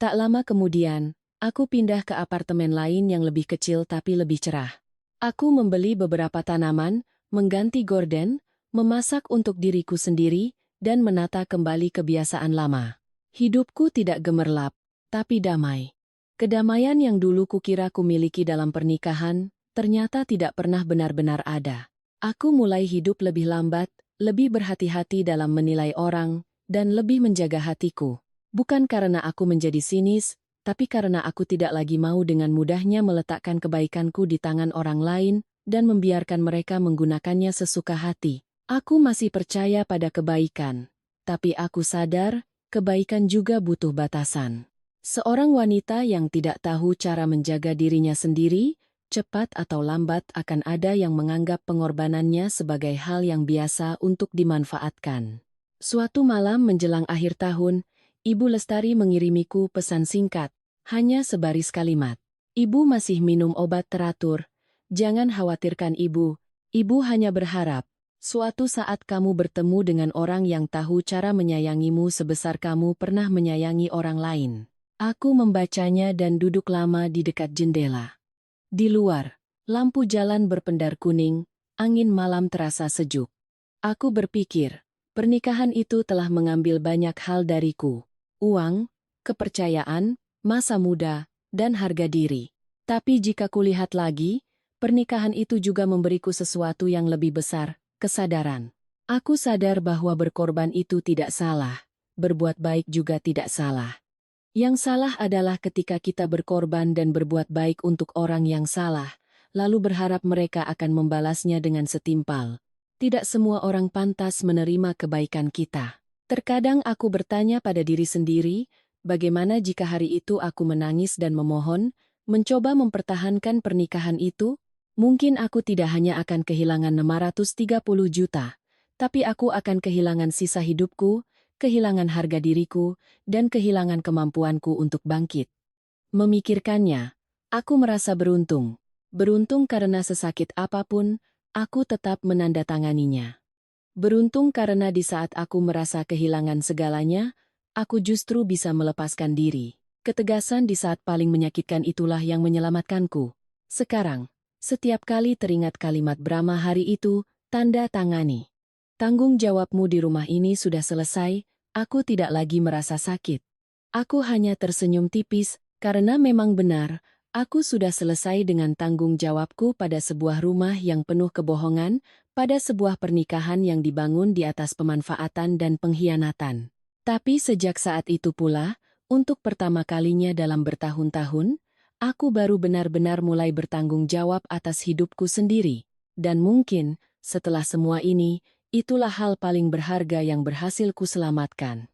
Tak lama kemudian, aku pindah ke apartemen lain yang lebih kecil tapi lebih cerah. Aku membeli beberapa tanaman, mengganti gorden, memasak untuk diriku sendiri, dan menata kembali kebiasaan lama. Hidupku tidak gemerlap, tapi damai. Kedamaian yang dulu kukira kumiliki dalam pernikahan, ternyata tidak pernah benar-benar ada. Aku mulai hidup lebih lambat, lebih berhati-hati dalam menilai orang, dan lebih menjaga hatiku. Bukan karena aku menjadi sinis, tapi karena aku tidak lagi mau dengan mudahnya meletakkan kebaikanku di tangan orang lain, dan membiarkan mereka menggunakannya sesuka hati. Aku masih percaya pada kebaikan. Tapi aku sadar, kebaikan juga butuh batasan. Seorang wanita yang tidak tahu cara menjaga dirinya sendiri, cepat atau lambat akan ada yang menganggap pengorbanannya sebagai hal yang biasa untuk dimanfaatkan. Suatu malam menjelang akhir tahun, Ibu Lestari mengirimiku pesan singkat, hanya sebaris kalimat. Ibu masih minum obat teratur. Jangan khawatirkan ibu hanya berharap, suatu saat kamu bertemu dengan orang yang tahu cara menyayangimu sebesar kamu pernah menyayangi orang lain. Aku membacanya dan duduk lama di dekat jendela. Di luar, lampu jalan berpendar kuning, angin malam terasa sejuk. Aku berpikir, pernikahan itu telah mengambil banyak hal dariku. Uang, kepercayaan, masa muda, dan harga diri. Tapi jika kulihat lagi, pernikahan itu juga memberiku sesuatu yang lebih besar, kesadaran. Aku sadar bahwa berkorban itu tidak salah, berbuat baik juga tidak salah. Yang salah adalah ketika kita berkorban dan berbuat baik untuk orang yang salah, lalu berharap mereka akan membalasnya dengan setimpal. Tidak semua orang pantas menerima kebaikan kita. Terkadang aku bertanya pada diri sendiri, bagaimana jika hari itu aku menangis dan memohon, mencoba mempertahankan pernikahan itu? Mungkin aku tidak hanya akan kehilangan 630 juta, tapi aku akan kehilangan sisa hidupku, kehilangan harga diriku, dan kehilangan kemampuanku untuk bangkit. Memikirkannya, aku merasa beruntung. Beruntung karena sesakit apapun, aku tetap menandatanganinya. Beruntung karena di saat aku merasa kehilangan segalanya, aku justru bisa melepaskan diri. Ketegasan di saat paling menyakitkan itulah yang menyelamatkanku. Sekarang, setiap kali teringat kalimat Brahma hari itu, tanda tangani. Tanggung jawabmu di rumah ini sudah selesai, aku tidak lagi merasa sakit. Aku hanya tersenyum tipis, karena memang benar, aku sudah selesai dengan tanggung jawabku pada sebuah rumah yang penuh kebohongan, pada sebuah pernikahan yang dibangun di atas pemanfaatan dan pengkhianatan. Tapi sejak saat itu pula, untuk pertama kalinya dalam bertahun-tahun, aku baru benar-benar mulai bertanggung jawab atas hidupku sendiri. Dan mungkin, setelah semua ini, itulah hal paling berharga yang berhasil kuselamatkan.